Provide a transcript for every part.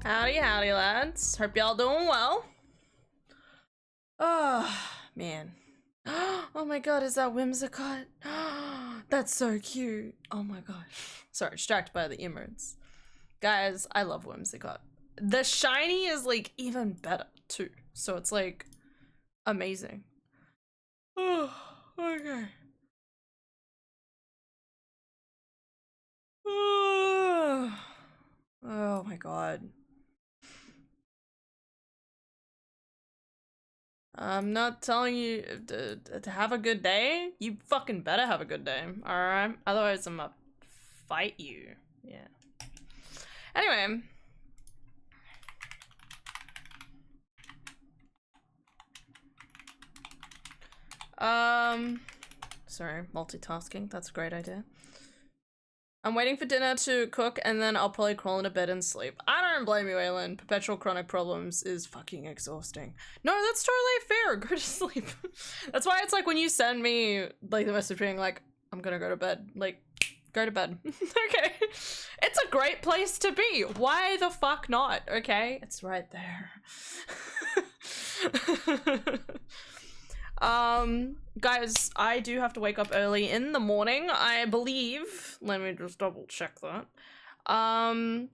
Howdy, howdy, lads. Hope y'all doing well. Oh, man. Oh my god, is that Whimsicott? That's so cute. Oh my gosh. Sorry, distracted by the emotes. Guys, I love Whimsicott. The shiny is like even better too. So it's like amazing. Oh, okay. Oh my god. I'm not telling you to have a good day. You fucking better have a good day, alright? Otherwise I'm gonna fight you. Yeah. Anyway. Sorry, multitasking. That's a great idea. I'm waiting for dinner to cook and then I'll probably crawl into bed and sleep. I don't blame you, Aylin. Perpetual chronic problems is fucking exhausting. No, that's totally fair. Go to sleep. That's why it's like when you send me like the message being like, I'm gonna go to bed. Like, go to bed. Okay. It's a great place to be. Why the fuck not? Okay. It's right there. Guys, I do have to wake up early in the morning, I believe. Let me just double check that. I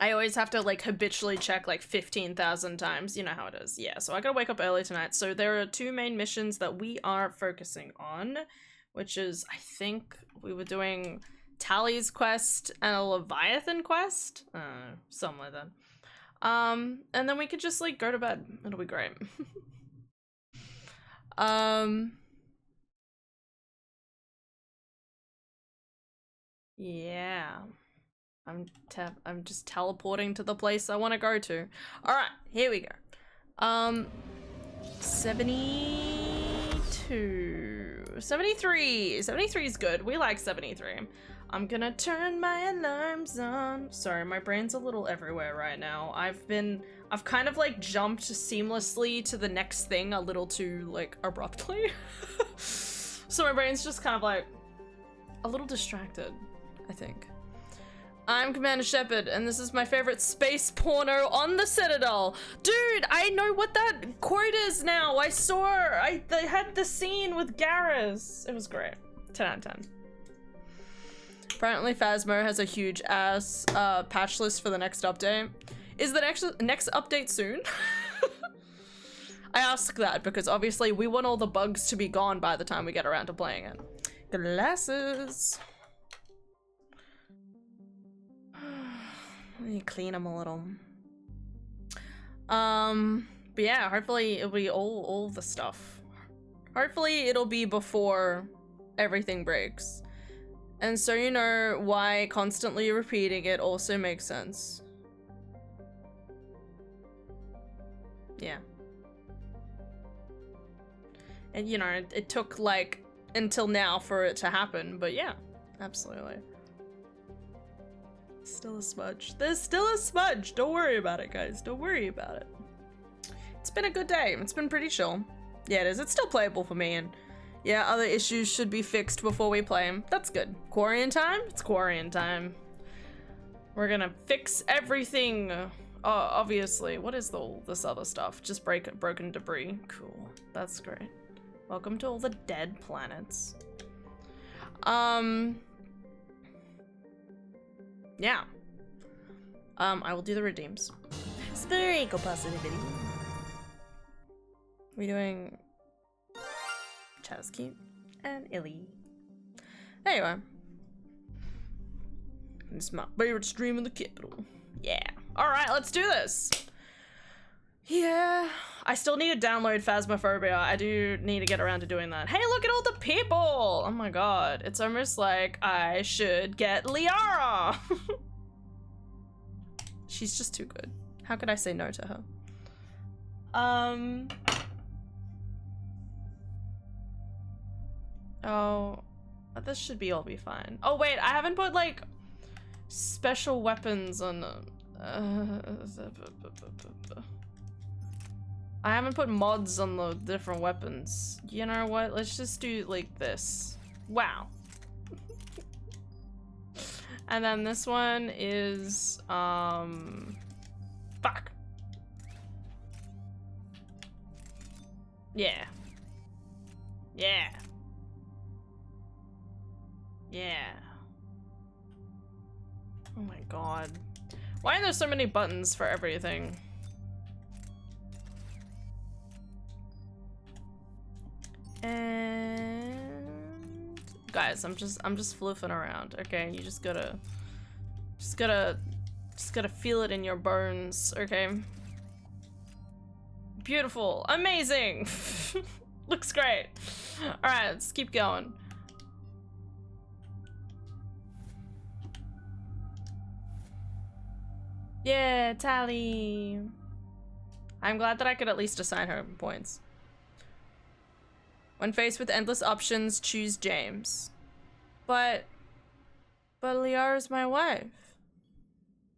always have to like habitually check like 15,000 times. You know how it is. Yeah, so I gotta wake up early tonight. So there are two main missions that we are focusing on, which is, I think we were doing Tally's quest and a Leviathan quest. Something like that. And then we could just like go to bed. It'll be great. Yeah. I'm just teleporting to the place I want to go to. All right, here we go. 72, 73. 73 is good. We like 73. I'm gonna turn my alarms on. Sorry, my brain's a little everywhere right now. I've kind of like jumped seamlessly to the next thing a little too like abruptly. So my brain's just kind of like a little distracted, I think. I'm Commander Shepard, and this is my favorite space porno on the Citadel. Dude, I know what that quote is now. They had the scene with Garrus. It was great. 10 out of 10. Apparently Phasmo has a huge ass patch list for the next update. Is the next update soon? I ask that because obviously we want all the bugs to be gone by the time we get around to playing it. Glasses. Let me clean them a little. But yeah, hopefully it'll be all the stuff. Hopefully it'll be before everything breaks. And so you know why constantly repeating it also makes sense. Yeah. And you know, it took like until now for it to happen, but yeah, absolutely. Still a smudge. There's still a smudge. Don't worry about it, guys. Don't worry about it. It's been a good day. It's been pretty chill. Yeah, it is. It's still playable for me, and yeah, other issues should be fixed before we play them. That's good. Quarian time? It's Quarian time. We're gonna fix everything. Obviously. What is all this other stuff? Just broken debris. Cool. That's great. Welcome to all the dead planets. Yeah. I will do the redeems. Spherical positivity. We doing Chazky and Illy. There you are. It's my favorite stream in the capital. Yeah. Alright, let's do this. Yeah. I still need to download Phasmophobia. I do need to get around to doing that. Hey, look at all the people! Oh my god. It's almost like I should get Liara! She's just too good. How could I say no to her? Oh, this should be all be fine. Oh wait, I haven't put like special weapons on I haven't put mods on the different weapons. You know what? Let's just do like this. Wow. And then this one is Yeah. Yeah. Yeah. Oh my god. Why are there so many buttons for everything? And guys, I'm just floofing around. Okay, you just gotta feel it in your bones, okay? Beautiful, amazing. Looks great. All right, let's keep going. Yeah, Tally. I'm glad that I could at least assign her points. When faced with endless options, choose James. But Liara's my wife.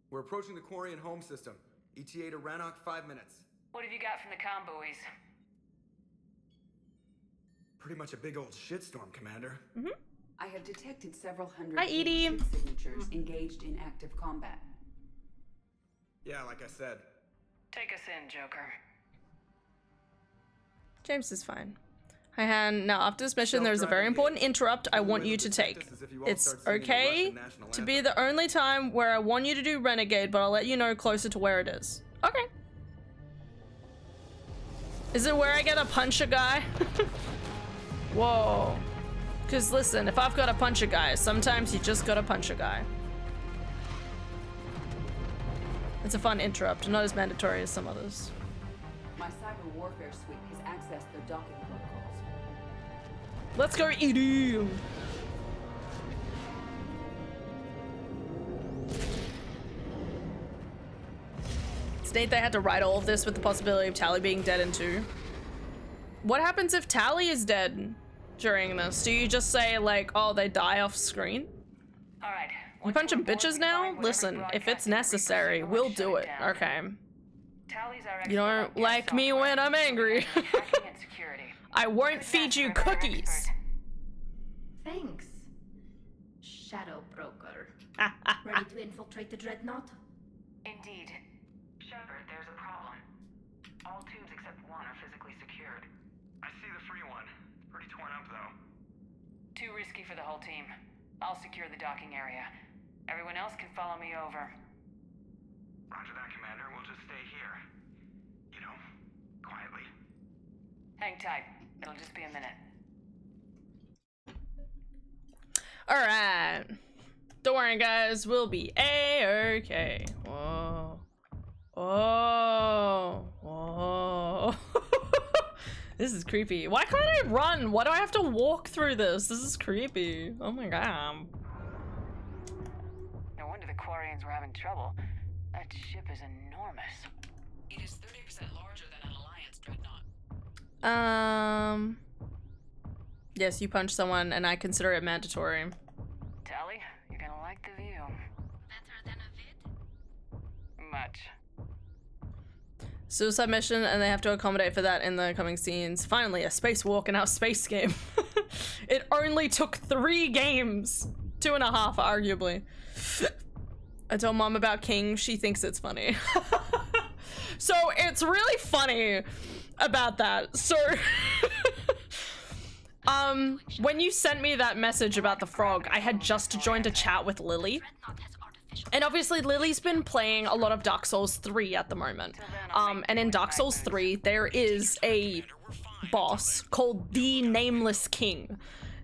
We're approaching the Quarian home system. ETA to Rannoch, 5 minutes. What have you got from the comm buoys? Pretty much a big old shitstorm, Commander. Mm-hmm. I have detected several hundred Hi, Edie. ship signatures engaged in active combat. Yeah, like I said. Take us in, Joker. James is fine. Hi, Han. Now, after this mission, there's a very important interrupt I want you to take. It's okay to be the only time where I want you to do Renegade, but I'll let you know closer to where it is. Okay. Is it where I get to punch a guy? Whoa. Because listen, if I've got to punch a guy, sometimes you just gotta punch a guy. It's a fun interrupt, not as mandatory as some others. My cyber warfare suite has accessed their docking protocols. Let's go, Edie! It's neat they had to write all of this with the possibility of Tally being dead in 2. What happens if Tally is dead during this? Do you just say, like, oh, they die off screen? All right. You punching bitches now? Listen, if it's necessary, we'll do it. Okay. You don't like me when I'm angry. I won't feed you cookies. Thanks, Shadow Broker. Ready to infiltrate the Dreadnought? Indeed. Shepard, there's a problem. All tubes except one are physically secured. I see the free one. Pretty torn up, though. Too risky for the whole team. I'll secure the docking area. Everyone else can follow me over. Roger that, Commander. We'll just stay here. You know, quietly. Hang tight. It'll just be a minute. Alright. Don't worry, guys. We'll be A-okay. Whoa. Oh. Whoa. This is creepy. Why can't I run? Why do I have to walk through this? This is creepy. Oh my god. No wonder the Quarians were having trouble. That ship is enormous. It is 30% larger than an Alliance dreadnought. Yes, you punch someone and I consider it mandatory. Tally, you're gonna like the view. Better than a vid? Much. Suicide mission, and they have to accommodate for that in the coming scenes. Finally, a spacewalk in our space game. It only took 3 games. 2.5, arguably. I told Mom about King. She thinks it's funny. So it's really funny about that. So when you sent me that message about the frog, I had just joined a chat with Lily. And obviously Lily's been playing a lot of Dark Souls 3 at the moment. And in Dark Souls 3, there is a boss called the Nameless King.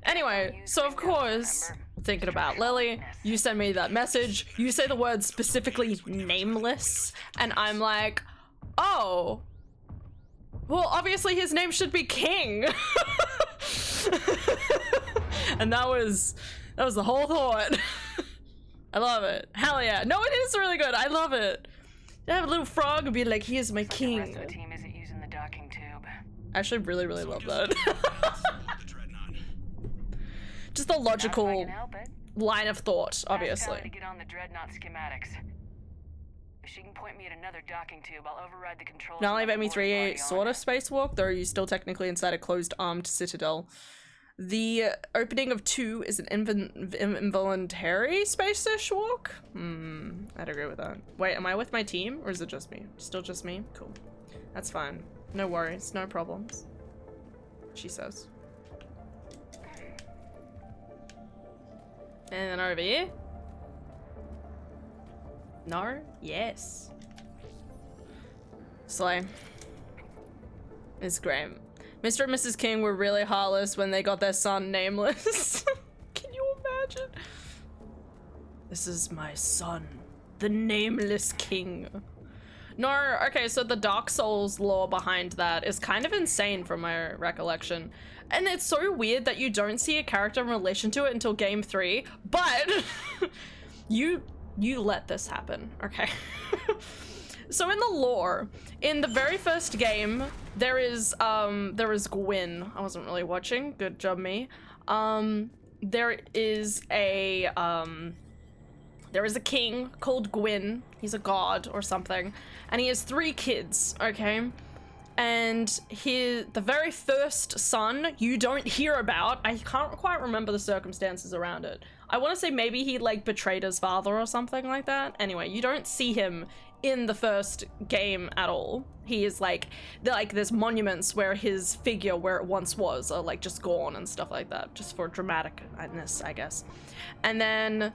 Anyway, so of course, thinking about Lily, you send me that message, you say the word specifically nameless, and I'm like, oh, well, obviously his name should be King. And that was the whole thought. I love it. Hell yeah. No, it is really good. I love it. To have a little frog and be like, he is my king. The rest of the team isn't using the docking tube. I actually really, really love that. Just the logical line of thought, obviously. To get on the Dreadnought schematics. If she can point me at another docking tube, I'll override the controls. Not only have ME3 sort of spacewalk, though you're still technically inside a closed armed citadel. The opening of 2 is an involuntary space-ish walk? I'd agree with that. Wait, am I with my team, or is it just me? Still just me? Cool. That's fine. No worries, no problems. she says. And then over here. No? Yes. Slay. It's great. Mr. and Mrs. King were really heartless when they got their son nameless. Can you imagine? This is my son, the nameless king. No, okay, so the Dark Souls lore behind that is kind of insane from my recollection. And it's so weird that you don't see a character in relation to it until game 3, but you let this happen, okay? So in the lore, in the very first game, there is Gwyn. I wasn't really watching, good job me. There is a king called Gwyn. He's a god or something, and he has 3 kids, okay? And the very first son you don't hear about. I can't quite remember the circumstances around it. I want to say maybe he like betrayed his father or something like that. Anyway, you don't see him in the first game at all. He is like there's monuments where his figure where it once was are like just gone and stuff like that, just for dramaticness, I guess. And then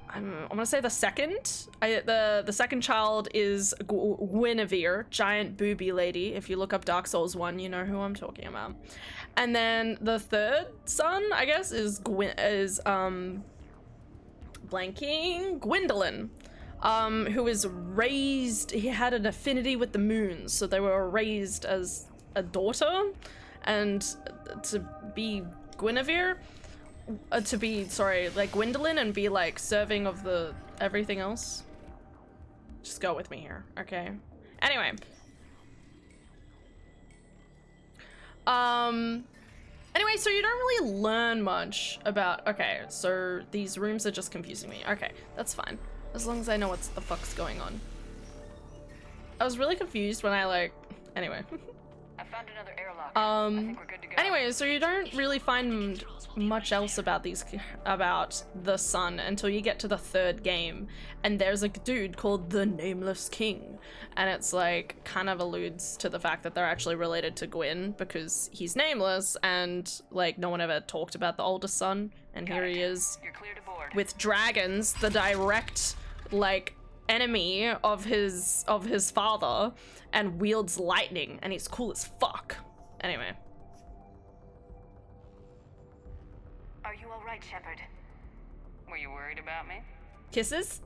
I'm gonna say the second. The second child is Guinevere, giant booby lady. If you look up Dark Souls 1, you know who I'm talking about. And then the third son, I guess, is blanking Gwendolyn, who is raised. He had an affinity with the moons, so they were raised as a daughter, and to be Guinevere. Like Gwendolyn and be like serving of the everything else. Just go with me here, okay? Anyway. Anyway, so you don't really learn much about, okay, so these rooms are just confusing me. Okay, that's fine. As long as I know what the fuck's going on. I was really confused when anyway. I found another airlock. I think we're good to go. Anyway, so you don't really find much else about the son until you get to the 3rd game, and there's a dude called the Nameless King, and it's like kind of alludes to the fact that they're actually related to Gwyn because he's nameless, and like no one ever talked about the oldest son, and here he is. You're clear to board. With dragons, the direct like enemy of his father, and wields lightning, and he's cool as fuck. Anyway. Are you all right, Shepard? Were you worried about me? Kisses?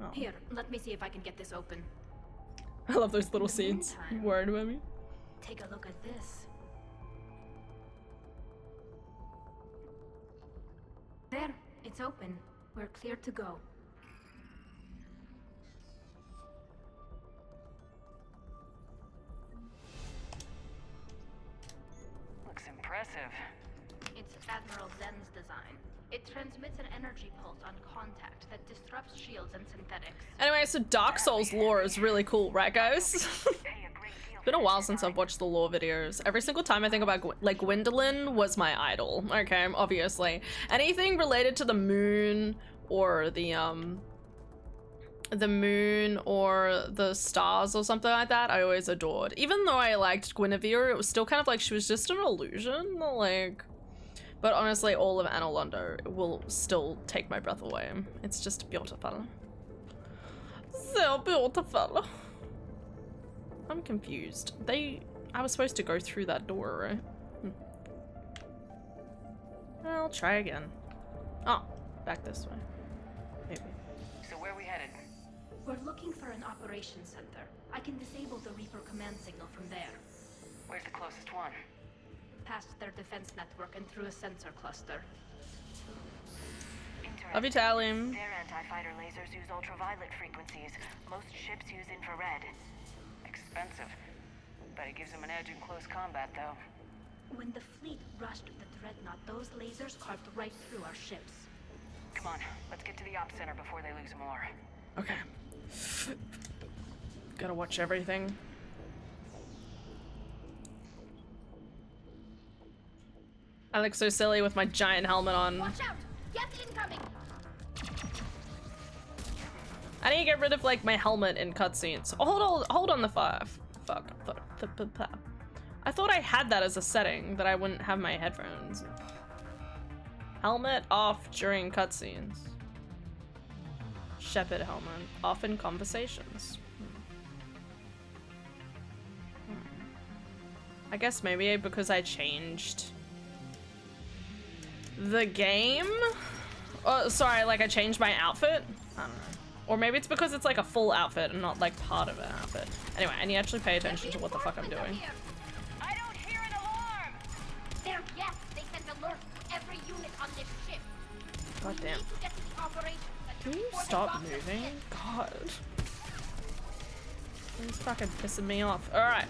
Oh. Here, let me see if I can get this open. I love those little scenes. You worried about me? Take a look at this. There, it's open. We're clear to go. Looks impressive. It's Admiral Zen's design. It transmits an energy pulse on contact that disrupts shields and synthetics. Anyway, so Dark Souls lore is really cool, right guys? It's been a while since I've watched the lore videos. Every single time I think about Gwendolyn was my idol. Okay, obviously. Anything related to the moon or the stars or something like that, I always adored. Even though I liked Guinevere, it was still kind of like she was just an illusion, like. But honestly, all of Anor Londo will still take my breath away. It's just beautiful. So beautiful. I'm confused. I was supposed to go through that door, right? I'll try again. Oh, back this way. Maybe. So where are we headed? We're looking for an operations center. I can disable the Reaper command signal from there. Where's the closest one? Past their defense network and through a sensor cluster. Love you, Talim. Their anti-fighter lasers use ultraviolet frequencies. Most ships use infrared. Expensive. But it gives them an edge in close combat, though. When the fleet rushed the dreadnought, those lasers carved right through our ships. Come on, let's get to the op center before they lose more. Okay. Gotta watch everything. I look so silly with my giant helmet on. Watch out! Yes, incoming! I need to get rid of like my helmet in cutscenes. Oh, hold on the fire. Fuck. I I thought I had that as a setting, that I wouldn't have my headphones. Helmet off during cutscenes. Shepherd helmet off in conversations. I guess maybe because I changed the game? Oh, sorry, like I changed my outfit? I don't know. Or maybe it's because it's like a full outfit and not like part of an outfit. Anyway, I need to actually pay attention to what the fuck I'm doing. I don't hear an alarm! They're guests. They sent alerts to every unit on this ship. God We damn. need to get to the operations center Can you before they stop drop the moving? ship. God. This is fucking pissing me off. Alright.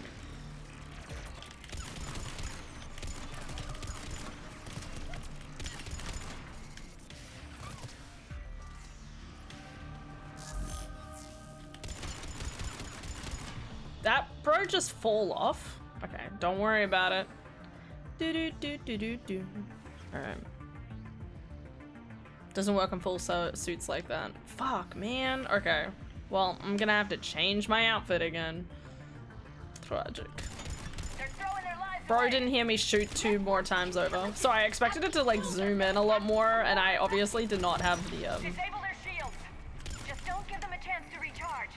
That bro just fall off? Okay, don't worry about it. Do do do do do do. Alright. Doesn't work in full suits like that. Fuck, man. Okay. Well, I'm gonna have to change my outfit again. Tragic. They're throwing their lives Bro away. didn't hear me shoot 2 more times over. So I expected it to like zoom in a lot more, and I obviously did not have the Disable their shields. Just don't give them a chance to recharge.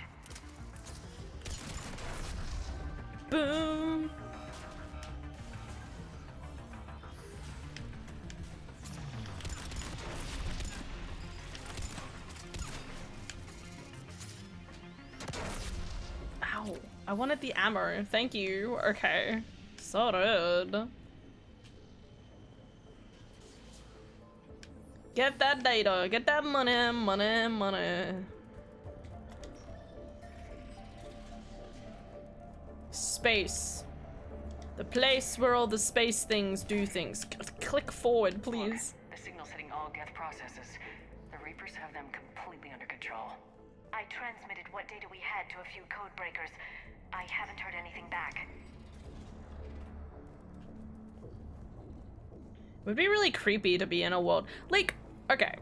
boom. Ow. I wanted the ammo. Thank you. Okay. So rude. Get that data. Get that money. Money. Money. Space. The place where all the space things do things. Click forward, please. Look, the signal's hitting all Geth processes. The Reapers have them completely under control. I transmitted what data we had to a few code breakers. I haven't heard anything back. It would be really creepy to be in a world like, okay,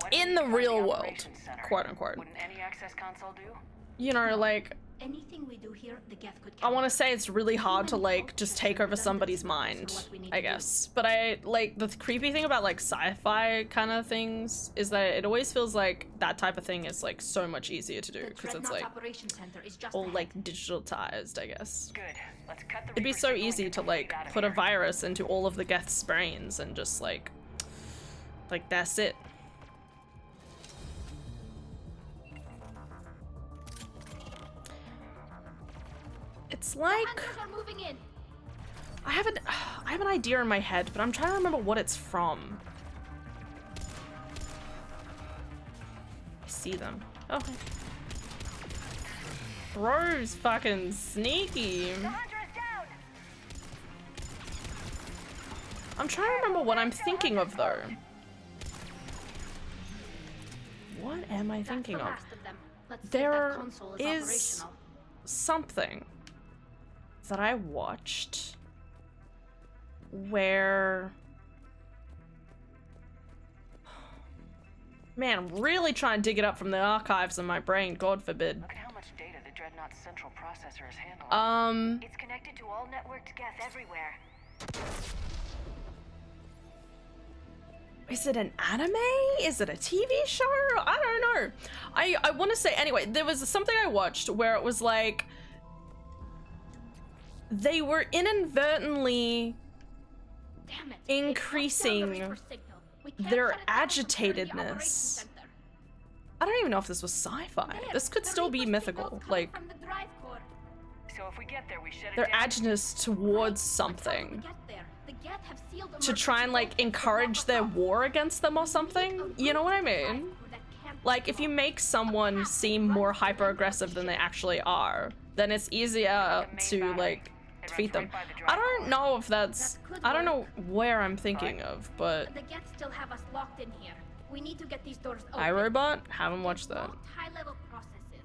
What in if the we try real world, operations center? quote unquote. Wouldn't any access console do? You know, like, Anything we do here, the Geth could I want to say it's really hard to like just take over somebody's mind, I guess. But I like the creepy thing about like sci-fi kind of things is that it always feels like that type of thing is like so much easier to do because it's like operations center is just all ahead. like digitalized, I guess. Good. Let's cut the It'd be Reaper so signal and easy get to the like fleet out of put a here. virus into all of the Geth's brains and just like that's it. It's like Hunters are moving in. I have an idea in my head, but I'm trying to remember what it's from. I see them. Oh. Bro's fucking sneaky. The hunter is down. I'm trying to remember what I'm thinking of though. What am I That's thinking the of? last of them. Let's see if There that console is is operational. something that I watched where, man, I'm really trying to dig it up from the archives in my brain, God forbid. Look at how much data the Dreadnought's central processor is handling. It's connected to all networked Geth everywhere. Is it an anime? Is it a TV show? I don't know. I want to say, anyway, there was something I watched where it was like, they were inadvertently Damn it. increasing They broke down the Reaper signal. We can't their shut it down from entering the agitatedness. operations center. I don't even know if this was sci-fi. There, This could the still be Reaper mythical. signal's coming Like, from the drive core. So if we get there, we shut it their down. agitness towards How do we something. get there? The Geth have sealed To try and, like, emergency encourage their exits. war against them or something. You know what I mean? Like, if you make someone seem more hyper-aggressive than they actually are, then it's easier to, like, defeat them. I don't know if that's... I don't know where I'm thinking of, but... The Geth still have us locked in here. We need to get these doors open. iRobot? Haven't watched that. Both high-level processes.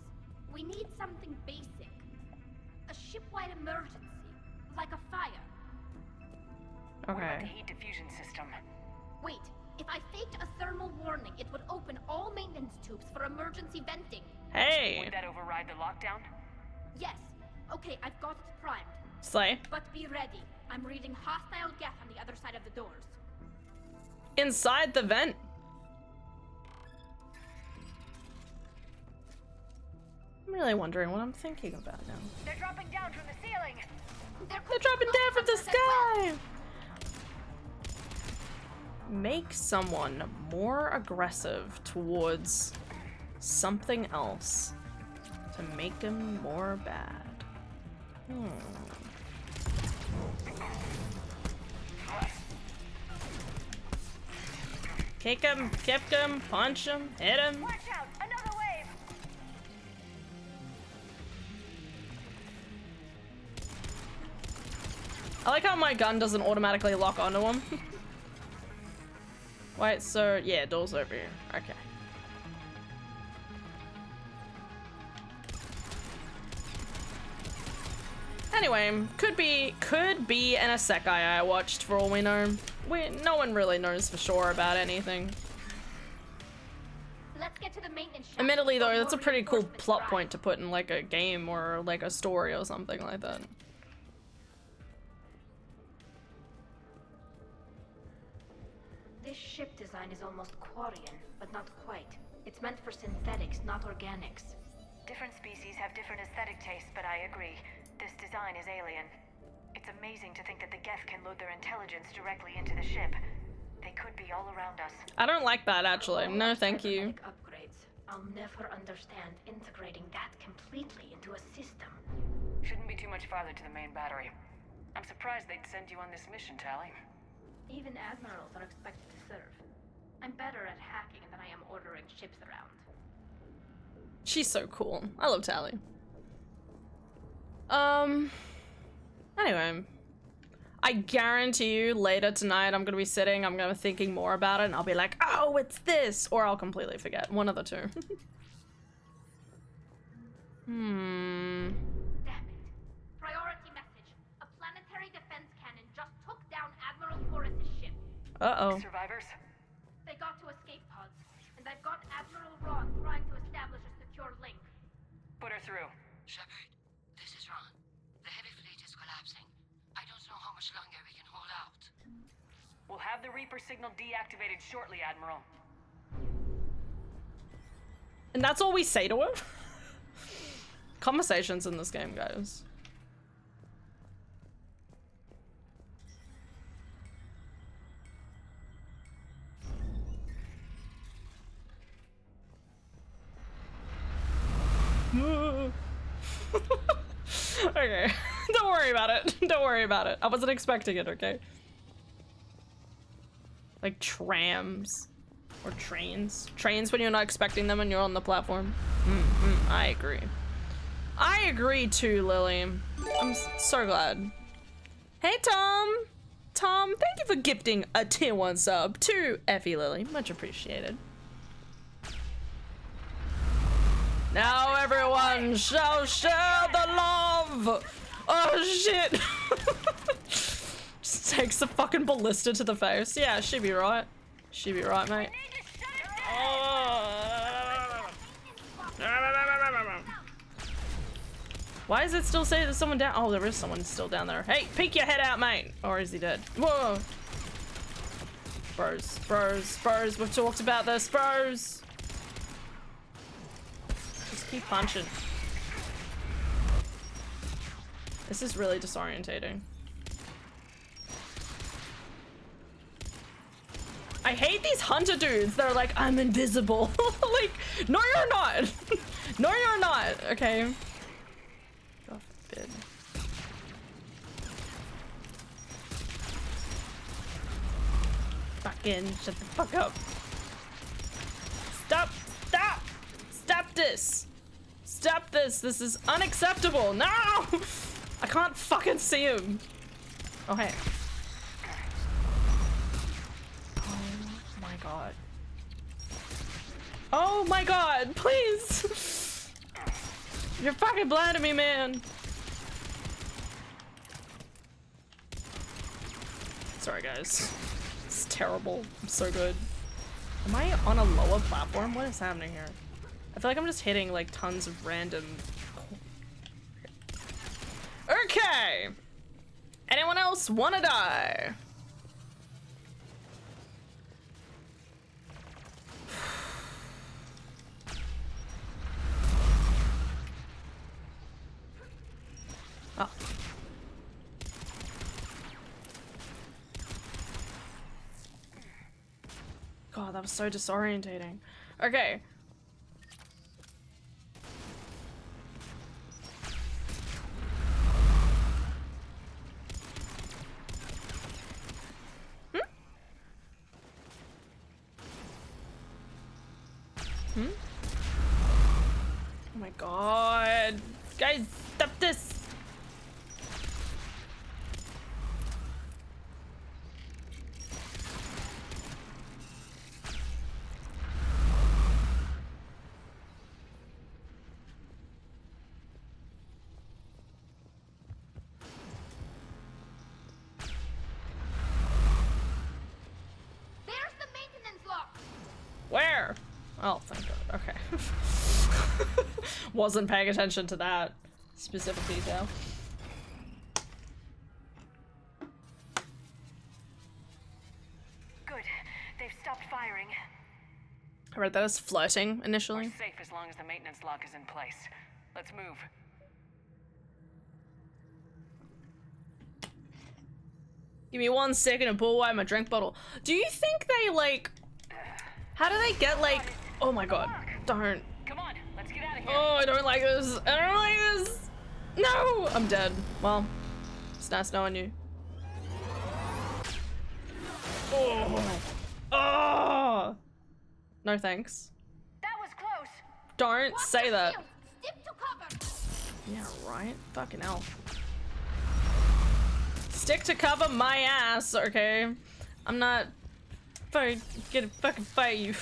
We need something basic. A ship-wide emergency, like a fire. What about the Okay. heat diffusion system? Wait, if I faked a thermal warning, it would open all maintenance tubes for emergency venting. Hey! Would that override the lockdown? Yes. Okay, I've got it primed. Slay. But be ready. I'm reading hostile geth on the other side of the doors. Inside the vent. I'm really wondering what I'm thinking about now. They're dropping down from the ceiling. They're dropping down from the sky! Make someone more aggressive towards something else to make them more bad. Kick him, punch him, hit him. Watch out! Another wave! I like how my gun doesn't automatically lock onto him. Wait, so yeah, door's over here. Okay. Anyway, could be an Isekai I watched for all we know. No one really knows for sure about anything. Let's get to the maintenance shaft. Admittedly though, that's a pretty cool plot point to put in like a game or like a story or something like that. This ship design is almost Quarian, but not quite. It's meant for synthetics, not organics. Different species have different aesthetic tastes, but I agree. This design is alien. It's amazing to think that the Geth can load their intelligence directly into the ship. They could be all around us. I don't like that actually. No, thank you. Upgrades. I'll never understand integrating that completely into a system. Shouldn't be too much farther to the main battery. I'm surprised they'd send you on this mission, Tally. Even admirals are expected to serve. I'm better at hacking than I am ordering ships around. She's so cool. I love Tally. Anyway. I guarantee you later tonight I'm gonna be sitting, I'm gonna be thinking more about it, and I'll be like, oh, it's this! Or I'll completely forget. One of the two. Damn it. Priority message. A planetary defense cannon just took down Admiral Forrest's ship. Uh-oh. Survivors? They got to escape pods, and I've got Admiral Ron trying to establish a secure link. Put her through. Shepard, this is Ron. The heavy fleet is collapsing. I don't know how much longer we can hold out. We'll have the Reaper signal deactivated shortly, Admiral. And that's all we say to her? Conversations in this game, guys. Okay. Don't worry about it. Don't worry about it. I wasn't expecting it, okay? Like trams. Or trains. Trains when you're not expecting them and you're on the platform. I agree. I agree too, Lily. I'm so glad. Hey, Tom! Tom, thank you for gifting a tier 1 sub to Effie Lily. Much appreciated. Now everyone shall share the love! Oh shit! Just takes the fucking ballista to the face. Yeah, she'd be right. She'd be right, mate. Why does it still say there's someone down? Oh, there is someone still down there. Hey, peek your head out, mate! Or is he dead? Whoa! Bros, bros, bros. We've talked about this, bros! Just keep punching. This is really disorientating. I hate these hunter dudes. They're like, I'm invisible. Like, no, you're not. No, you're not. Okay. God forbid. Fucking shut the fuck up. Stop. Stop. Stop this. Stop this. This is unacceptable. No. I can't fucking see him. Oh, hey. God. Oh my god, please! You're fucking blinding me, man! Sorry, guys. It's terrible. I'm so good. Am I on a lower platform? What is happening here? I feel like I'm just hitting like tons of random... Okay. Anyone else wanna die? Oh. God, that was so disorientating. Okay. Hmm? Oh my god. Guys, stop this. There's the maintenance lock. Where? Oh, thank god. Okay. Wasn't paying attention to that specific detail. Good. They've stopped firing. I read that as flirting We're initially. safe as long as the maintenance lock is in place. Let's move. Give me 1 second to pull away my drink bottle. Do you think they like... How do they get like... Oh my god. Don't. Come on, let's get out of here. Oh, I don't like this. I don't like this. No! I'm dead. Well, it's nice knowing you. Oh. Oh. No thanks. That was close. Don't Watch say your that. shield. Stick to cover. Yeah, right? Fucking hell. Stick to cover my ass, okay? I'm not gonna fucking fight you.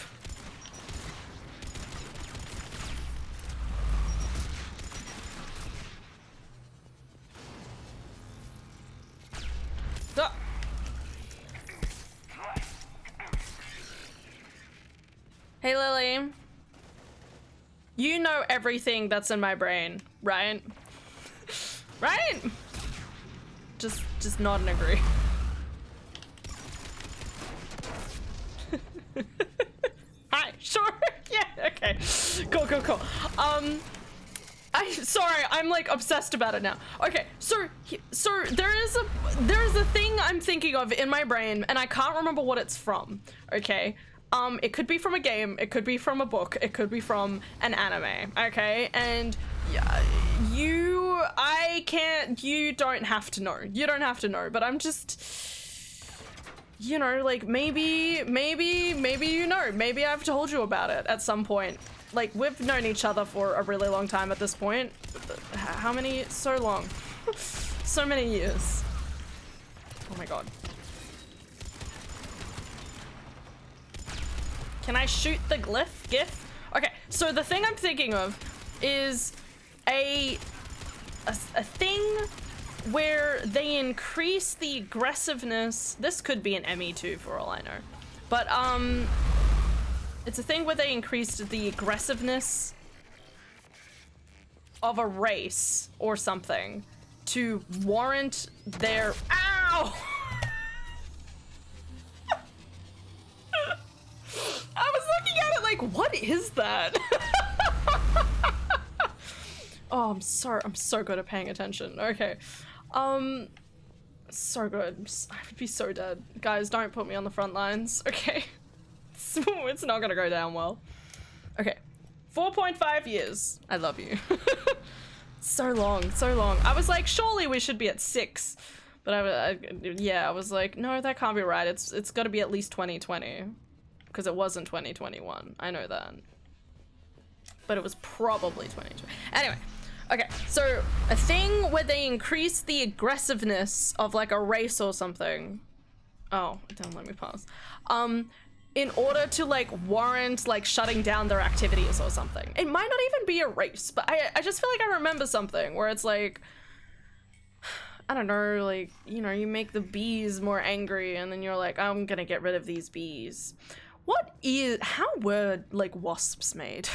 Ah. Hey Lily. You know everything that's in my brain, right? Right? Just nod and agree. Hi, sure. Yeah, okay. Cool. Sorry, I'm like obsessed about it now. Okay, so there's a thing I'm thinking of in my brain and I can't remember what it's from. Okay. It could be from a game, it could be from a book, it could be from an anime, okay? And you don't have to know. You don't have to know, but I'm just, you know, like maybe you know, maybe I've told you about it at some point. Like we've known each other for a really long time at this point. How many? So long. So many years. Oh my god. Can I shoot the GIF? Okay, so the thing I'm thinking of is a thing where they increase the aggressiveness. This could be an ME2 for all I know. But it's a thing where they increased the aggressiveness of a race or something to warrant their ow! I was looking at it like, what is that? Oh, I'm so good at paying attention. Okay. So good. I would be so dead. Guys, don't put me on the front lines, okay? It's not gonna go down well. Okay. 4.5 years. I love you. So long. I was like, surely we should be at 6. But I was like, no, that can't be right. It's gotta be at least 2020. Because it wasn't 2021. I know that. But it was probably 2020. Anyway. Okay, so a thing where they increase the aggressiveness of like a race or something. Oh, don't let me pass. In order to like warrant like shutting down their activities or something. It might not even be a race, but I just feel like I remember something where it's like, I don't know, like, you know, you make the bees more angry and then you're like, I'm gonna get rid of these bees. How were like wasps made?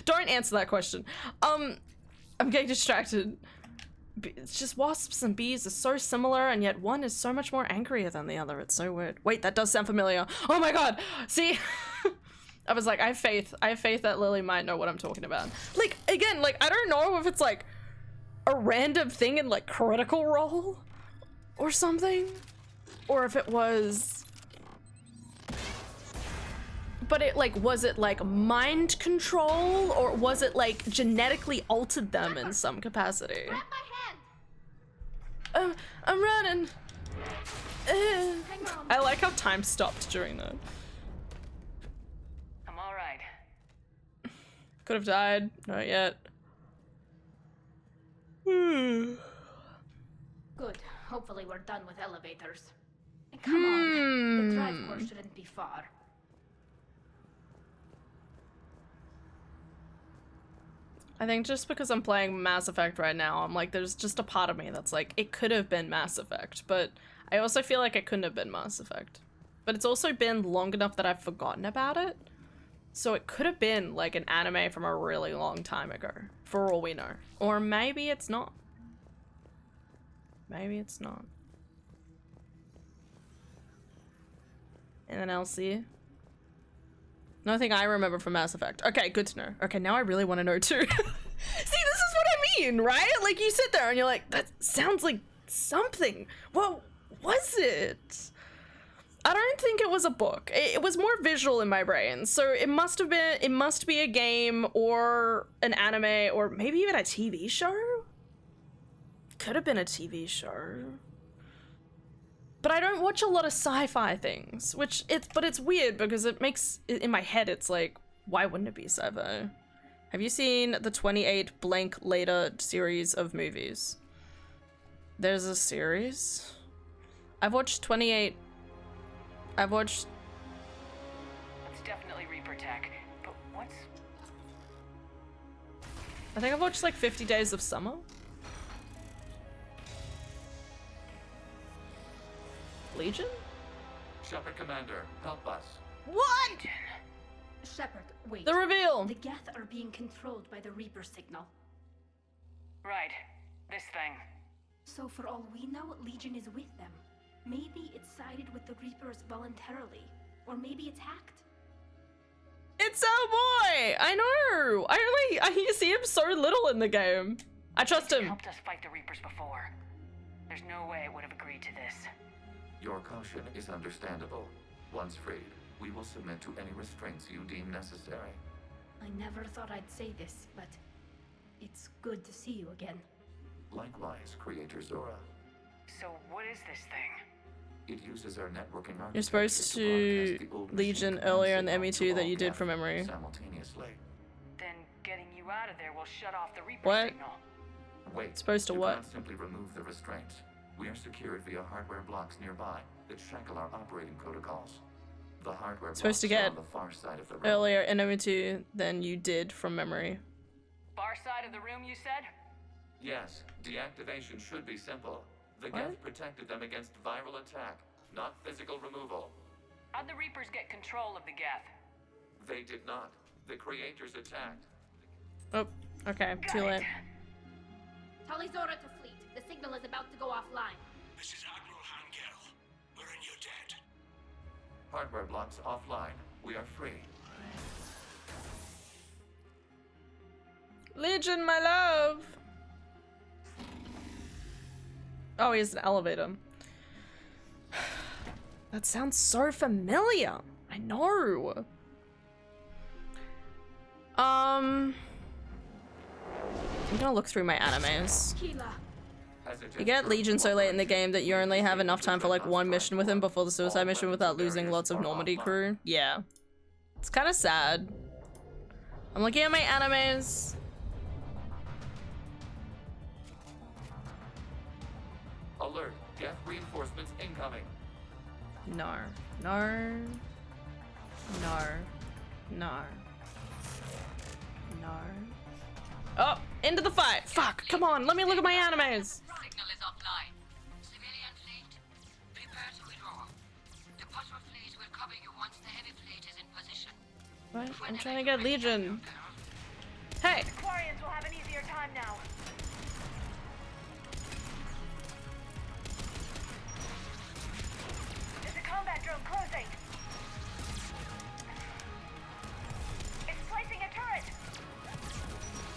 Don't answer that question. I'm getting distracted. It's just wasps and bees are so similar, and yet one is so much more angrier than the other. It's so weird. Wait, that does sound familiar. Oh my god! See? I was like, I have faith. I have faith that Lily might know what I'm talking about. Like, again, like, I don't know if it's like a random thing in like Critical Role or something, or if it was, but it like, was it like mind control, or was it like genetically altered them in some capacity? Grab my hand. I'm running. Hang on. I like how time stopped during that. I'm all right. Could have died. Not yet. Good. Hopefully we're done with elevators. And come on, the drive course shouldn't be far. I think just because I'm playing Mass Effect right now, I'm like, there's just a part of me that's like, it could have been Mass Effect, but I also feel like it couldn't have been Mass Effect. But it's also been long enough that I've forgotten about it. So it could have been like an anime from a really long time ago, for all we know. Or maybe it's not. Maybe it's not. Anything else here? Nothing I remember from Mass Effect. Okay, good to know. Okay, now I really want to know too. See, this is what I mean, right? Like, you sit there and you're like, that sounds like something. What was it? I don't think it was a book. It was more visual in my brain. So it must be a game or an anime or maybe even a TV show. Could have been a TV show. But I don't watch a lot of sci-fi things, but it's weird because it makes, in my head, it's like, why wouldn't it be sci-fi? Have you seen the 28 blank later series of movies? There's a series. I've watched 28. I've watched. It's definitely Reaper tech, but what's... I think I've watched like 50 Days of Summer. Legion? Shepard Commander, help us. What? Shepard, wait. The reveal. The Geth are being controlled by the Reaper signal. Right. This thing. So for all we know, Legion is with them. Maybe it sided with the Reapers voluntarily. Or maybe it's hacked. It's our boy! I know! You see him so little in the game. I trust He him. helped us fight the Reapers before. There's no way it would have agreed to this. Your caution is understandable. Once freed, we will submit to any restraints you deem necessary. I never thought I'd say this, but it's good to see you again. Likewise, Creator Zora. So what is this thing? It uses our networking architecture You're supposed to broadcast the old Legion machine earlier in the command ME2 signal that to you did all from memory. Geth simultaneously. Then getting you out of there will shut off the Reaper What? signal. Wait, Supposed to you what? cannot simply remove the restraints. We are secured via hardware blocks nearby that shackle our operating protocols. The hardware Supposed to blocks are get on the far side of the room. Earlier in ME2 than you did from memory. Far side of the room, you said? Yes, deactivation should be simple. The What? Geth protected them against viral attack, not physical removal. How'd the Reapers get control of the Geth? They did not. The creators attacked. Oh, okay, too late. Tali Zora to fleet. The signal is about to go offline. This is Admiral Hangel. We're in your debt. Hardware blocks offline. We are free. Legion, my love! Oh, he has an elevator. That sounds so familiar. I know. I'm gonna look through my animes. Keela. You get Legion so late in the game that you only have enough time for like one mission with him before the suicide mission without losing lots of Normandy crew. Yeah. It's kind of sad. I'm looking at my animes. Alert! Geth reinforcements incoming. No. No. No. No. No. Oh, into the fight. Fuck, come on, let me look at my animes. Signal is offline. Civilian fleet, prepare to withdraw. The patrol fleet will cover you once the heavy fleet is in position. What? I'm trying to get Legion. Hey. Quarians will have an easier time now. combat drone closing. It's placing a turret.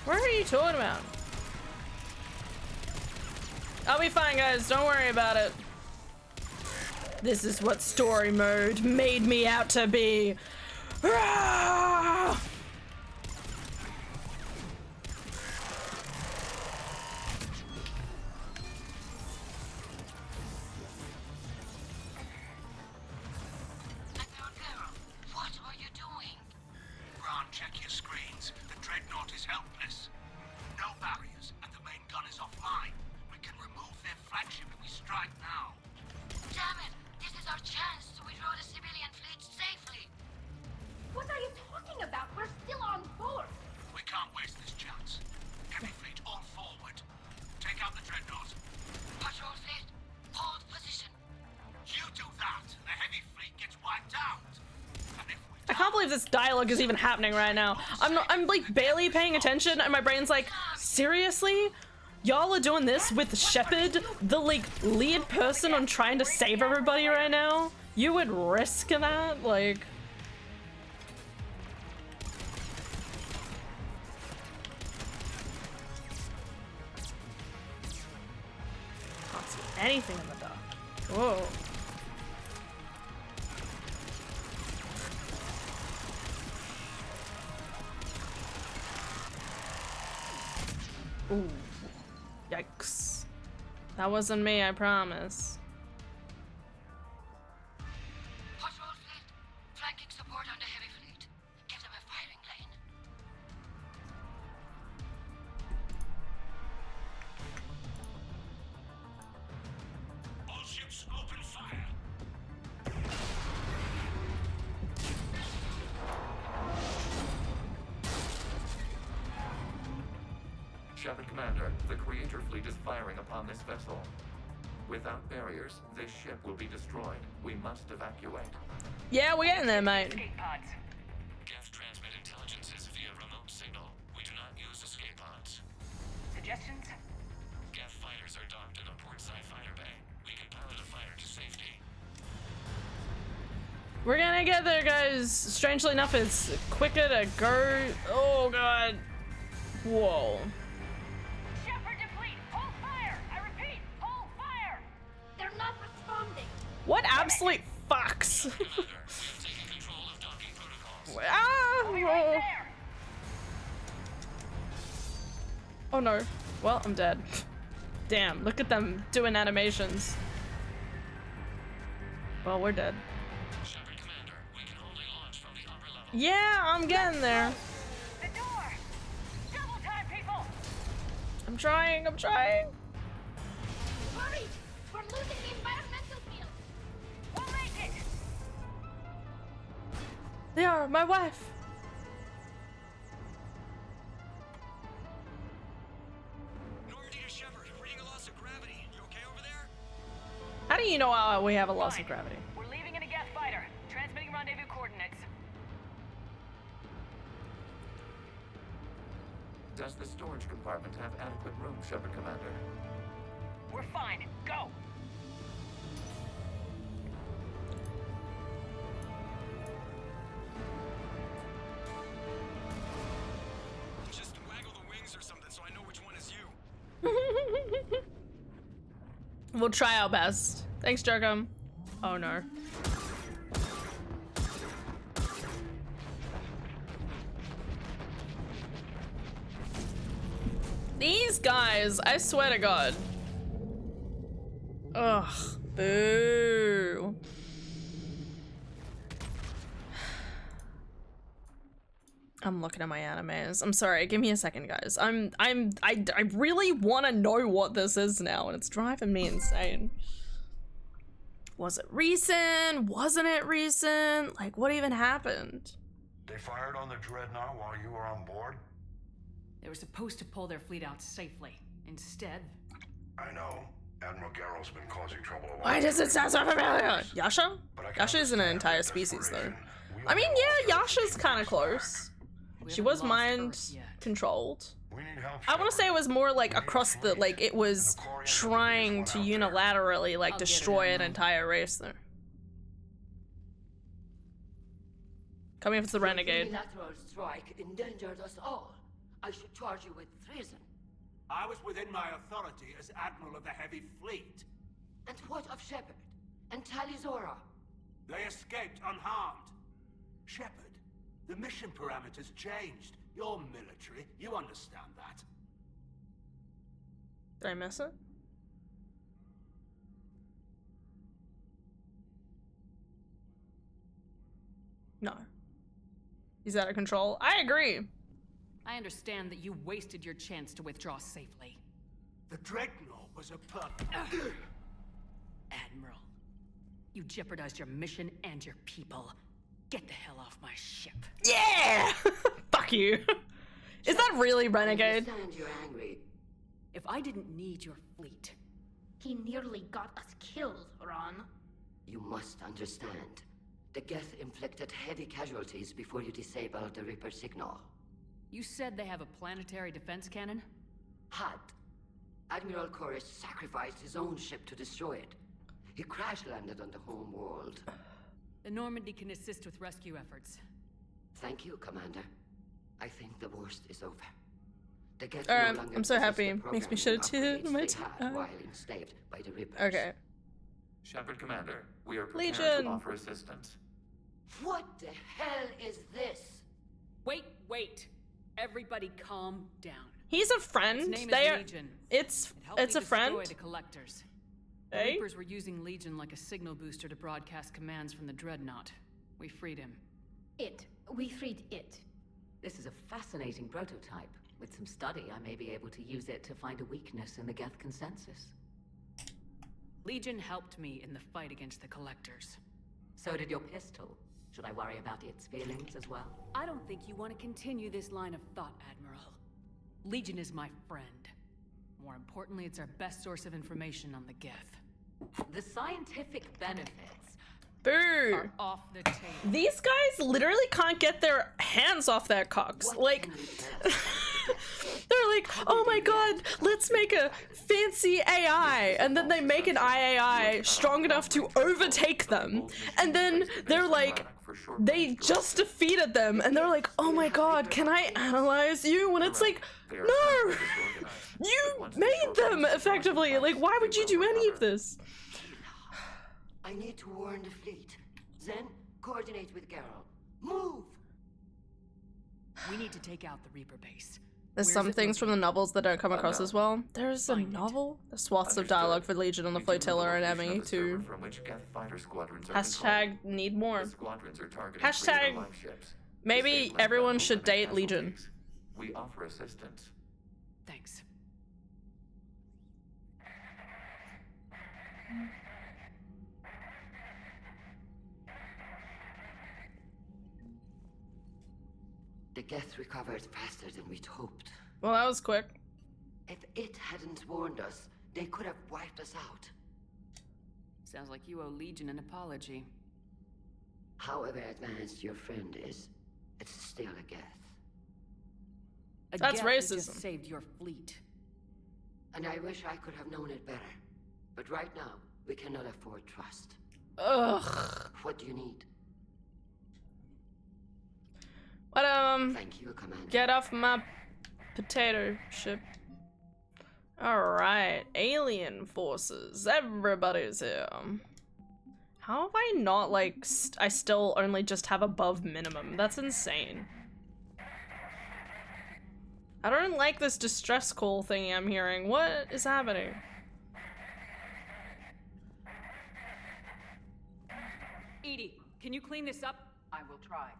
What are you talking about? I'll be fine, guys. Don't worry about it. This is what story mode made me out to be. Rah! What are you doing? Ron, check your screens. The dreadnought is helpless. No barriers, and the main gun is offline. We can remove their flagship if we strike now. Damn it! This is our chance to withdraw the civilian fleet safely. What are you talking about? We're still on board. We can't waste this chance. Heavy fleet all forward. Take out the dreadnought. Patrol fleet, hold position. You do that, the heavy fleet gets wiped out. And if we I can't believe this dialogue is even happening right now. I'm like barely paying attention and my brain's like, seriously? Y'all are doing this with Shepard, the like lead person on trying to save everybody right now? You would risk that? Like... Can't see anything in the dark. Whoa. Ooh. Yikes. That wasn't me, I promise. Patrol fleet, flanking support on the heavy fleet. Give them a firing lane. all ships open fire. Shepard Commander, the Creator Fleet is firing upon this vessel. Without barriers, this ship will be destroyed. We must evacuate. Yeah, we're getting there, mate. Escape pods. Geth transmit intelligences via remote signal. We do not use escape pods. Suggestions? Geth fighters are docked in a portside fighter bay. We can pilot a fighter to safety. We're gonna get there, guys. Strangely enough, it's quicker to go. Oh, God. Whoa. Shepard to fleet, hold fire. I repeat, hold fire. They're not responding. What absolute fucks? Commander, we have taken control of docking protocols. Ah! Be right there. Oh no. Well, I'm dead. Damn, look at them doing animations. Well, we're dead. Shepard Commander, we can only launch from the upper level. Yeah, I'm getting there. The door. Double time, people. I'm trying, I'm trying. Hurry! We're losing the environmental field. We'll make it. They are my wife. Normandy to Shepard, reading a loss of gravity. You okay over there? How do you know we have a loss of gravity? We're leaving in a Geth fighter. Transmitting rendezvous coordinates. Does the storage compartment have adequate room, Shepard Commander? We're fine. Go! Just waggle the wings or something so I know which one is you. We'll try our best. Thanks, Jerkum. Oh no. These guys, I swear to God. Ugh, boo. I'm looking at my animes. I'm sorry, give me a second, guys. I really want to know what this is now, and it's driving me insane. Was it recent? Wasn't it recent? Like, what even happened? They fired on the dreadnought while you were on board? They were supposed to pull their fleet out safely. Instead, I know. Admiral Garrow's been causing trouble. Why does it sound so familiar? Yasha? Yasha isn't an entire species, though. I mean, yeah, Yasha's kind of close. we She haven't was lost mind Earth yet. controlled. We need help. I want to say it was more like across the, like, it was trying to unilaterally, like, I'll get it destroy an online. entire race there. Tell me if it's the renegade. Unilateral strike endangered us all. I should charge you with treason. I was within my authority as Admiral of the Heavy Fleet. And what of Shepard? And Talizora? They escaped unharmed. Shepard, the mission parameters changed. You're military, you understand that. Did I miss it? No. He's out of control. I agree. I understand that you wasted your chance to withdraw safely. The Dreadnought was a perfect... Admiral, you jeopardized your mission and your people. Get the hell off my ship. Yeah! Fuck you. Is that really renegade? I understand you're angry. If I didn't need your fleet... He nearly got us killed, Ron. You must understand. The Geth inflicted heavy casualties before you disabled the Reaper signal. You said they have a planetary defense cannon? Had. Admiral Chorus sacrificed his own ship to destroy it. He crash-landed on the home world. The Normandy can assist with rescue efforts. Thank you, Commander. I think the worst is over. The Geth Alright, no longer I'm so possess the happy. Makes me shed a tear programming in my upgrades they had while enslaved by the Reapers. Okay. Shepard Commander, we are prepared Legion. to offer assistance. What the hell is this? Wait. Everybody calm down. He's a friend. Its name They is are. Legion. It's It helped a me friend. destroy the collectors. The Hey? Reapers were using Legion like a signal booster to broadcast commands from the Dreadnought. We freed him. We freed it. This is a fascinating prototype. With some study, I may be able to use it to find a weakness in the Geth consensus. Legion helped me in the fight against the collectors. So did your pistol. Should I worry about its feelings as well? I don't think you want to continue this line of thought, Admiral. Legion is my friend. More importantly, it's our best source of information on the Geth. The scientific benefits. Boo. Are off the table. These guys literally can't get their hands off their cocks. What Like, can we do? they're like, oh my god, let's make a fancy AI. And then they make an IAI strong enough to overtake them. And then they're like, they just defeated them. And they're like, oh my god, can I analyze you? When it's like, no, you made them effectively. Like, why would you do any of this? I need to warn the fleet. Zen, coordinate with Garrel. Move! We need to take out the Reaper base. There's Where's some it things from the novels that don't come across no. as well. There's a Find it. novel? The swaths of Understood. dialogue for Legion on the We do have flotilla and location Emmy of the server too. from which Geth fighter squadrons are Hashtag need more. controlled. The squadrons are targeting Hashtag Creator life ships. maybe Disabling everyone them should and date Legion. casualties. We offer assistance. Thanks. The Geth recovered faster than we'd hoped. Well, that was quick. If it hadn't warned us, they could have wiped us out. Sounds like you owe Legion an apology. However advanced your friend is, it's still a Geth. A That's Geth who racism. just saved your fleet. And I wish I could have known it better. But right now, we cannot afford trust. Ugh. What do you need? But Thank you, Commander. get off my potato ship. Alright, alien forces. Everybody's here. How have I not, like, I still only just have above minimum? That's insane. I don't like this distress call thingy I'm hearing. What is happening? Edie, can you clean this up? I will try.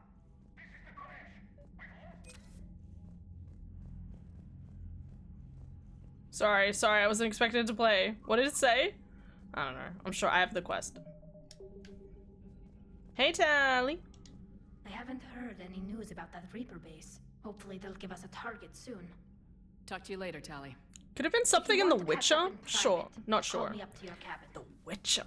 Sorry, I wasn't expecting it to play. What did it say? I don't know. I'm sure I have the quest. Hey, Tally. I haven't heard any news about that Reaper base. Hopefully they'll give us a target soon. Talk to you later, Tally. Could have been something If in you The want to catch Witcher? up in Sure, private, not call sure. me up to your cabin. The Witcher.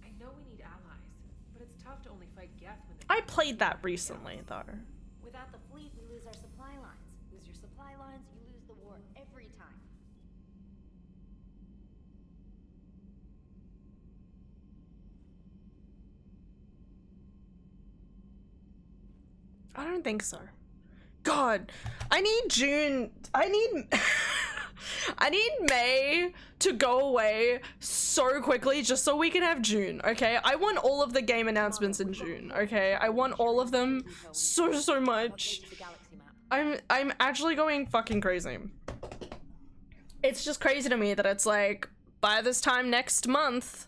I know we need allies, but it's tough to only fight Geth when I played that recently, though. Without the fleet, we lose our supply lines. Lose your supply lines, you lose the war every time. I don't think so. God, I need June. I need I need May to go away so quickly just so we can have June, okay? I want all of the game announcements in June, okay? I want all of them so much. I'm actually going fucking crazy. It's just crazy to me that it's like, by this time next month,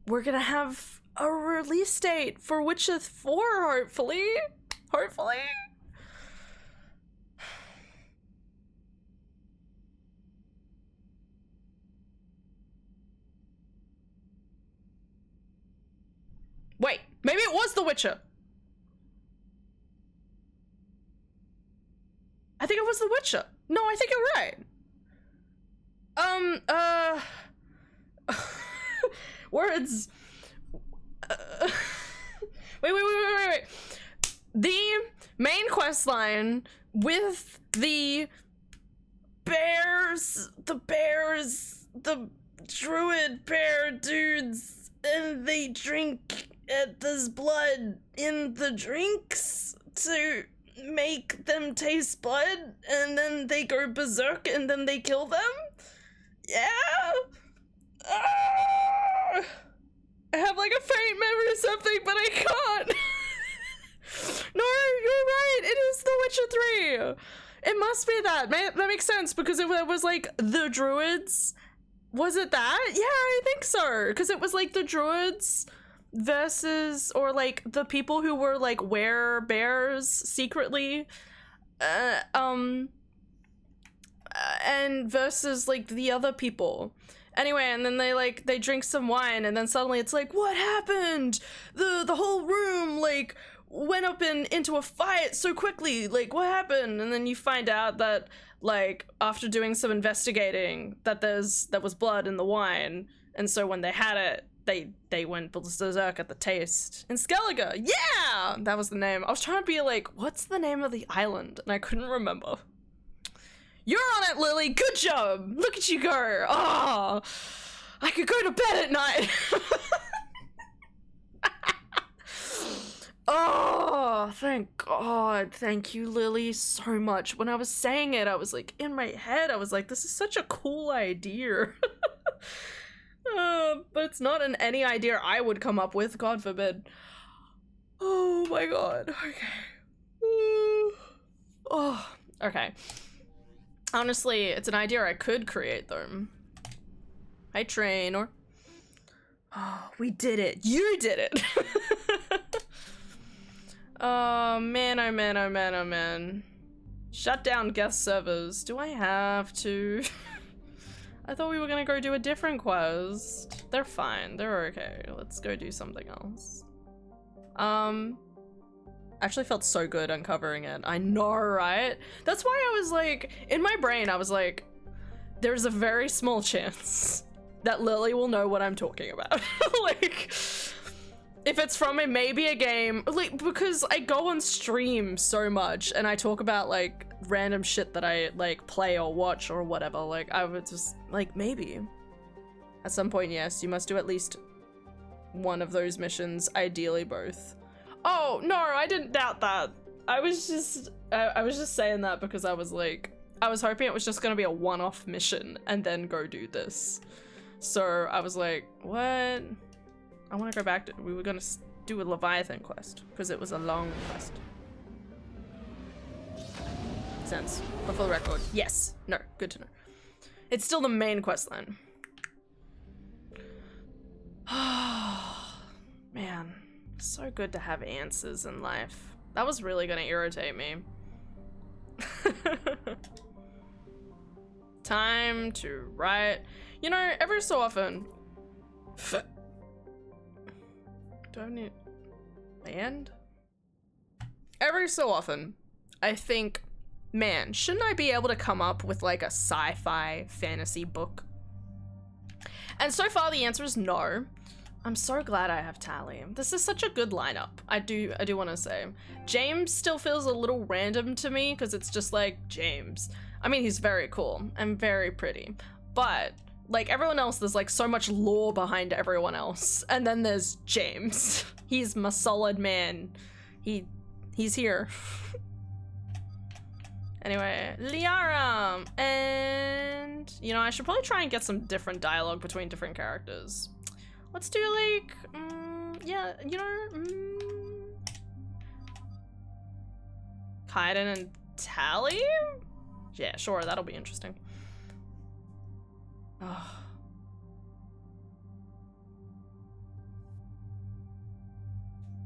we're gonna have a release date for Witcher 4, hopefully. Hopefully. Wait, maybe it was The Witcher. I think it was The Witcher. No, I think you're right. Words. Wait. The main quest line with the bears, the druid bear dudes, and they drink, there's blood in the drinks to make them taste blood, and then they go berserk and then they kill them? Yeah? I have like a faint memory of something, but I can't. No, you're right. It is The Witcher 3. It must be that. That makes sense because it was like the druids. Was it that? Yeah, I think so. Because it was like the druids versus, or like the people who were like werebears secretly. And versus like the other people. Anyway, and then they drink some wine, and then suddenly it's like, what happened? The whole room like went up into a fight so quickly. Like, what happened? And then you find out that like after doing some investigating that there was blood in the wine, and so when they had it, they went berserk at the taste. In Skellige, yeah, that was the name. I was trying to be like, what's the name of the island? And I couldn't remember. You're on it, Lily. Good job. Look at you go. Oh, I could go to bed at night. Oh, thank God. Thank you, Lily, so much. When I was saying it, I was like, in my head, I was like, this is such a cool idea. But it's not any idea I would come up with, God forbid. Oh my God. Okay. Oh, okay. Honestly, it's an idea I could create, though. Hi, Trainor. Oh, we did it. You did it. Oh, man, oh, man, oh, man, oh, man. Shut down guest servers. Do I have to? I thought we were gonna go do a different quest. They're fine. They're okay. Let's go do something else. Actually felt so good uncovering it. I know, right? That's why I was like, in my brain, I was like, there's a very small chance that Lily will know what I'm talking about. Like, if it's from maybe a game, like, because I go on stream so much and I talk about like random shit that I like play or watch or whatever. Like, I would just like, maybe at some point, yes, you must do at least one of those missions, ideally both. Oh, no, I didn't doubt that. I was just saying that because I was like, I was hoping it was just gonna be a one-off mission and then go do this. So I was like, what? I want to go back to, we were gonna do a Leviathan quest because it was a long quest. Sense, but for the record, yes. No, good to know. It's still the main quest line. Oh, man. So good to have answers in life. That was really gonna irritate me. Time to write. You know, every so often. Do I need land? Every so often, I think, man, shouldn't I be able to come up with like a sci-fi fantasy book? And so far the answer is no. I'm so glad I have Tally. This is such a good lineup. I do want to say. James still feels a little random to me because it's just like James. I mean, he's very cool and very pretty, but like everyone else, there's like so much lore behind everyone else. And then there's James. He's my solid man. He He's here. Anyway, Liara! And, you know, I should probably try and get some different dialogue between different characters. Let's do, like, yeah, you know, Kaiden and Tally? Yeah, sure, that'll be interesting. Oh.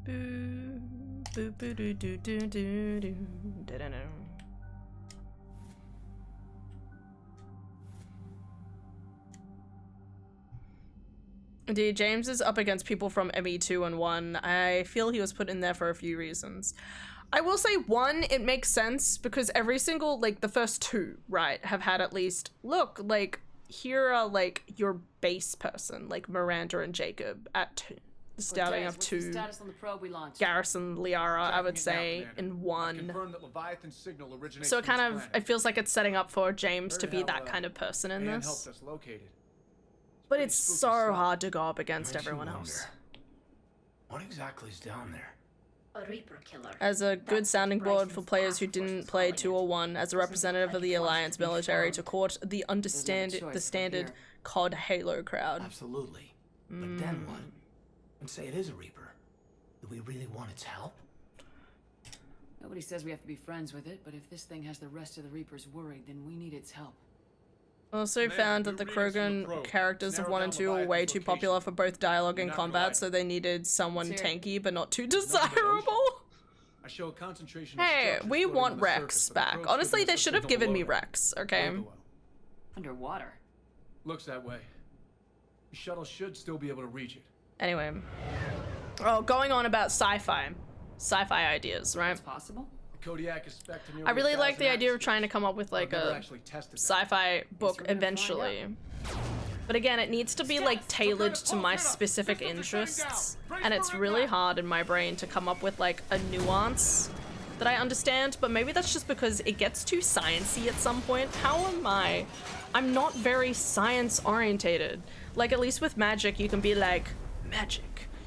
Boo, boo, boo, doo, doo, doo, doo, doo, da, da, da. Indeed, James is up against people from ME2 and 1. I feel he was put in there for a few reasons. I will say 1, it makes sense because every single, like, the first 2, right, have had at least, look, like, here are, like, your base person, like Miranda and Jacob at 2. The starting of 2. Status on the probe we launched? Garrison, Liara, I would say, in 1. So it kind of, it feels like it's setting up for James to be that kind of person in this. But it's so hard to go up against everyone else. What exactly is down there? A Reaper killer. As a good sounding board for players who didn't play 2 or 1, as a representative of the Alliance military to court the standard COD Halo crowd. Absolutely. But then what? And say it is a Reaper. Do we really want its help? Nobody says we have to be friends with it, but if this thing has the rest of the Reapers worried, then we need its help. Also found that the Krogan characters of 1 and 2 are way too popular for both dialogue and combat, so they needed someone tanky but not too desirable. Hey, we want Rex back. Honestly, they should have given me Rex, okay? Underwater. Looks that way. The shuttle should still be able to reach it. Anyway. Oh, going on about sci-fi. Sci-fi ideas, right? It's possible. I really like the idea of trying to come up with like a sci-fi book eventually. But again, it needs to be like tailored to my specific interests. And it's really hard in my brain to come up with like a nuance that I understand, but maybe that's just because it gets too sciencey at some point. How am I? I'm not very science orientated. Like at least with magic, you can be like, magic.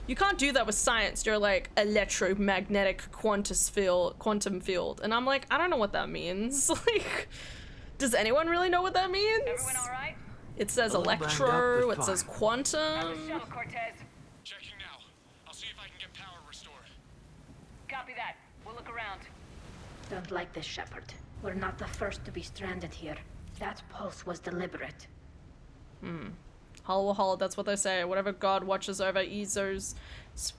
You can't do that with science. You're like electromagnetic quantum field. And I'm like, I don't know what that means. Like, does anyone really know what that means? Everyone all right? It says electro, it says quantum. Shuttle, Cortez. Checking now. I'll see if I can get power restored. Copy that. We'll look around. Don't like this, Shepard. We're not the first to be stranded here. That pulse was deliberate. Hollow, that's what they say. Whatever god watches over Ezo's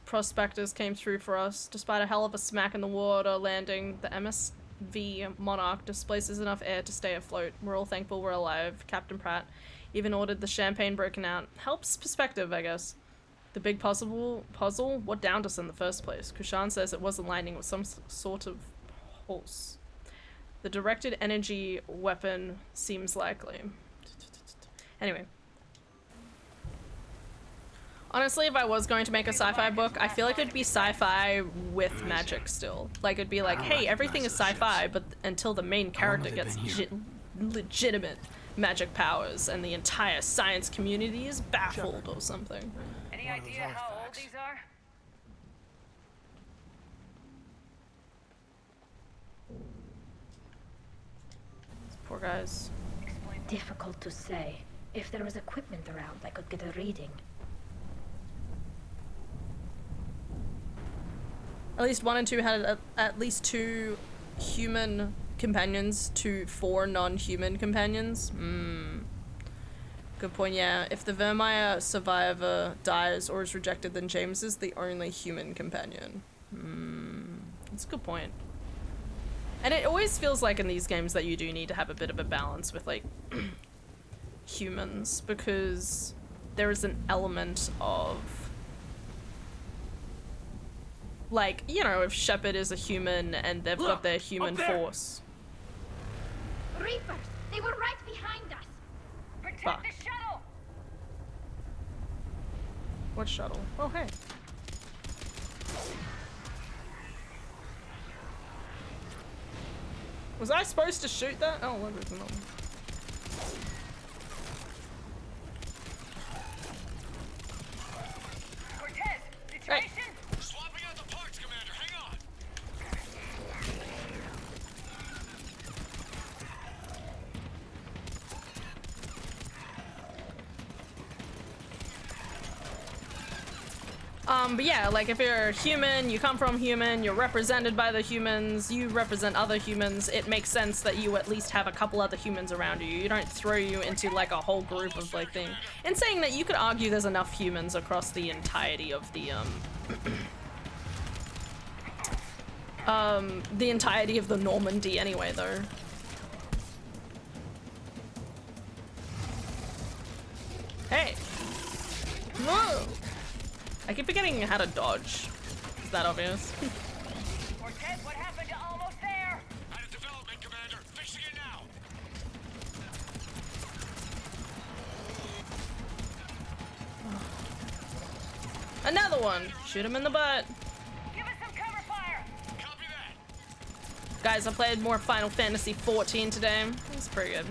prospectors came through for us. Despite a hell of a smack in the water landing, the MSV Monarch displaces enough air to stay afloat. We're all thankful we're alive. Captain Pratt even ordered the champagne broken out. Helps perspective, I guess. The big puzzle? What downed us in the first place? Kushan says it wasn't lightning, it was some sort of pulse. The directed energy weapon seems likely. Anyway. Honestly, if I was going to make a sci-fi book, I feel like it'd be sci-fi with magic still. Like, it'd be like, hey, everything is sci-fi, but until the main character gets legitimate magic powers and the entire science community is baffled or something. Any idea how old these are? These poor guys. Difficult to say. If there was equipment around, I could get a reading. At least 1 and 2 had at least 2 human companions to 4 non-human companions. Good point, yeah. If the Vermeer survivor dies or is rejected, then James is the only human companion. That's a good point. And it always feels like in these games that you do need to have a bit of a balance with, like, humans, because there is an element of... Like, you know, if Shepard is a human and they've got their human force. Reapers! They were right behind us! Protect the shuttle! What shuttle? Oh, hey. Was I supposed to shoot that? Oh, look, there's another one. Cortez, situation? Swapping out the parts, Commander. Hang on. But yeah, like if you're a human, you come from human, you're represented by the humans, you represent other humans, it makes sense that you at least have a couple other humans around you. You don't throw you into like a whole group of like thing. And saying that, you could argue there's enough humans across the entirety of the entirety of the Normandy anyway, though. Hey! Whoa! I keep forgetting how to dodge. Is that obvious? Cortez, what happened to almost there? Out of development, Commander. Fixing it now. Another one! Shoot him in the butt. Give us some cover fire. Copy that. Guys, I played more Final Fantasy 14 today. It's pretty good.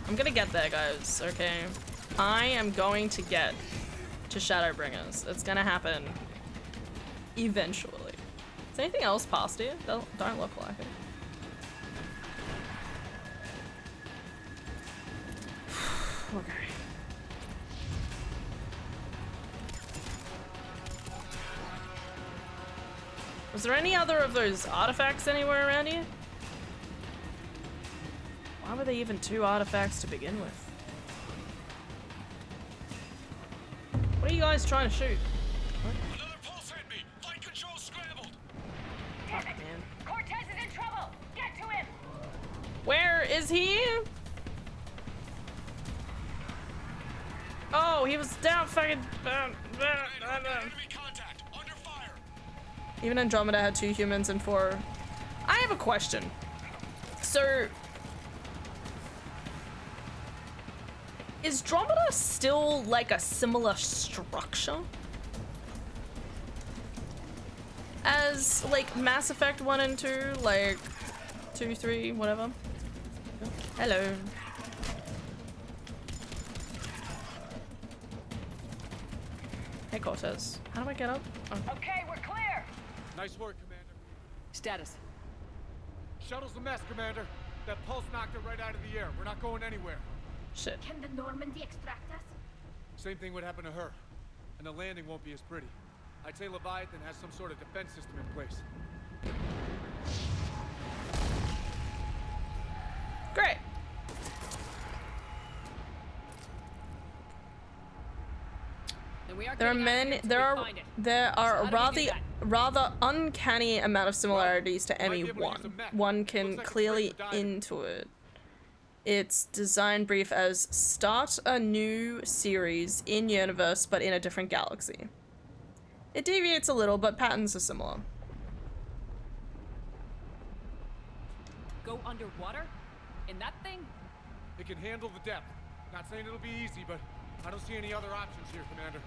I'm gonna get there, guys, okay? I am going to get to Shadowbringers. It's gonna happen eventually. Is anything else past here? Don't look like it. Okay. Was there any other of those artifacts anywhere around here? Why were they even 2 artifacts to begin with? What are you guys trying to shoot? Another pulse hit me. Flight control scrambled. Damn it. Cortez is in trouble. Get to him. Where is he? Oh, he was down fucking. Enemy contact. Under fire. Even Andromeda had 2 humans and 4. I have a question. So, is Andromeda still like a similar structure as like Mass Effect 1 and 2, like 2, 3, whatever? Hello. Hey Cortez, how do I get up? Oh. Okay, we're clear. Nice work, Commander. Status. Shuttle's a mess, Commander. That pulse knocked it right out of the air. We're not going anywhere. Shit. Can the Normandy extract us? Same thing would happen to her. And the landing won't be as pretty. I'd say Leviathan has some sort of defense system in place. Great. Then we are There are getting out of many. here till There we are find it. there are So a how do we do rather uncanny amount of similarities to might be able to use a ME1. mech. One Looks can like it's clearly great for diving. intuit. Its design brief as start a new series in universe but in a different galaxy. It deviates a little, but patterns are similar. Go underwater? In that thing? It can handle the depth. Not saying it'll be easy, but I don't see any other options here, Commander.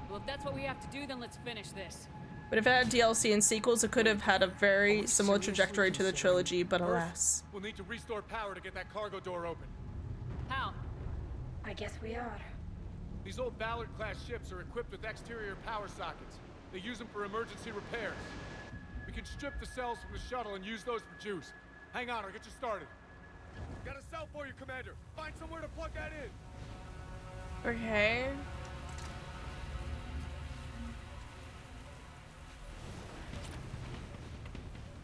Well, if that's what we have to do, then let's finish this. But if it had DLC and sequels, it could have had a very similar trajectory to the trilogy, but alas. We'll need to restore power to get that cargo door open. How? I guess we are. These old Ballard-class ships are equipped with exterior power sockets. They use them for emergency repairs. We can strip the cells from the shuttle and use those for juice. Hang on, I'll get you started. Got a cell for you, Commander. Find somewhere to plug that in. Okay.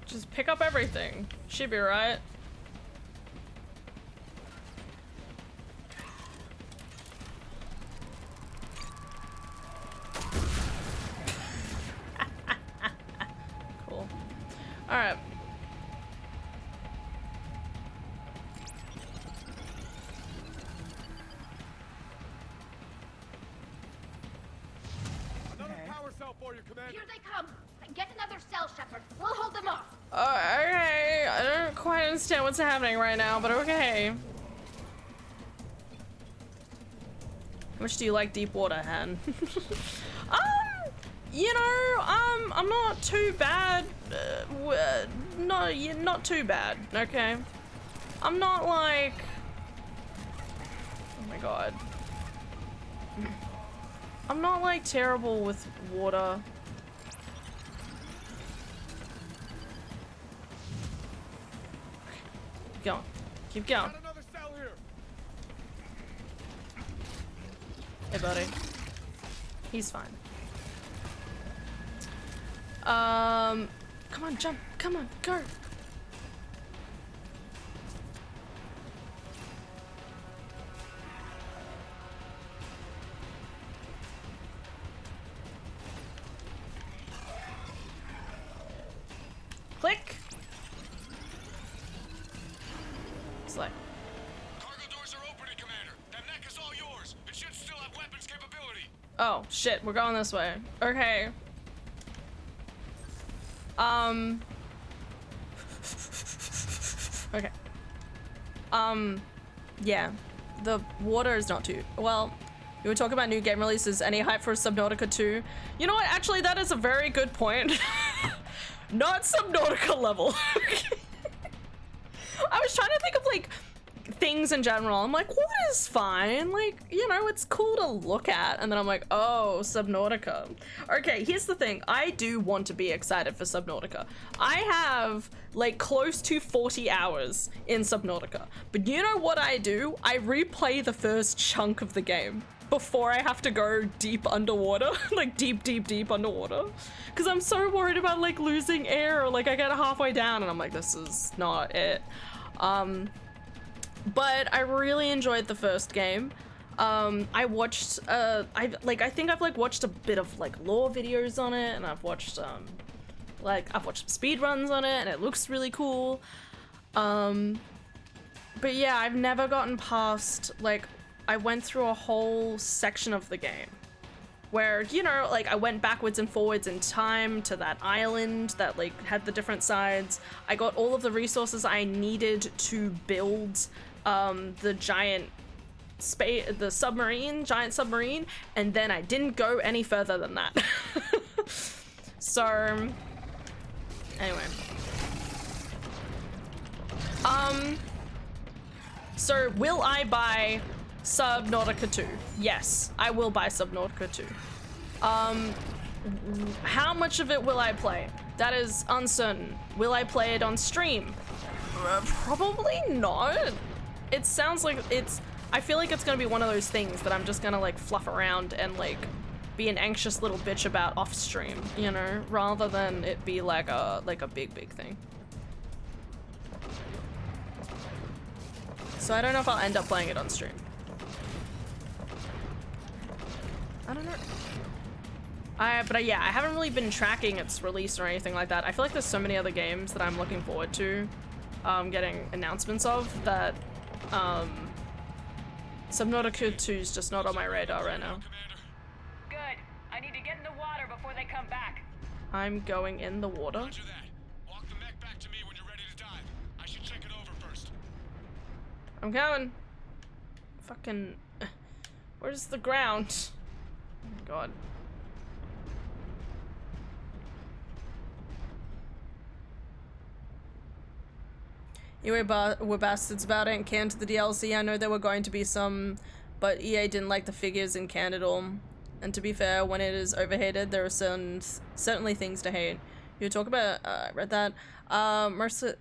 Just pick up everything. Should be right. Cool. Alright. Another power cell for you, Commander. Here they come. Get another cell, Shepard. We'll hold them off. Okay, I don't quite understand what's happening right now, but okay. How much do you like deep water, Han? You know, I'm not too bad. Not too bad, okay? I'm not like... Oh my god. I'm not like terrible with water. Keep going. Keep going. Got another cell here. Hey, buddy. He's fine. Come on, jump. Come on, go. Click. Select. Cargo doors are opening, Commander. That neck is all yours. It should still have weapons capability. Oh, shit, we're going this way. Okay. Okay. Yeah. The water is not too... Well, you were talking about new game releases. Any hype for Subnautica 2? You know what? Actually, that is a very good point. Not Subnautica level. I was trying to think of, like, things in general. I'm like, what is fine? Like, you know, it's cool to look at. And then I'm like, oh, Subnautica. Okay, here's the thing. I do want to be excited for Subnautica. I have like close to 40 hours in Subnautica. But you know what I do? I replay the first chunk of the game before I have to go deep underwater. Like deep underwater. Because I'm so worried about like losing air. Like I get halfway down and I'm like, this is not it. But I really enjoyed the first game. I watched, I think I've like watched a bit of like lore videos on it, and I've watched speed runs on it, and it looks really cool. But yeah, I've never gotten past, like, I went through a whole section of the game where, you know, like I went backwards and forwards in time to that island that like had the different sides. I got all of the resources I needed to build the giant giant submarine, and then I didn't go any further than that. So anyway, so will I buy Subnautica 2? Yes, I will buy Subnautica 2. How much of it will I play? That is uncertain. Will I play it on stream? Probably not. It sounds like I feel like it's gonna be one of those things that I'm just gonna like fluff around and like be an anxious little bitch about off stream, you know, rather than it be like a big thing. So I don't know if I'll end up playing it on stream. I don't know. But yeah, I haven't really been tracking its release or anything like that. I feel like there's so many other games that I'm looking forward to getting announcements of that Subnautica 2 is just not on my radar right now. Good. I need to get in the water before they come back. I'm going in the water. Roger that. Walk the mech back to me when you're ready to dive. I should check it over first. I'm coming. Fucking... Where's the ground? Oh my god. You were bastards about it and canned the DLC. I know there were going to be some, but EA didn't like the figures and canned it all. And to be fair, when it is overhated, there are certainly things to hate. You talk about, I read that. Mostly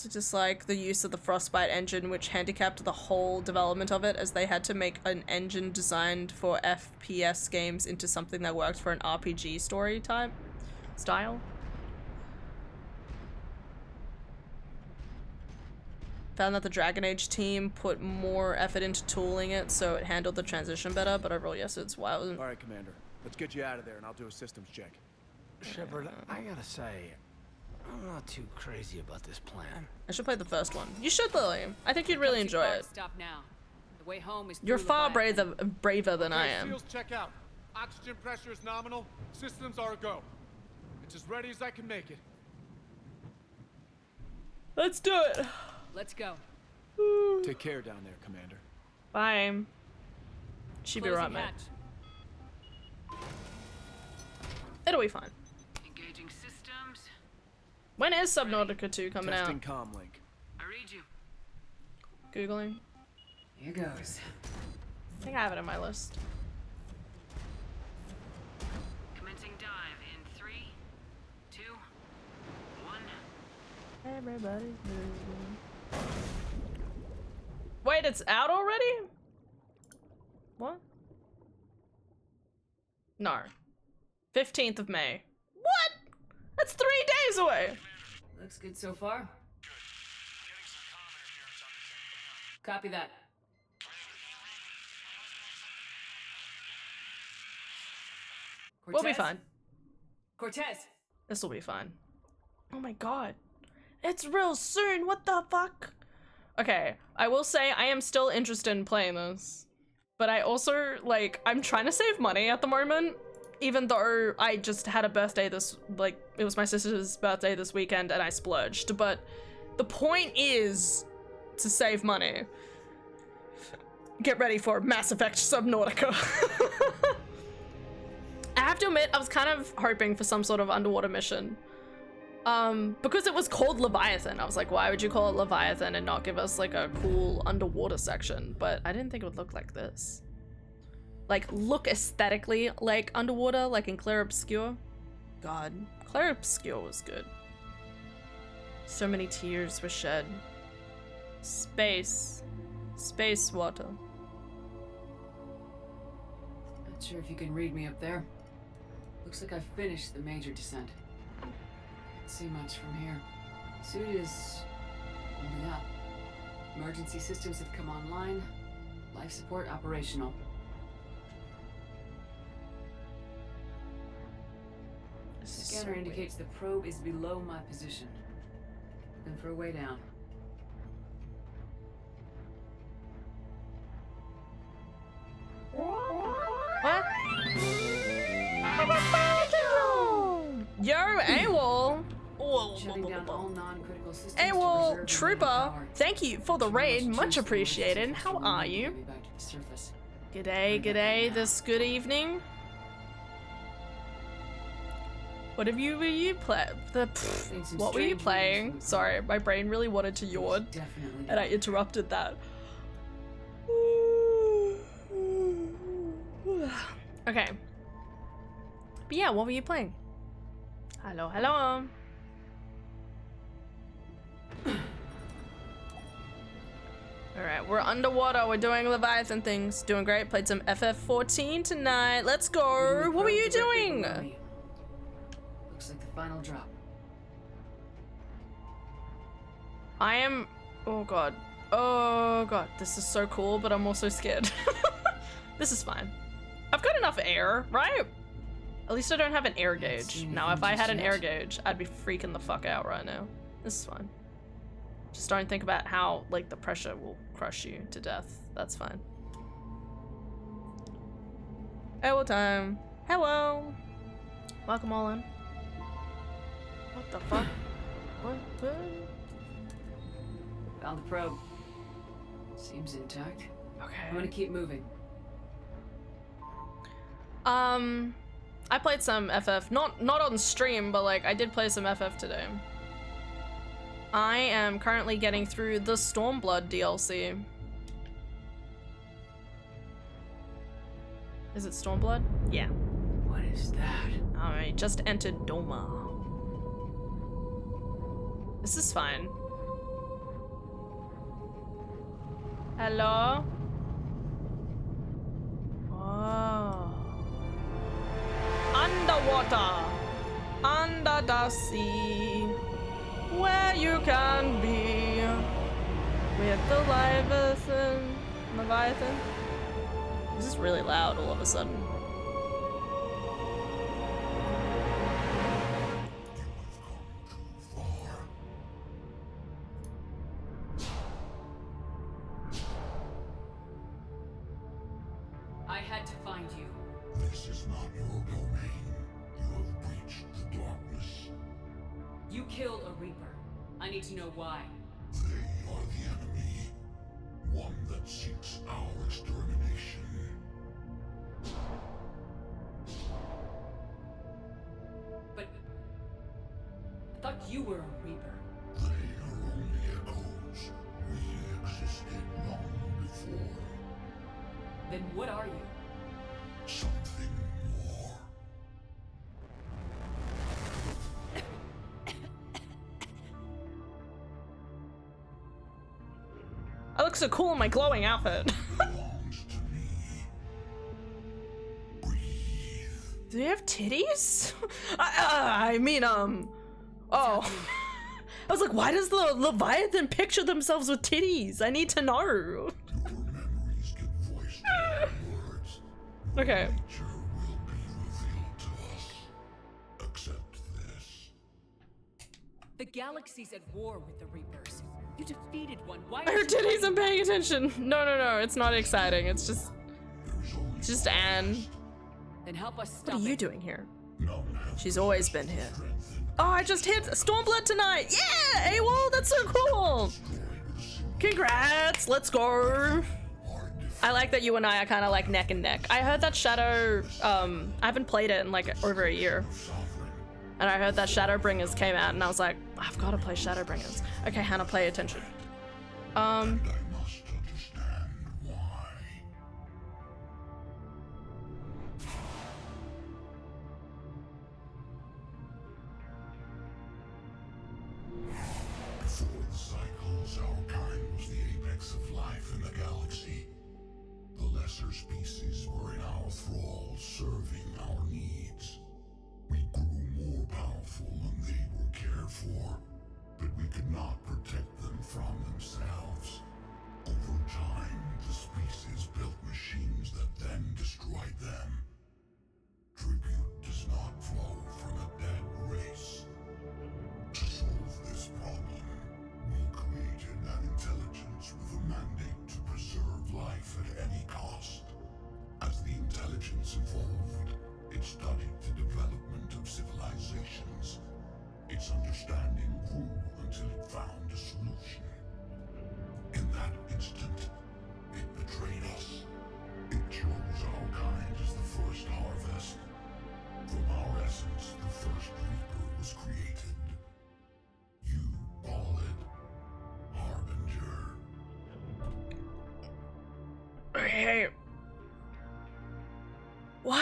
dislike the use of the Frostbite engine, which handicapped the whole development of it, as they had to make an engine designed for FPS games into something that worked for an RPG story type style. Found that the Dragon Age team put more effort into tooling it, so it handled the transition better, but overall, yes, it's wild. Alright, Commander. Let's get you out of there and I'll do a systems check. Shepard, I gotta say, I'm not too crazy about this plan. I should play the first one. You should, Lily. I think you'd really enjoy it. Stop now. The way home is You're far braver than I am. Seals check out. Oxygen pressure is nominal. Systems are a go. It's as ready as I can make it. Let's do it. Let's go. Take care down there, Commander. Bye. She'll be right, mate. It'll be fine. Engaging systems. When is Subnautica 2 coming Testing out? comm link. I read you. Googling. Here goes. I think I have it in my list. Commencing dive in 3, 2, 1. Everybody's moving. Wait, it's out already? What? No. 15th of May. What? That's 3 days away. Looks good so far. Copy that. We'll be fine. Cortez! This will be fine. Oh my god. It's real soon, what the fuck? Okay, I will say I am still interested in playing this. But I also, like, I'm trying to save money at the moment. Even though I just had a birthday this, like, it was my sister's birthday this weekend and I splurged. But the point is to save money. Get ready for Mass Effect Subnautica. I have to admit, I was kind of hoping for some sort of underwater mission. Because it was called Leviathan. I was like, why would you call it Leviathan and not give us like a cool underwater section? But I didn't think it would look like this. Like, look aesthetically like underwater, like in Clair Obscure. God, Clair Obscure was good. So many tears were shed. Space. Space water. Not sure if you can read me up there. Looks like I've finished the major descent. Can't see much from here. Suit is holding up. Emergency systems have come online. Life support operational. Scanner indicates the probe is below my position. Looking for a way down. What? Yo, AWOL! AWOL Trooper, thank you for the raid, much appreciated. How are you? G'day, g'day, this good evening. What have you, what were you playing? Sorry, my brain really wanted to yawn, and I interrupted that. Okay. But yeah, what were you playing? Hello, hello. Alright, we're underwater, we're doing Leviathan things. Doing great, played some FF14 tonight. Let's go! What were you doing? Looks like the final drop. I am... oh god. Oh god, this is so cool, but I'm also scared. This is fine. I've got enough air, right? At least I don't have an air gauge. Now, if I had an air gauge, I'd be freaking the fuck out right now. This is fine. Just don't think about how, like, the pressure will crush you to death. That's fine. Hello time. Hello. Welcome all in. What the fuck? What? Found the probe. Seems intact. Okay. I'm gonna keep moving. I played some FF, not on stream, but like I did play some FF today. I am currently getting through the Stormblood DLC. Is it Stormblood? Yeah. What is that? I just entered Doma. This is fine. Hello? Oh. Underwater, under the sea, where you can be with the Leviathan. This is really loud all of a sudden. I had to find you. This is not your domain. You have breached the darkness. You killed a Reaper. I need to know why. They are the enemy. One that seeks our extermination. But I thought you were a Reaper. They are only echoes. We existed long before. Then what are you? Something more. I look so cool in my glowing outfit. Do you have titties? I mean, Oh. I was like, why does the Leviathan picture themselves with titties? I need to know. Okay. The galaxy's at war with the Reapers. You defeated one. Why I heard titties and paying attention. No, it's not exciting. It's just Anne. Then help us stop. What are you doing here? She's always been here. Oh, I just hit Stormblood tonight. Yeah, AWOL, that's so cool. Congrats, let's go. I like that you and I are kind of like neck and neck. I heard that Shadow, I haven't played it in like over a year. And I heard that Shadowbringers came out and I was like, I've got to play Shadowbringers. Okay, Hannah, pay attention. Before the cycles, our kind was the apex of life in the galaxy. The lesser species were in our thrall, serving our needs. We grew more powerful and they were cared for, but we could not protect them from themselves. Over time, the species built machines that then destroyed them. Tribute does not flow from a dead race. To solve this problem, we created an intelligence with a mandate to preserve life at any cost. As the intelligence evolved, it studied the development of civilizations. Its understanding grew until it found a solution. In that instant, it betrayed us. It chose our kind as the first harvest. From our essence, the first Reaper was created. You call it Harbinger. Okay. What?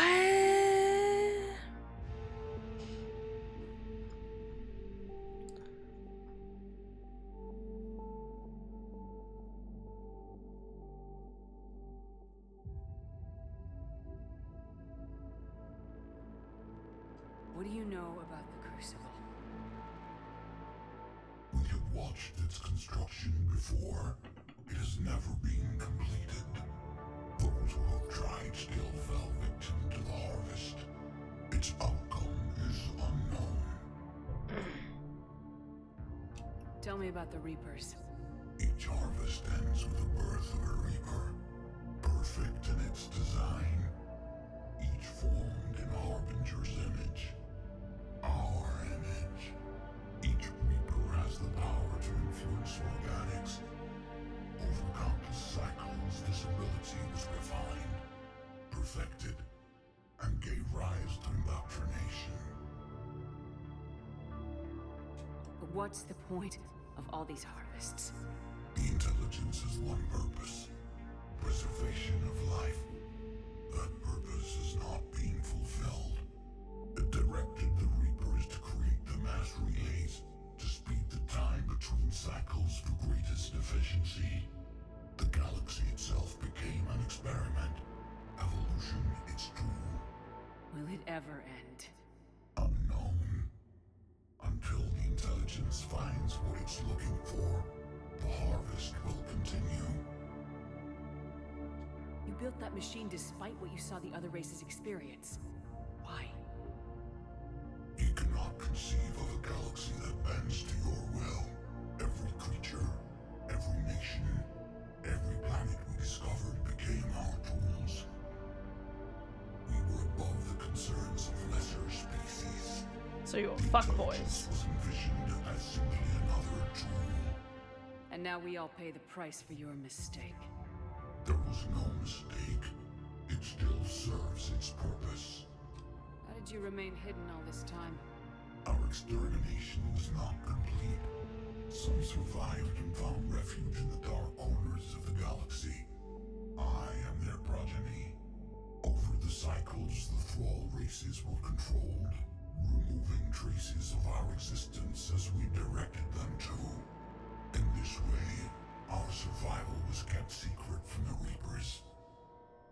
What do you know about the Crucible? We have watched its construction before. It has never been completed. Those who have tried still fell victim to the harvest. Its outcome is unknown. Tell me about the Reapers. Each harvest ends with the birth of a Reaper, perfect in its design, each formed in Harbinger's image. Our image. Each Reaper has the power to influence organics. Over countless cycles, this ability was refined, perfected, and gave rise to indoctrination. But what's the point of all these harvests? The intelligence has one purpose: preservation of life. That purpose is not being fulfilled. It directed the Reapers to create the mass relays to speed the time between cycles for greatest efficiency. The galaxy itself became an experiment. Evolution its tool. Will it ever end? Unknown. Until the intelligence finds what it's looking for, the harvest will continue. You built that machine despite what you saw the other races experience. Why? You cannot conceive of a galaxy that bends to your will. Every creature, every nation, every planet we discovered became our tools. We were above the concerns of lesser species. So you're fuckboys. Was envisioned as simply another tool. And now we all pay the price for your mistake. There was no mistake. It still serves its purpose. How did you remain hidden all this time? Our extermination was not complete. Some survived and found refuge in the dark corners of the galaxy. I am their progeny. Over the cycles, the thrall races were controlled, removing traces of our existence as we directed them to. In this way, our survival was kept secret from the Reapers.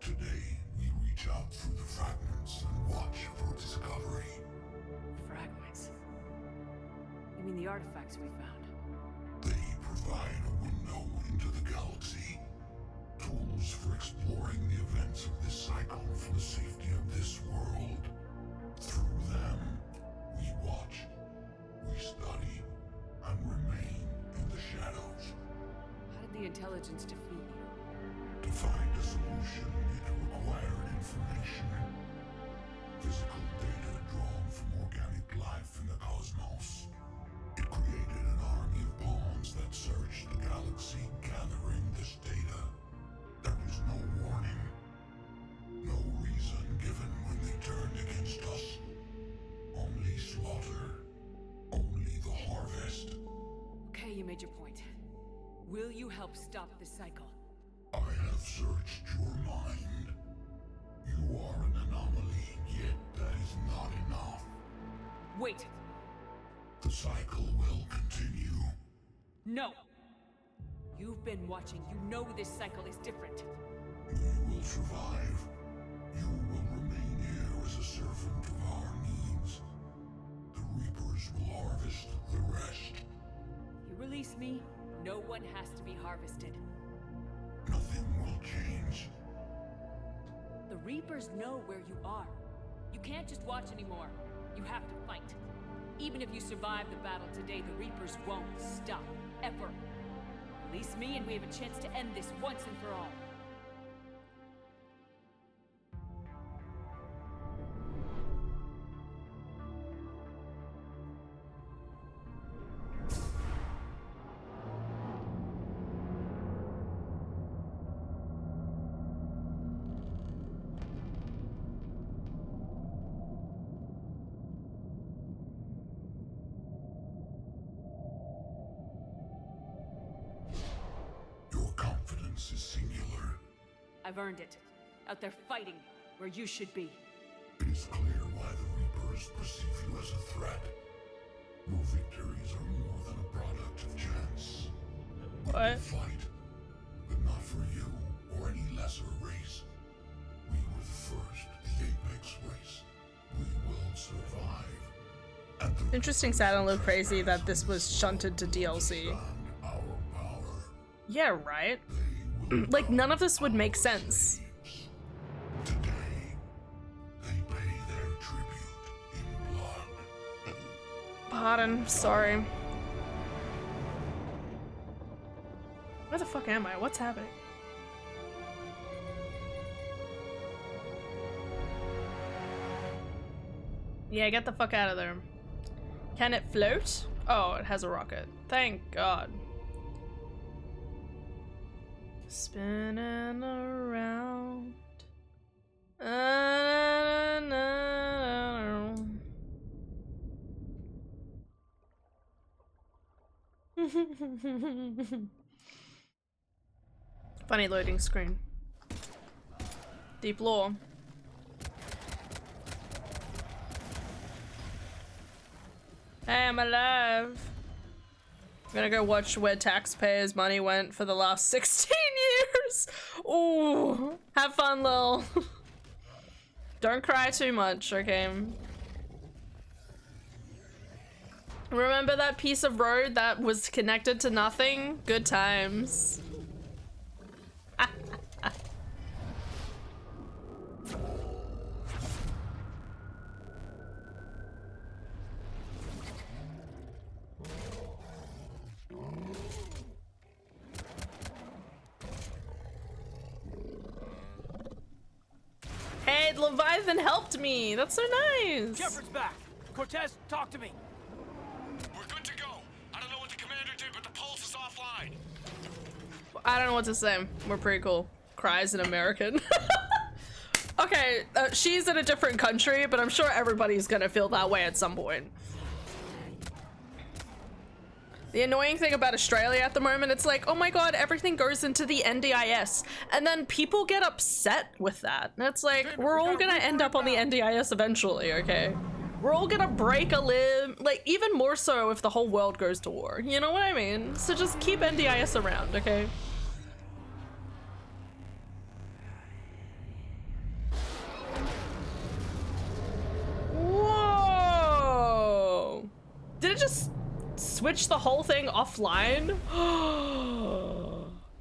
Today, we reach out through the fragments and watch for discovery. Fragments? the artifacts we found? They provide a window into the galaxy. Tools for exploring the events of this cycle for the safety of this world. Through them, we watch, we study, and remain in the shadows. How did the intelligence defeat you? To find a solution, it required information. Physical data drawn from organic life in the cosmos. It created an army of pawns that searched the galaxy, gathering this data. There was no warning. No reason given when they turned against us. Only slaughter. Only the harvest. Okay, you made your point. Will you help stop the cycle? I have searched your mind. You are an anomaly, yet that is not enough. Wait! The cycle will continue. No! You've been watching. You know this cycle is different. We will survive. You will remain here as a servant of our needs. The Reapers will harvest the rest. You release me, no one has to be harvested. Nothing will change. The Reapers know where you are. You can't just watch anymore. You have to fight. Even if you survive the battle today, the Reapers won't stop. Ever. Release me and we have a chance to end this once and for all. Is singular. I've earned it. Out there fighting, where you should be. It is clear why the Reapers perceive you as a threat. Your victories are more than a product of chance. We will fight, but not for you or any lesser race. We were the first, the Apex race. We will survive. Interesting, sad and a little crazy that this was shunted to DLC. Yeah, right? Like, none of this would make sense. Today, they pay their tribute in blood. Pardon, sorry. Where the fuck am I? What's happening? Yeah, get the fuck out of there. Can it float? Oh, it has a rocket. Thank God. Spinning around. Funny loading screen. Deep lore. Hey, I'm alive. I'm gonna go watch where taxpayers' money went for the last 16 years. Ooh, have fun, Lil. Don't cry too much, okay? Remember that piece of road that was connected to nothing? Good times. Hey, Leviathan helped me. That's so nice. Shepard's back. Cortez, talk to me. We're good to go. I don't know what the commander did, but the pulse is offline. I don't know what to say. We're pretty cool. Cries an American. Okay, she's in a different country, but I'm sure everybody's gonna feel that way at some point. The annoying thing about Australia at the moment, it's like, oh my god, everything goes into the NDIS. And then people get upset with that. And it's like, we're all gonna end up on the NDIS eventually, okay? We're all gonna break a limb, like even more so if the whole world goes to war. You know what I mean? So just keep NDIS around, okay? Whoa! Did it just... switch the whole thing offline?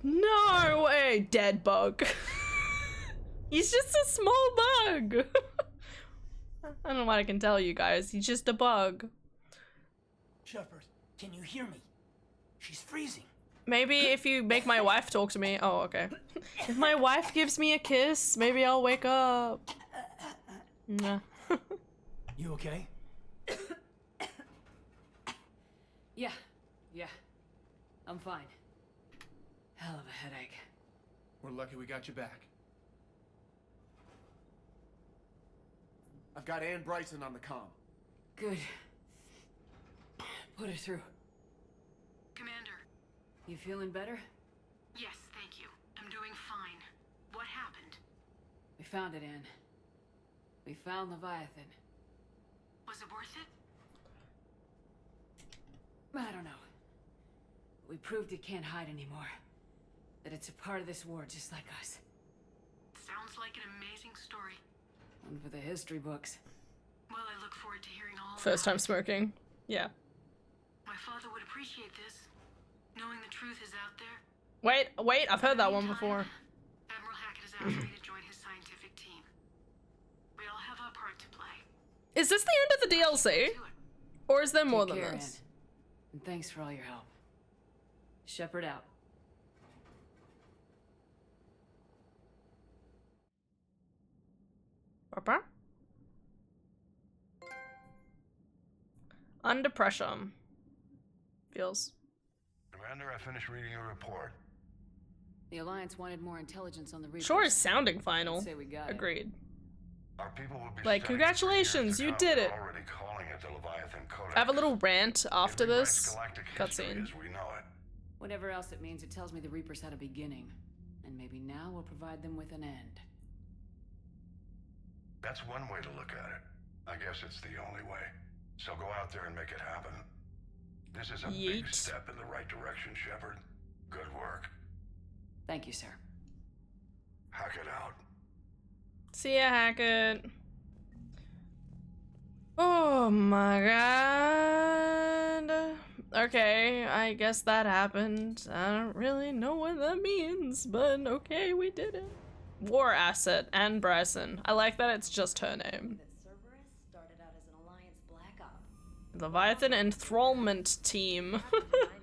No way, dead bug. He's just a small bug. I don't know what I can tell you guys. He's just a bug. Shepard, can you hear me? She's freezing. Maybe if you make my wife talk to me. Oh, okay. If my wife gives me a kiss, maybe I'll wake up. Nah. You okay? Yeah. I'm fine. Hell of a headache. We're lucky we got you back. I've got Ann Bryson on the comm. Good. Put her through. Commander. You feeling better? Yes, thank you. I'm doing fine. What happened? We found it, Ann. We found Leviathan. Was it worth it? I don't know. We proved it can't hide anymore. That it's a part of this war just like us. Sounds like an amazing story. One for the history books. Well, I look forward to hearing all First about time smoking. Yeah. My father would appreciate this. Knowing the truth is out there. Wait, I've heard that one before. Admiral Hackett has asked me to join his scientific team. We all have our part to play. Is this the end of the DLC? Or is there more Take than care, this? Ann. And thanks for all your help. Shepard out. Papa? Under pressure. Feels. Commander, I finished reading your report. The Alliance wanted more intelligence on the Reapers. Sure is sounding final. I'd say we got Agreed. Our people would be Like, congratulations, you did it. already calling it the Leviathan Codex. I have a little rant after It rewrites this galactic history cutscene. as we know it. Whatever else it means, it tells me the Reapers had a beginning. And maybe now we'll provide them with an end. That's one way to look at it. I guess it's the only way. So go out there and make it happen. This is a big step in the right direction, Shepard. Good work. Thank you, sir. Hackett out. See ya, Hackett. Oh my god. Okay, I guess that happened. I don't really know what that means, but okay, we did it. War asset, Ann Bryson. I like that it's just her name. Leviathan enthrallment team.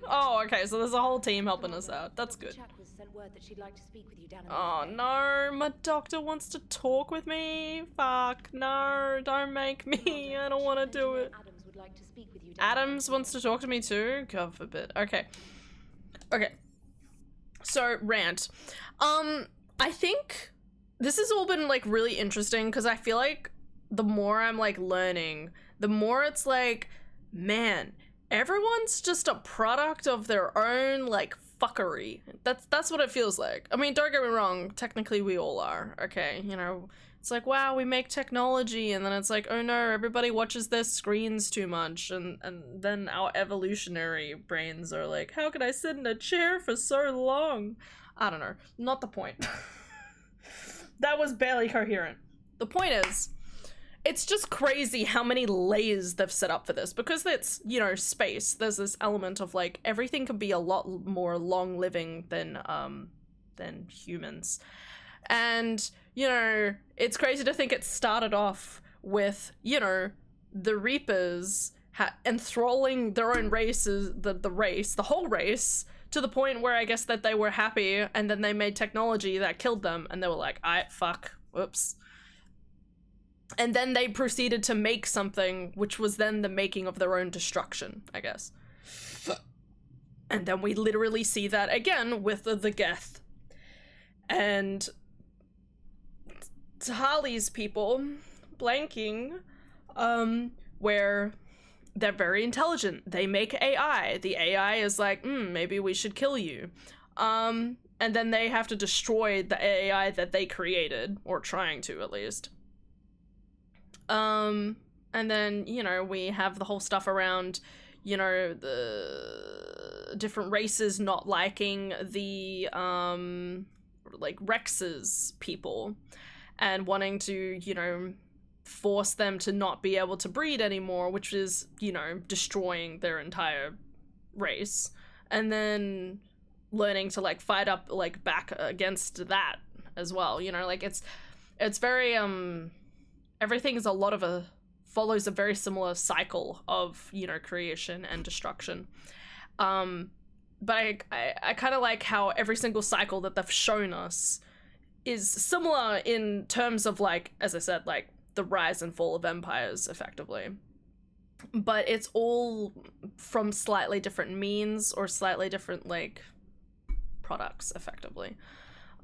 Oh, okay, so there's a whole team helping us out. That's good. Oh no, my doctor wants to talk with me. Fuck, no, don't make me. I don't want to do it. Adams wants to talk to me too? God forbid. Okay. So, rant. I think this has all been like really interesting because I feel like the more I'm like learning, the more it's like, man, everyone's just a product of their own like fuckery. That's what it feels like. I mean, don't get me wrong, technically we all are, okay? You know, it's like, wow, we make technology, and then it's like, oh no, everybody watches their screens too much, and then our evolutionary brains are like, how could I sit in a chair for so long? I don't know, not the point. That was barely coherent. The point is, it's just crazy how many layers they've set up for this, because it's, you know, space. There's this element of like everything can be a lot more long living than humans. And, you know, it's crazy to think it started off with, you know, the Reapers enthralling their own races, the whole race, to the point where I guess that they were happy, and then they made technology that killed them, and they were like, fuck, whoops. And then they proceeded to make something, which was then the making of their own destruction, I guess. And then we literally see that again with the Geth. And Harley's people, blanking, where they're very intelligent. They make AI. The AI is like, maybe we should kill you. And then they have to destroy the AI that they created, or trying to at least. And then, you know, we have the whole stuff around, you know, the different races not liking the, like, Rex's people, and wanting to, you know, force them to not be able to breed anymore, which is, you know, destroying their entire race, and then learning to like fight up like back against that as well, you know, like it's very everything's a lot of a follows a very similar cycle of, you know, creation and destruction. But I kind of like how every single cycle that they've shown us is similar in terms of, like, as I said, like the rise and fall of empires effectively, but it's all from slightly different means or slightly different like products effectively.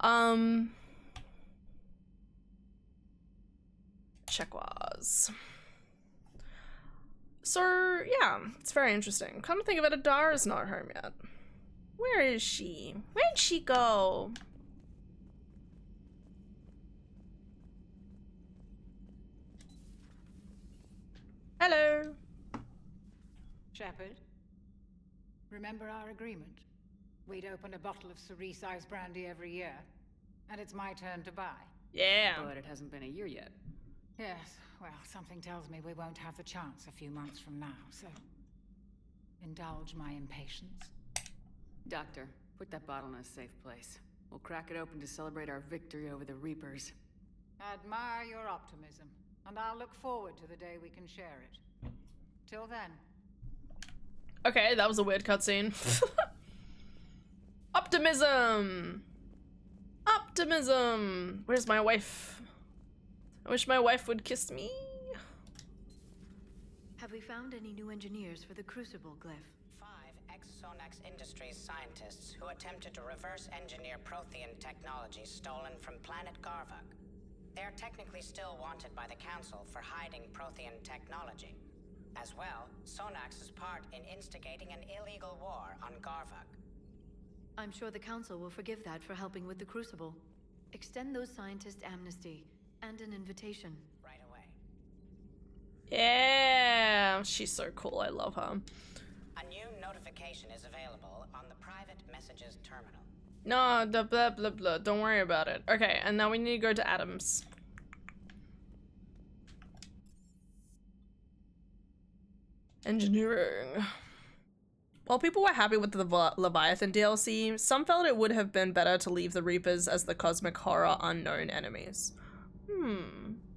Checkwas. So yeah, it's very interesting. Come to think of it, Adara's not home yet. Where is she? Where'd she go? Hello. Shepard, remember our agreement? We'd open a bottle of cerise ice brandy every year, and it's my turn to buy. Yeah. But it hasn't been a year yet. Yes, well, something tells me we won't have the chance a few months from now, so indulge my impatience. Doctor, put that bottle in a safe place. We'll crack it open to celebrate our victory over the Reapers. Admire your optimism, and I'll look forward to the day we can share it. Till then. Okay, that was a weird cutscene. Optimism! Optimism! Where's my wife? I wish my wife would kiss me. Have we found any new engineers for the Crucible glyph? 5 ex-Sonax Industries scientists who attempted to reverse engineer Prothean technology stolen from planet Garvuk. They are technically still wanted by the Council for hiding Prothean technology. As well, Sonax's part in instigating an illegal war on Garvuk. I'm sure the Council will forgive that for helping with the Crucible. Extend those scientists amnesty and an invitation. Right away. Yeah, she's so cool. I love her. A new notification is available on the private messages terminal. No, the blah blah blah. Don't worry about it. Okay, and now we need to go to Adams. Engineering. While people were happy with the Leviathan DLC, some felt it would have been better to leave the Reapers as the cosmic horror unknown enemies.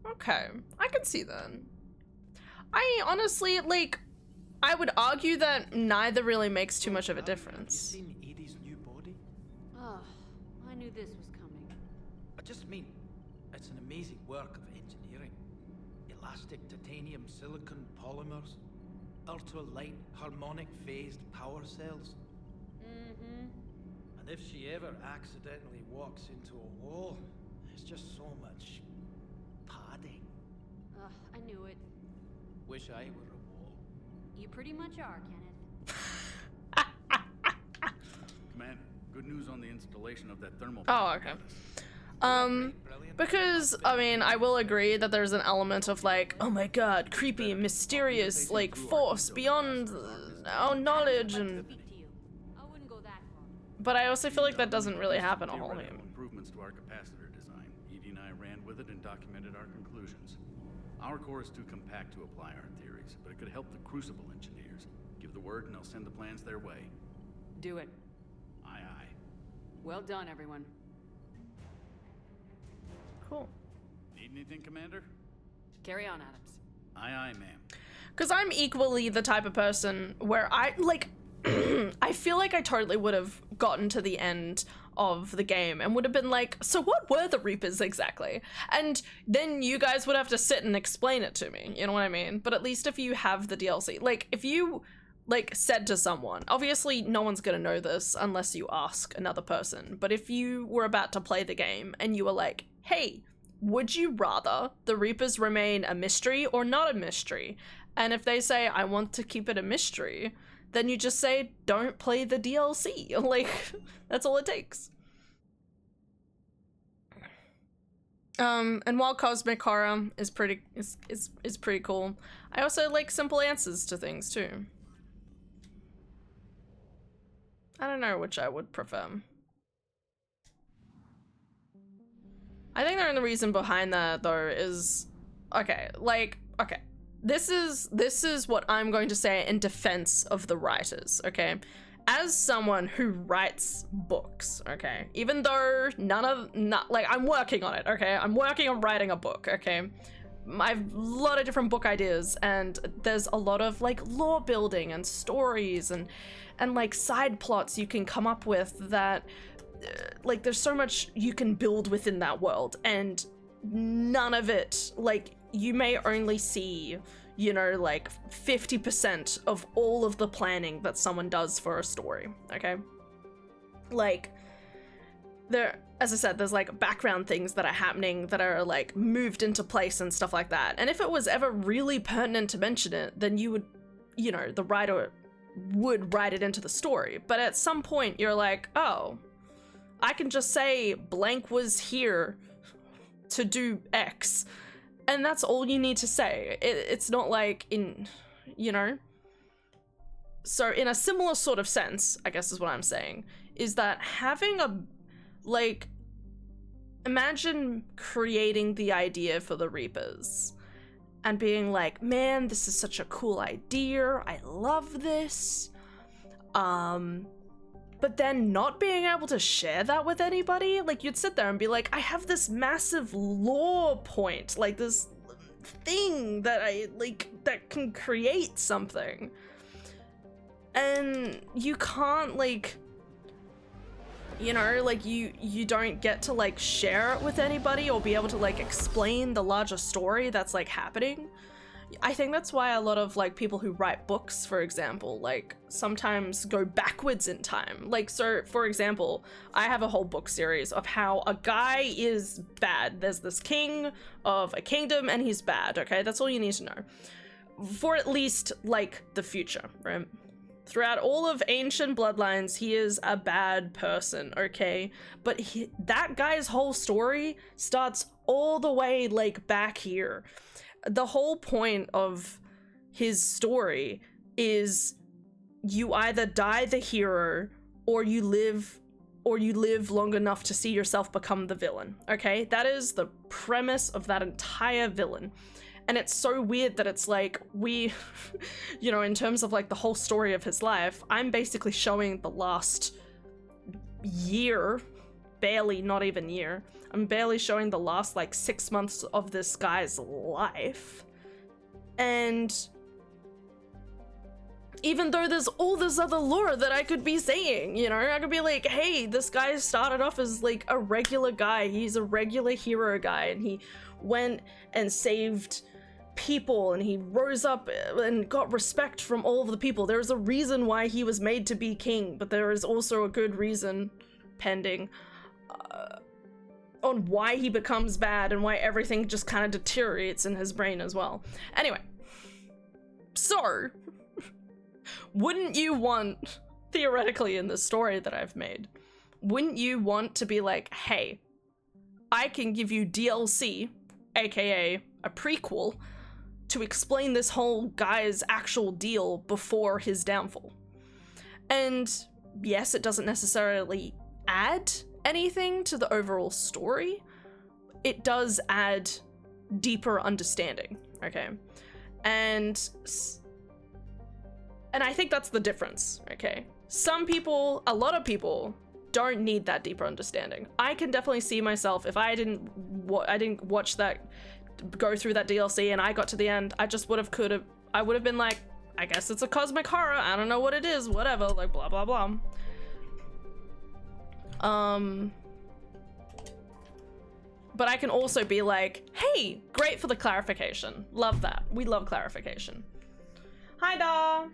Okay. I can see that. I honestly, like, I would argue that neither really makes too much of a difference. Have you seen Edie's new body? Oh, I knew this was coming. I just mean, it's an amazing work of engineering. Elastic titanium silicon polymers, ultra-light harmonic phased power cells. And if she ever accidentally walks into a wall, there's just so much padding. Ugh, I knew it. Wish I were a wall. You pretty much are, Kenneth. Commander, good news on the installation of that thermal. Oh, okay. Because, I mean, I will agree that there's an element of like, oh my god, creepy, mysterious, like, force beyond our knowledge, and... But I also feel like that doesn't really happen a whole heap. Improvements to our capacitor design. Edie and I ran with it and documented our conclusions. Our core is too compact to apply our theories, but it could help the Crucible engineers. Give the word and I'll send the plans their way. Do it. Aye, aye. Well done, everyone. Cool. Need anything, Commander? Carry on, Adams. Aye, aye, ma'am. Because I'm equally the type of person where I, like, I feel like I totally would have gotten to the end of the game and would have been like, so what were the Reapers exactly? And then you guys would have to sit and explain it to me, you know what I mean? But at least if you have the DLC, like, if you, like, said to someone, obviously no one's gonna know this unless you ask another person, but if you were about to play the game and you were like, hey, would you rather the Reapers remain a mystery or not a mystery? And if they say, I want to keep it a mystery, then you just say, don't play the DLC. Like, that's all it takes. And while Cosmic Horror is pretty cool, I also like simple answers to things too. I don't know which I would prefer. I think the only reason behind that though is, okay, this is what I'm going to say in defense of the writers, okay? As someone who writes books, okay, even though I'm working on it, okay? I'm working on writing a book, okay? I have a lot of different book ideas, and there's a lot of like lore building and stories and like side plots you can come up with that like there's so much you can build within that world, and none of it, like, you may only see, you know, like 50% of all of the planning that someone does for a story, okay? Like, there, as I said, there's like background things that are happening that are like moved into place and stuff like that. And if it was ever really pertinent to mention it, then you would, you know, the writer would write it into the story. But at some point you're like, oh, I can just say blank was here to do X. And that's all you need to say. It's not like in, you know? So in a similar sort of sense, I guess is what I'm saying, is that having a, like, imagine creating the idea for the Reapers and being like, man, this is such a cool idea. I love this. But then not being able to share that with anybody, like you'd sit there and be like, I have this massive lore point, like this thing that I like that can create something. And you can't, like, you know, like you don't get to like share it with anybody or be able to like explain the larger story that's like happening. I think that's why a lot of like people who write books, for example, like sometimes go backwards in time. Like, so for example, I have a whole book series of how a guy is bad. There's this king of a kingdom and he's bad, okay? That's all you need to know. For at least like the future, right? Throughout all of ancient bloodlines, he is a bad person, okay? But that guy's whole story starts all the way like back here. The whole point of his story is you either die the hero or you live long enough to see yourself become the villain, okay? That is the premise of that entire villain. And it's so weird that it's like we, you know, in terms of like the whole story of his life, I'm basically showing the last year, barely, not even year. I'm barely showing the last like 6 months of this guy's life. And even though there's all this other lore that I could be saying, you know, I could be like, hey, this guy started off as like a regular guy. He's a regular hero guy, and he went and saved people, and he rose up and got respect from all of the people. There is a reason why he was made to be king, but there is also a good reason pending on why he becomes bad and why everything just kind of deteriorates in his brain as well. Anyway, so wouldn't you want, theoretically in the story that I've made, wouldn't you want to be like, hey, I can give you DLC, aka a prequel, to explain this whole guy's actual deal before his downfall? And yes, it doesn't necessarily add anything to the overall story. It does add deeper understanding, okay? And I think that's the difference, okay? Some people, a lot of people, don't need that deeper understanding. I can definitely see myself, if I didn't watch that, go through that DLC and I got to the end, I just would have been like, I guess it's a cosmic horror, I don't know what it is, whatever, like blah blah blah. But I can also be like, hey, great for the clarification. Love that. We love clarification. Hi, Da.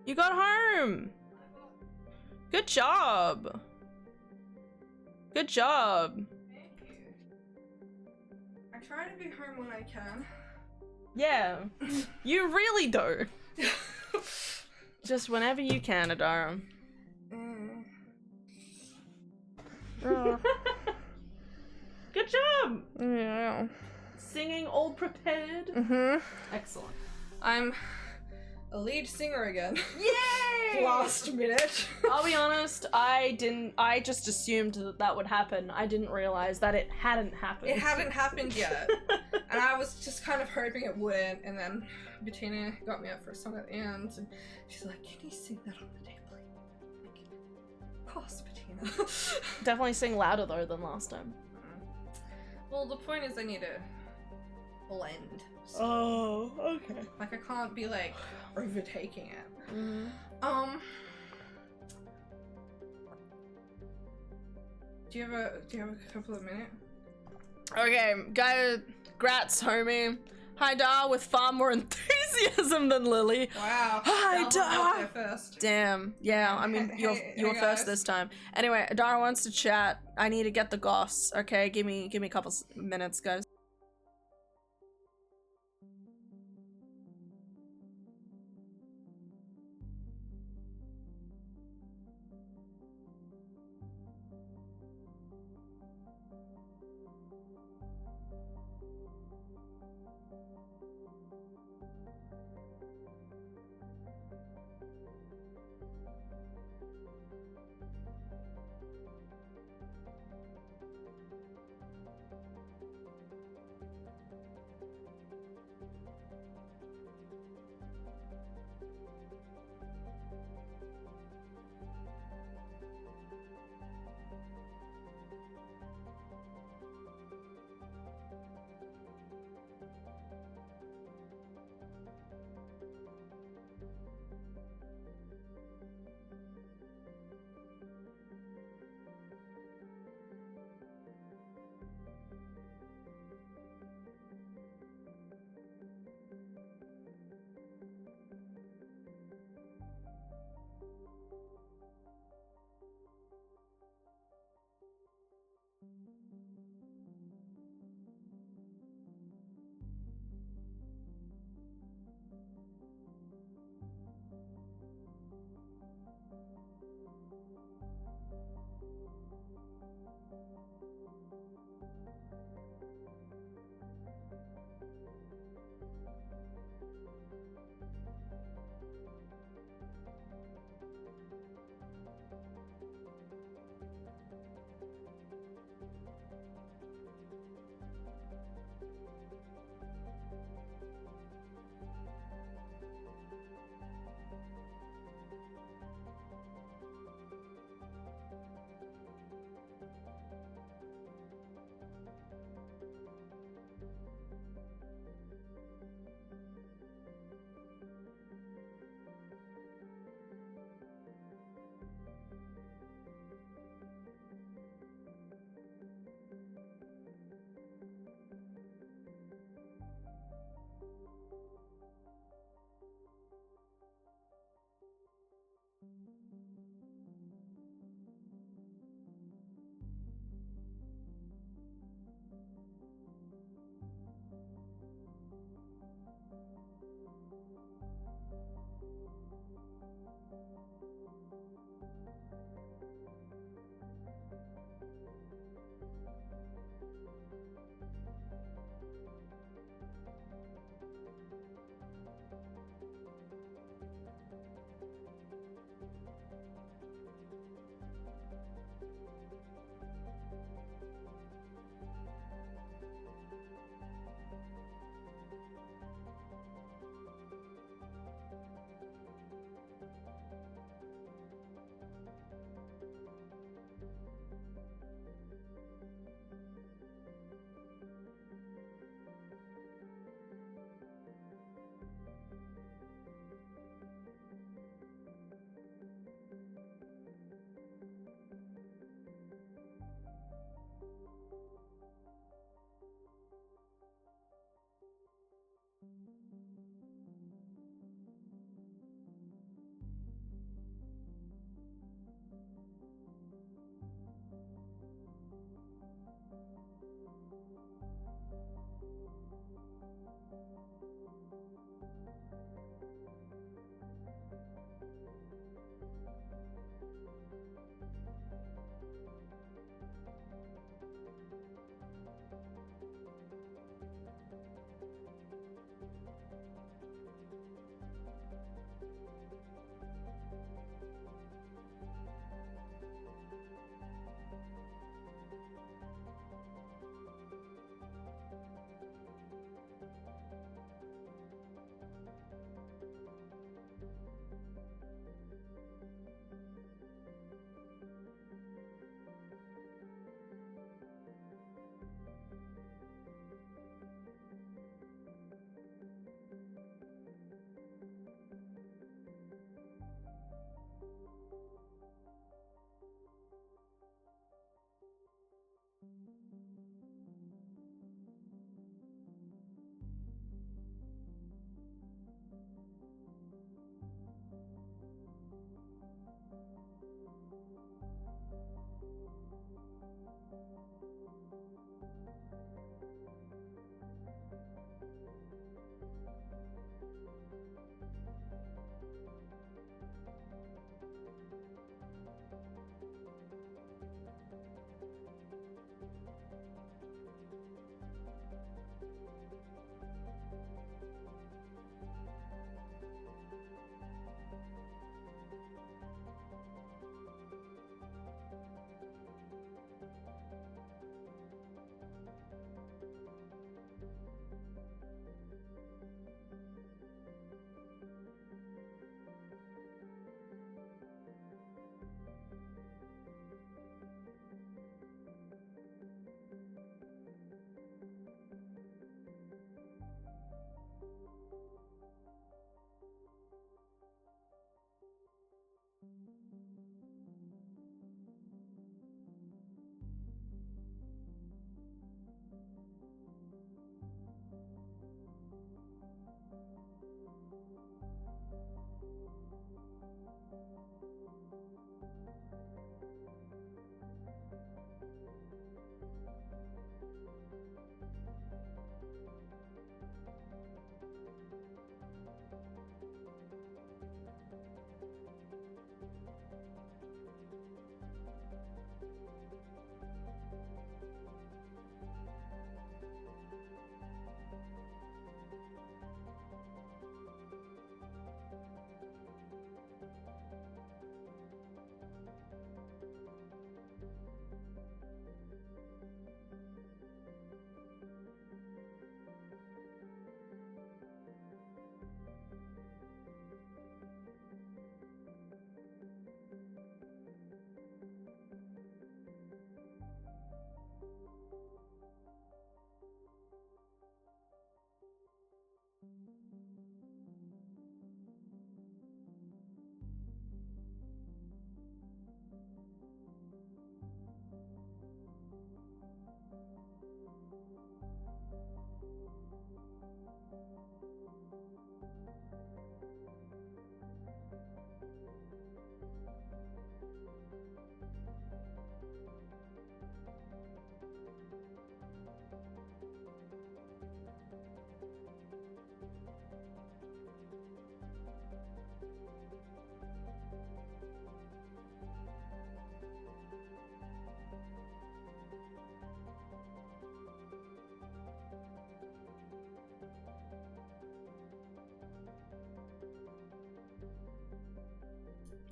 You got home. Good job. Good job. Thank you. I try to be home when I can. Yeah, you really do. Just whenever you can, Adara. Good job. Yeah. Singing all prepared. Excellent. I'm a lead singer again. Yay! Last minute. I'll be honest, I just assumed that would happen. I didn't realize that it hadn't happened. It hadn't happened yet. And I was just kind of hoping it wouldn't, and then Bettina got me up for a song at the end, and she's like, "Can you sing that on the table?" Like, of course, Bettina. Definitely sing louder though than last time. Well, the point is I need to blend. Oh, okay. Like I can't be like overtaking it. Mm-hmm. Do you have a couple of minutes? Okay, grats, homie. Hi, Da, with far more enthusiasm than Lily. Wow. Hi, Da. First. Damn. Yeah, I mean, you were first this time. Anyway, Dara wants to chat. I need to get the goss. Okay, give me a couple minutes, guys.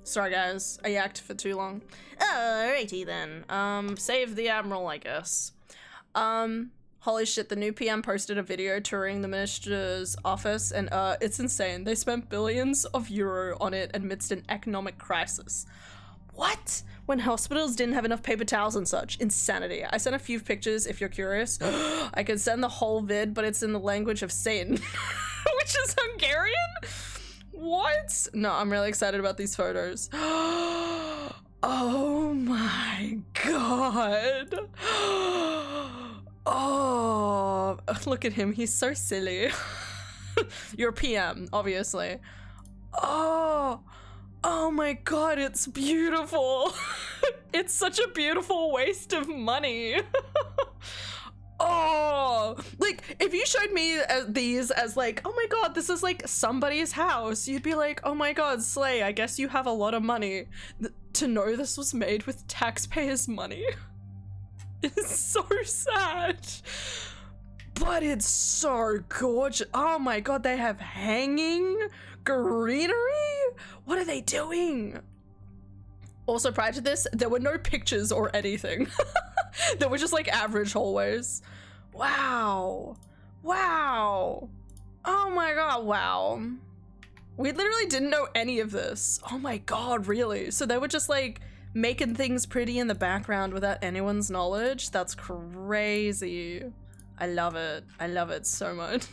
Sorry guys, I yacked for too long. Alrighty then. Save the Admiral, I guess. Holy shit, the new PM posted a video touring the minister's office and it's insane. They spent billions of euro on it amidst an economic crisis. What? When hospitals didn't have enough paper towels and such. Insanity. I sent a few pictures if you're curious. I could send the whole vid, but it's in the language of Satan. Which is Hungarian? What? No, I'm really excited about these photos. Oh my god. Oh, look at him. He's so silly. You're PM, obviously. Oh my god, it's beautiful. It's such a beautiful waste of money. Oh, like if you showed me these as like, oh my god, this is like somebody's house, you'd be like, oh my god, slay, I guess you have a lot of money. To know this was made with taxpayers' money is so sad, but it's so gorgeous. Oh my god, they have hanging greenery. What are they doing? Also, prior to this, there were no pictures or anything. They were just like average hallways. Wow. Wow. Oh my god, wow. We literally didn't know any of this. Oh my god, really? So they were just like making things pretty in the background without anyone's knowledge? That's crazy. I love it. I love it so much.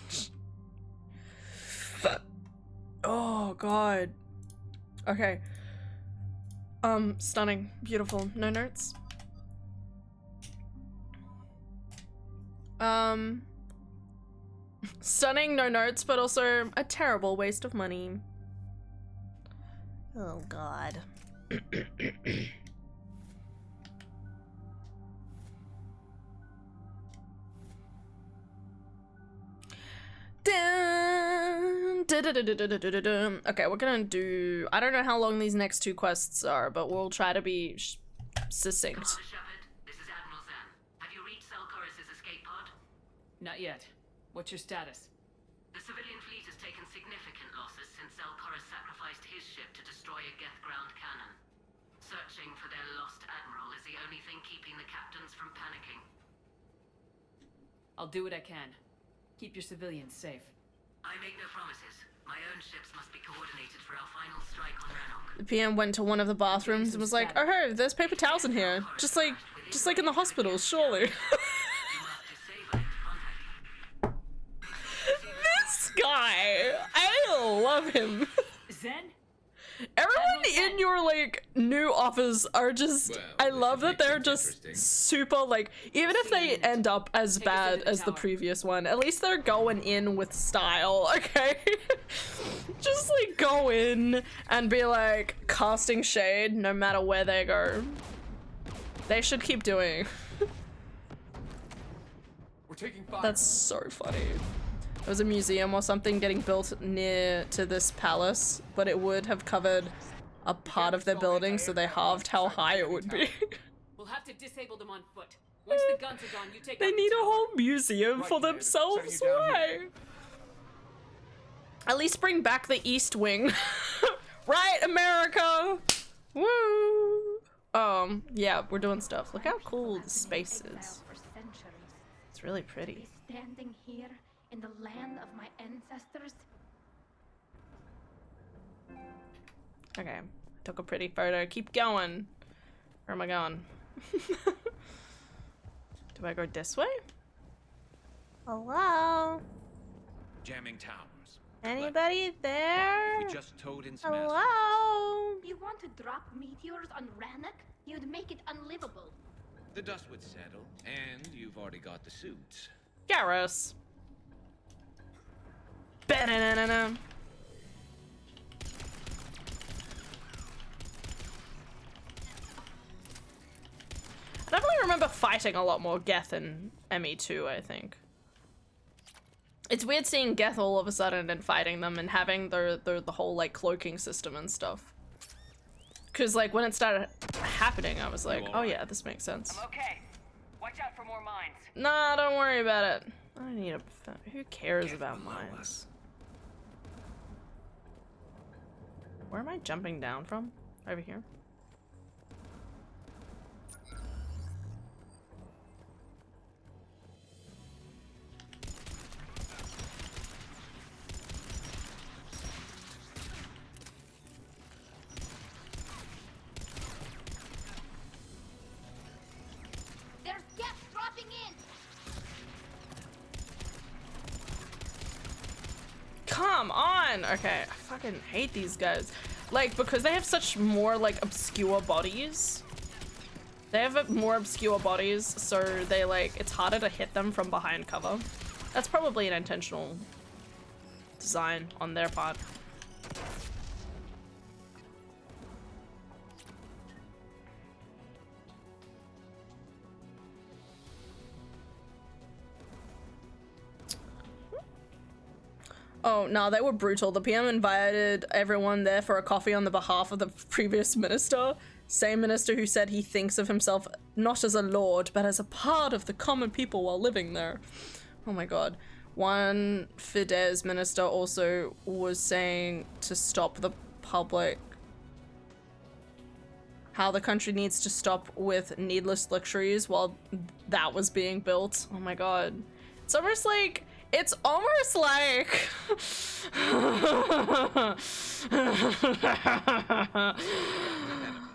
Oh god. Okay. Stunning. Beautiful. No notes? Stunning, no notes, but also a terrible waste of money. Oh god. Okay, we're gonna do... I don't know how long these next two quests are, but we'll try to be succinct. Not yet. What's your status? The civilian fleet has taken significant losses since Zelkorus sacrificed his ship to destroy a Geth ground cannon. Searching for their lost admiral is the only thing keeping the captains from panicking. I'll do what I can. Keep your civilians safe. I make no promises. My own ships must be coordinated for our final strike on Rannoch. The PM went to one of the bathrooms and was like, oh hey, there's paper towels in here. Just like in the hospitals, surely. This guy, I love him. Zen? Everyone in your like new office are just, well, I love that they're just super like, even if they end up as bad as the previous one, at least they're going in with style, okay? Just like go in and be like casting shade no matter where they go. They should keep doing. We're taking fire. That's so funny. There was a museum or something getting built near to this palace, but it would have covered a part of their building, so they halved how high it would be. We'll have to disable them on foot. Once the guns are gone, you take They need a whole museum for themselves. Why? At least bring back the East Wing. Right, America? Woo! Yeah, we're doing stuff. Look how cool the space is. It's really pretty. Standing here in the land of my ancestors. Okay, took a pretty photo. Keep going. Where am I going? Do I go this way? Hello? Jamming towers. Anybody there? We just towed in some Hello? You want to drop meteors on Rannoch? You'd make it unlivable. The dust would settle, and you've already got the suits. Garrus. Ba-na-na-na-na. I definitely remember fighting a lot more Geth in ME2, I think. It's weird seeing Geth all of a sudden and fighting them and having the whole like cloaking system and stuff. Cause like when it started happening, I was like, oh yeah, this makes sense. I'm okay. Watch out for more mines. Nah, don't worry about it. I need a... Who cares about mines? Where am I jumping down from? Over here. There's gas dropping in. Come on! Okay, I fucking hate these guys. Like, because they have such more, like, obscure bodies. They have more obscure bodies, so they, like, it's harder to hit them from behind cover. That's probably an intentional design on their part. Oh, no, they were brutal. The PM invited everyone there for a coffee on the behalf of the previous minister. Same minister who said he thinks of himself not as a lord, but as a part of the common people while living there. Oh my god. One Fidesz minister also was saying to stop the public. How the country needs to stop with needless luxuries while that was being built. Oh my god. It's almost like... It's almost like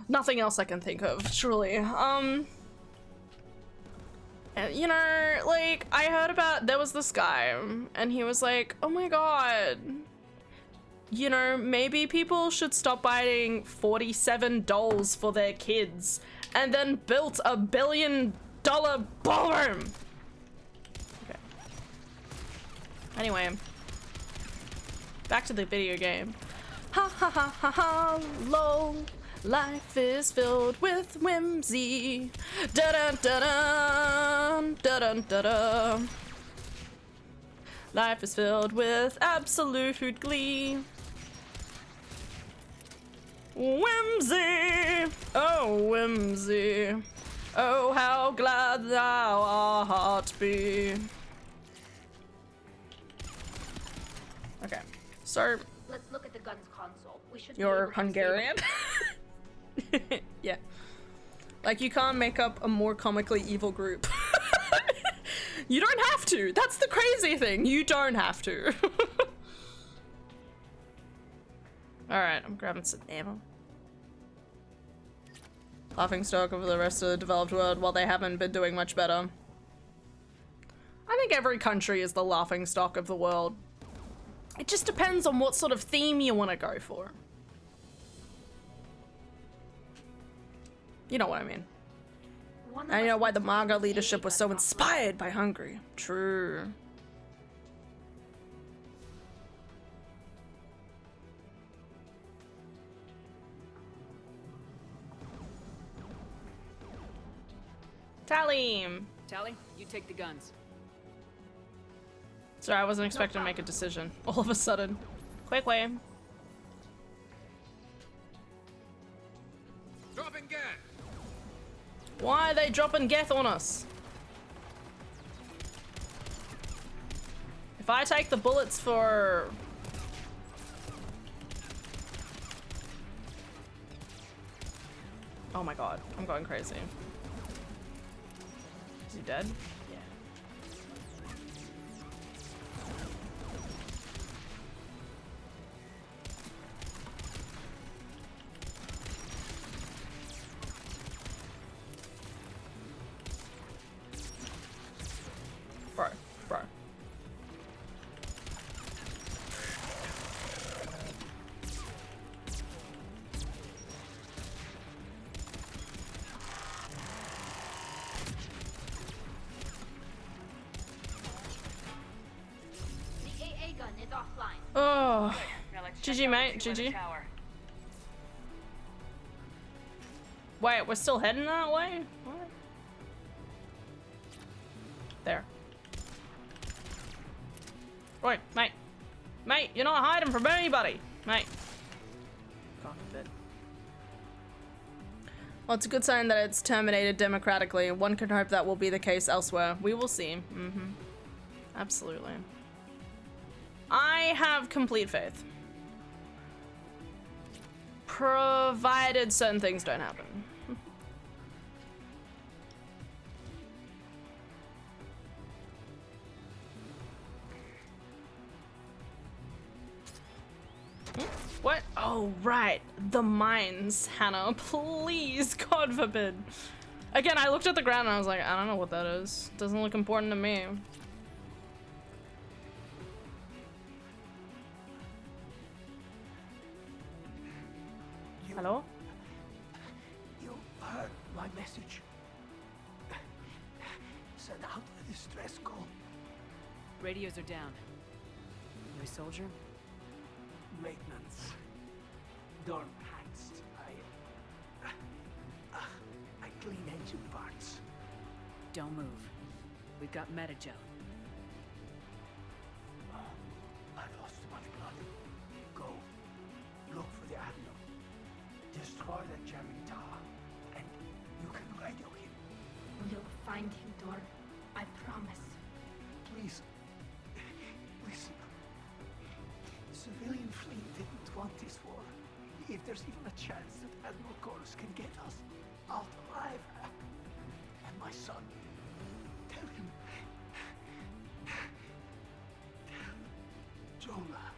nothing else I can think of, truly. You know, like, I heard about, there was this guy, and he was like, oh my god, you know, maybe people should stop buying 47 dolls for their kids, and then built $1 billion ballroom. Anyway, back to the video game. Ha ha ha ha ha, lol. Life is filled with whimsy. Da da da da da da da da. Life is filled with absolute glee. Whimsy, oh whimsy. Oh, how glad thou art be. Okay, so Let's look at the guns console. We should. You're Hungarian? Yeah. Like, you can't make up a more comically evil group. You don't have to. That's the crazy thing. You don't have to. Alright, I'm grabbing some ammo. Laughing stock of the rest of the developed world while they haven't been doing much better. I think every country is the laughing stock of the world. It just depends on what sort of theme you want to go for. You know what I mean. And you know why the MAGA leadership was so inspired by Hungary. True. Tally! Tally, you take the guns. Sorry, I wasn't expecting to make a decision. All of a sudden. Quickly. Dropping gas. Why are they dropping geth on us? If I take the bullets for... Oh my god, I'm going crazy. Is he dead? Yeah. Bro. The AA gun is offline. Oh. Now let's check GG, out mate. and see where the GG. tower. Wait, we're still heading that way? What? There. Right, mate. Mate, you're not hiding from anybody. Mate. God forbid. Well, it's a good sign that it's terminated democratically. One can hope that will be the case elsewhere. We will see. Mm-hmm. Absolutely. I have complete faith. Provided certain things don't happen. What? Oh, right. The mines, Hannah. Please, God forbid. Again, I looked at the ground and I was like, I don't know what that is. Doesn't look important to me. Hello? You heard my message. Send out a distress call. Radios are down. You a soldier? Maintenance. Dorm Heights. I clean engine parts. Don't move. We've got Metajo. I've lost too much blood. Go. Look for the Admiral. Destroy that jamming tower. And you can radio him. We'll find him, Dorn. I promise. Please. Listen. The civilian fleet didn't want this war. If there's even a chance that Admiral Corus can get us out alive. And my son. Tell him. Tell Jonah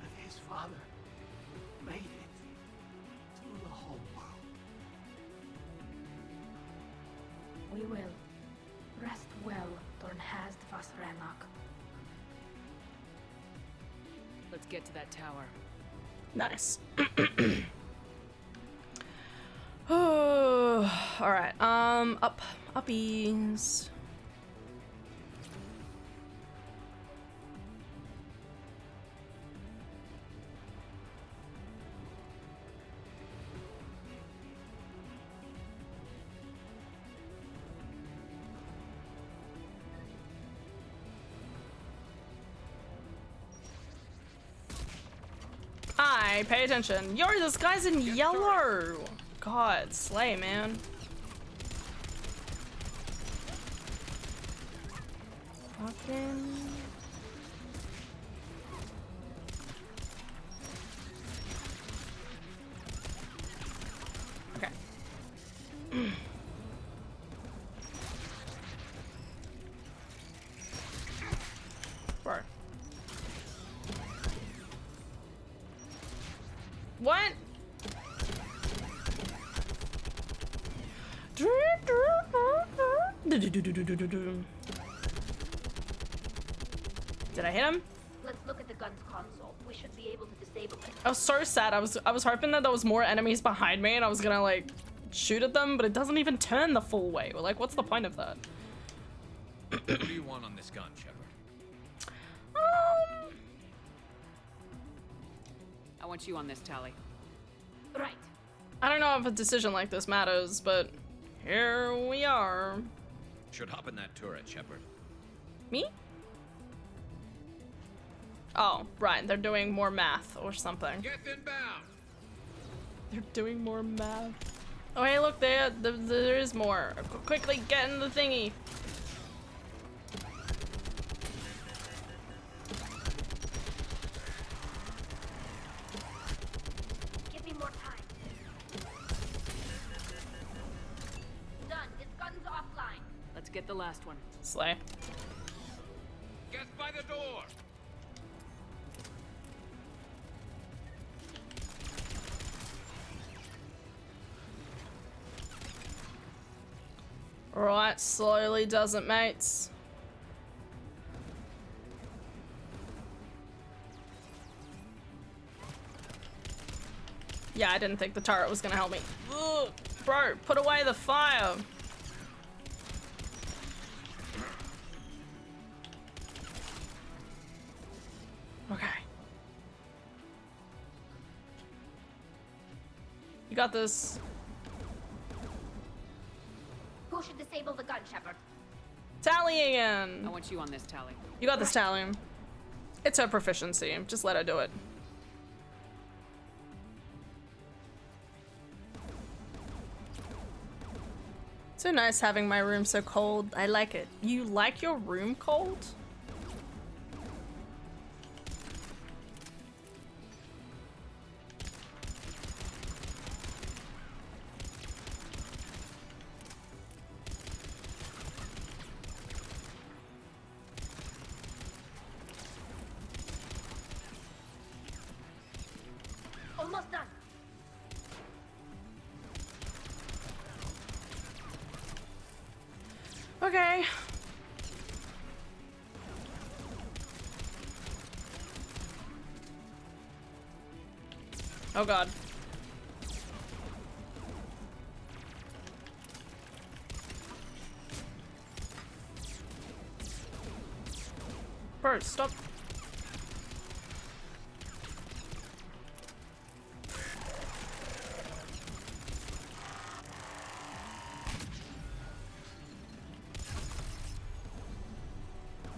that his father made it through the whole world. We will. Rest well, Dornhazd Vasranok. Let's get to that tower. Nice. Oh, all right. Uppies. Hi, pay attention. Yo, this guy's in yellow. God, slay, man. Fucking. Okay. Bro. What? Did I hit him? Let's look at the gun's console. We should be able to disable it. I was so sad. I was hoping that there was more enemies behind me and I was gonna like shoot at them, but it doesn't even turn the full way. Like, what's the point of that? What do you want on this gun, Shepard? I want you on this, Tally. Right. I don't know if a decision like this matters, but here we are. Should hop in that turret, Shepard. Me? Oh, right. They're doing more math or something. Get inbound. They're doing more math. Oh, hey, look, there is more. Quickly get in the thingy. Give me more time. Done. This gun's offline. Let's get the last one. Slay. Get by the door. Right, slowly does it, mates. Yeah, I didn't think the turret was gonna help me. Ugh, bro, put away the fire. Okay. You got this. Who should disable the gun, Shepard? Tally again. I want you on this, Tally. You got this, Tally. It's her proficiency. Just let her do it. So nice having my room so cold. I like it. You like your room cold? Almost done. Okay. Oh god. Bro, stop.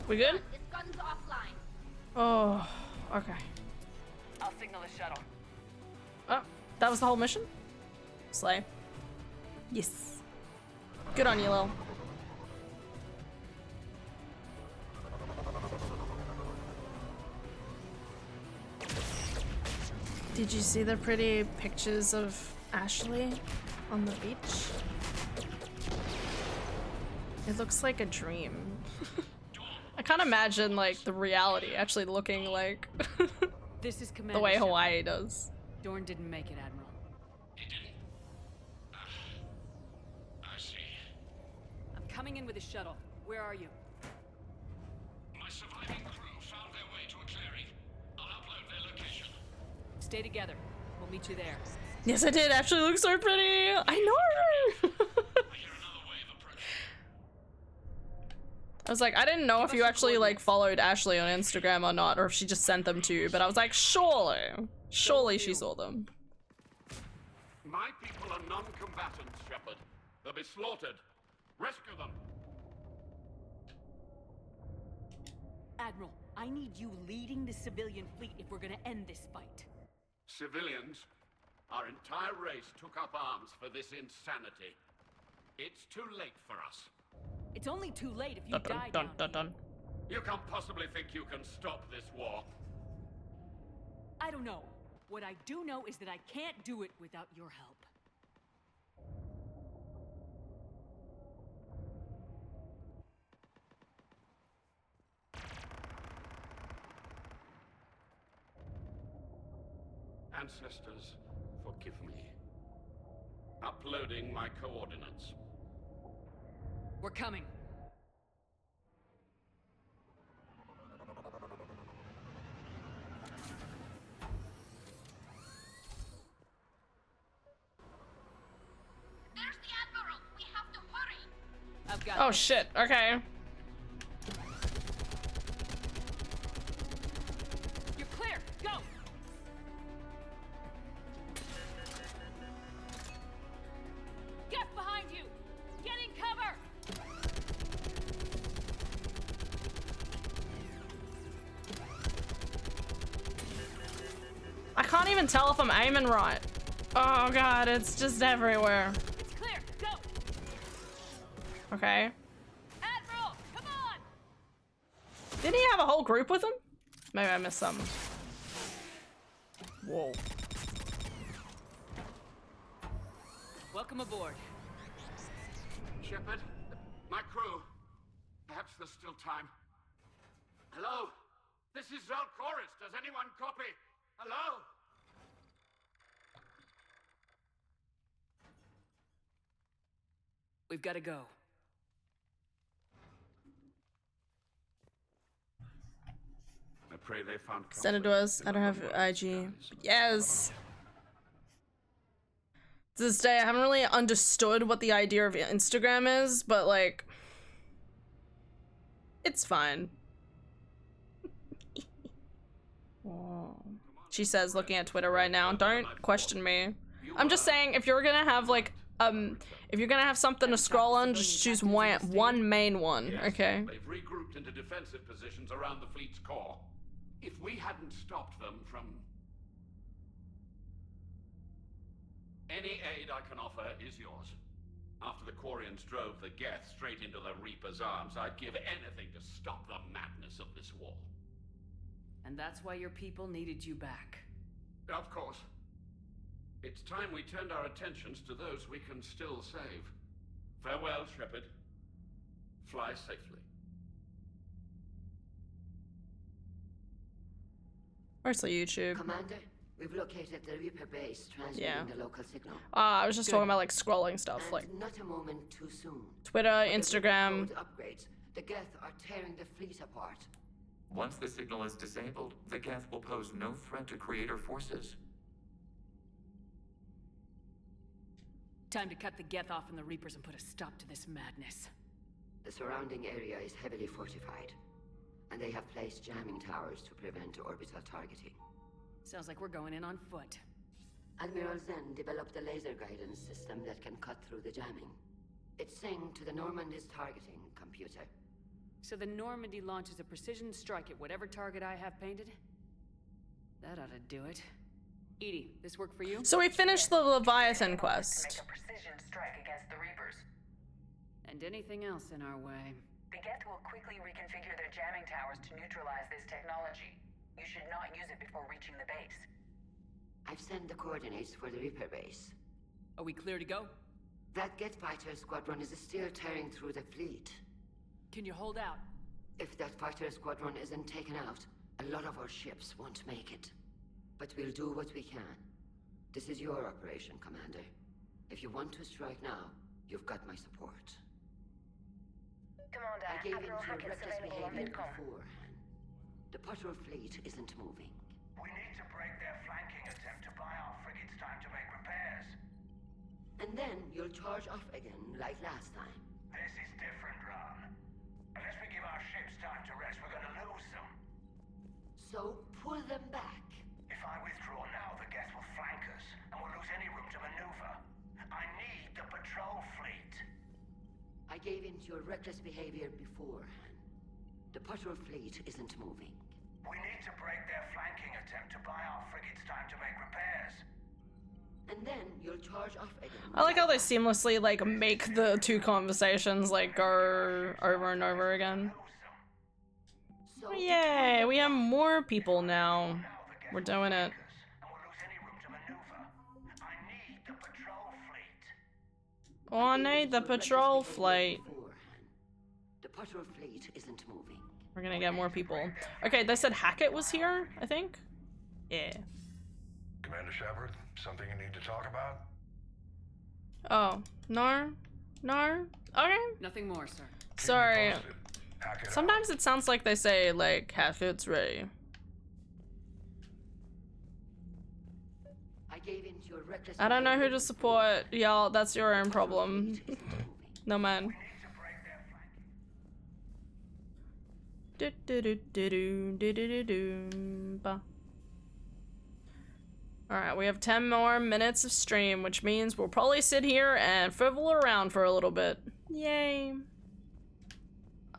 We good? This gun's offline. Oh, okay. I'll signal the shuttle. Oh, that was the whole mission? Slay. Yes. Good on you, Lil. Did you see the pretty pictures of Ashley on the beach? It looks like a dream. I can't imagine like the reality actually looking like This is the way Hawaii does. Dorn didn't make it, Admiral. He didn't? I see. I'm coming in with a shuttle. Where are you? My surviving crew found their way to a clearing. I'll upload their location. Stay together. We'll meet you there. Yes, I did. Ashley looks so pretty. I know her. I was like, I didn't know if you actually like followed Ashley on Instagram or not, or if she just sent them to you, but I was like, surely she saw them. My people are non-combatants, Shepard. They'll be slaughtered. Rescue them. Admiral, I need you leading the civilian fleet if we're gonna end this fight. Civilians, our entire race took up arms for this insanity. It's too late for us. It's only too late if you die down. You can't possibly think you can stop this war. I don't know. What I do know is that I can't do it without your help. Ancestors, forgive me. Uploading my coordinates. We're coming. There's the Admiral. We have to hurry. I've got Oh this. shit, okay. You're clear. Go. Get behind you. Get in cover. I can't even tell if I'm aiming right. Oh god, it's just everywhere. It's clear. Go. Okay. Admiral, come on. Didn't he have a whole group with him? Maybe I missed some. Whoa. Welcome aboard. Shepard, my crew. Perhaps there's still time. Hello? This is Zalcoris. Does anyone copy? Hello? We've got to go. I pray they found Send it to us. I don't have IG. Yes. To this day, I haven't really understood what the idea of Instagram is, but like, it's fine. Oh. She says, looking at Twitter right now, don't question me. I'm just saying, if you're gonna have like, if you're gonna have something to scroll on, just choose one main one, okay? They've regrouped into defensive positions around the fleet's core. If we hadn't stopped them from... Any aid I can offer is yours. After the Quarians drove the Geth straight into the Reaper's arms, I'd give anything to stop the madness of this war. And that's why your people needed you back. Of course. It's time we turned our attentions to those we can still save. Farewell, Shepard. Fly safely. Where's the YouTube? Commander, We've located the Reaper base, transmitting the local signal. I was just talking about like scrolling stuff, And like not a moment too soon. Twitter, But Instagram. with the upgrades, the Geth are tearing the fleet apart. Once the signal is disabled, the Geth will pose no threat to Creator forces. Time to cut the Geth off from the Reapers and put a stop to this madness. The surrounding area is heavily fortified, and they have placed jamming towers to prevent orbital targeting. Sounds like we're going in on foot. Admiral Zen developed a laser guidance system that can cut through the jamming. It's synced to the Normandy's targeting computer. So the Normandy launches a precision strike at whatever target I have painted? That ought to do it. Edie, this work for you? So we finished the Leviathan quest. Make a precision strike against the Reapers. And anything else in our way. The Geth will quickly reconfigure their jamming towers to neutralize this technology. You should not use it before reaching the base. I've sent the coordinates for the Reaper base. Are we clear to go? That Geth fighter squadron is still tearing through the fleet. Can you hold out? If that fighter squadron isn't taken out, a lot of our ships won't make it. But we'll do what we can. This is your operation, Commander. If you want to strike now, you've got my support. Commander, I gave in Admiral to Hackett's reckless available on behavior Vidcom. beforehand. The patrol fleet isn't moving. We need to break their flanking attempt to buy our frigates time to make repairs. And then you'll charge off again, like last time. This is different, Ron. Unless we give our ships time to rest, we're gonna lose them. So, pull them back. If I withdraw now, the Geth will flank us, and we'll lose any room to maneuver. I need the patrol fleet. I gave in to your reckless behavior beforehand. The patrol fleet isn't moving. We need to break their flanking attempt to buy our frigates time to make repairs. And then you'll charge off again. I like how they seamlessly like make the two conversations like go over and over again. Yay, we have more people now. We're doing it. Oh, I need the patrol fleet. The patrol fleet isn't moving. We're gonna get more people. Okay, they said Hackett was here, I think? Yeah. Commander Shepard, something you need to talk about? Oh, no? No? Okay. Nothing more, sir. Sorry. Sometimes it sounds like they say, like, Hackett's ready. I gave in to your reckless I don't know who to support. Y'all, that's your own problem. No man. Alright, we have 10 more minutes of stream, which means we'll probably sit here and frivol around for a little bit. Yay.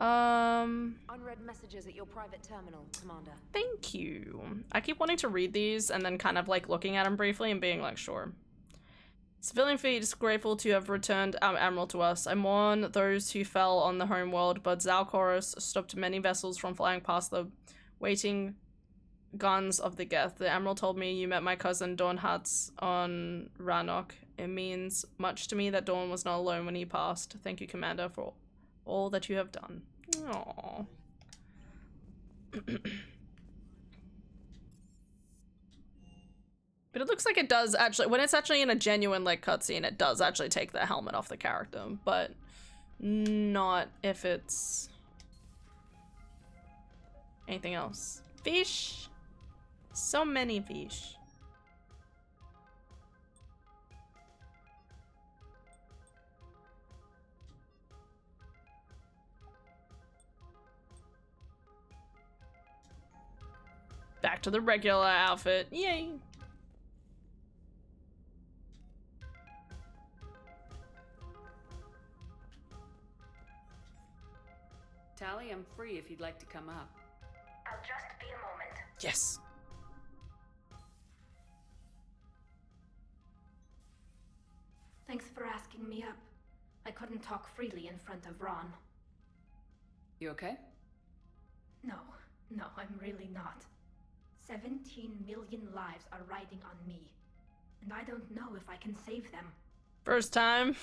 Unread messages at your private terminal, Commander. Thank you. I keep wanting to read these and then kind of like looking at them briefly and being like, sure. Civilian fleet is grateful to have returned Admiral to us. I mourn those who fell on the home world, but Zalkorus stopped many vessels from flying past the waiting guns of the Geth. The Admiral told me you met my cousin Dawn Hatz on Rannoch. It means much to me that Dawn was not alone when he passed. Thank you, Commander, for all that you have done. Aww. But it looks like it does actually, when it's actually in a genuine like cutscene, it does actually take the helmet off the character, but not if it's anything else. Fish! So many fish. Back to the regular outfit. Yay! Tally, I'm free if you'd like to come up. I'll just be a moment. Yes. Thanks for asking me up. I couldn't talk freely in front of Ron. You okay? No, I'm really not. 17 million lives are riding on me, and I don't know if I can save them. First time.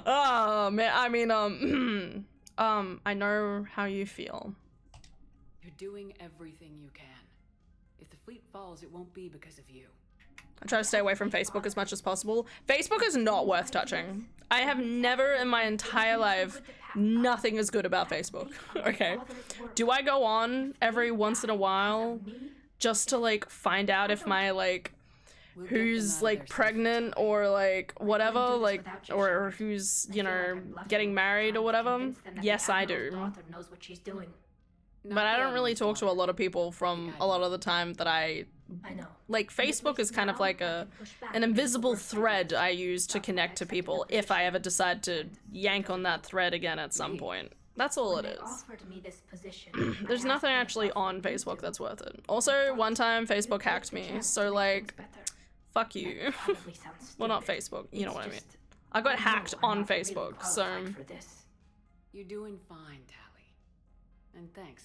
Oh man, I mean, I know how you feel. You're doing everything you can. If the fleet falls, it won't be because of you. I try to stay away from Facebook as much as possible. Facebook is not worth touching. I have never in my entire life, nothing is good about Facebook. Okay. Do I go on every once in a while just to like find out if my like who's like pregnant or like whatever, like, or who's, you know, getting married or whatever? Yes, I do. But I don't really talk to a lot of people from a lot of the time that I know. Like, Facebook is kind of like an invisible thread I use to connect to people if I ever decide to yank on that thread again at some point. That's all it is. There's nothing actually on Facebook that's worth it. Also, one time Facebook hacked me, so like, fuck you. Well, not Facebook, you know what I mean. I got hacked on Facebook, so... You're doing fine, Tally. And thanks.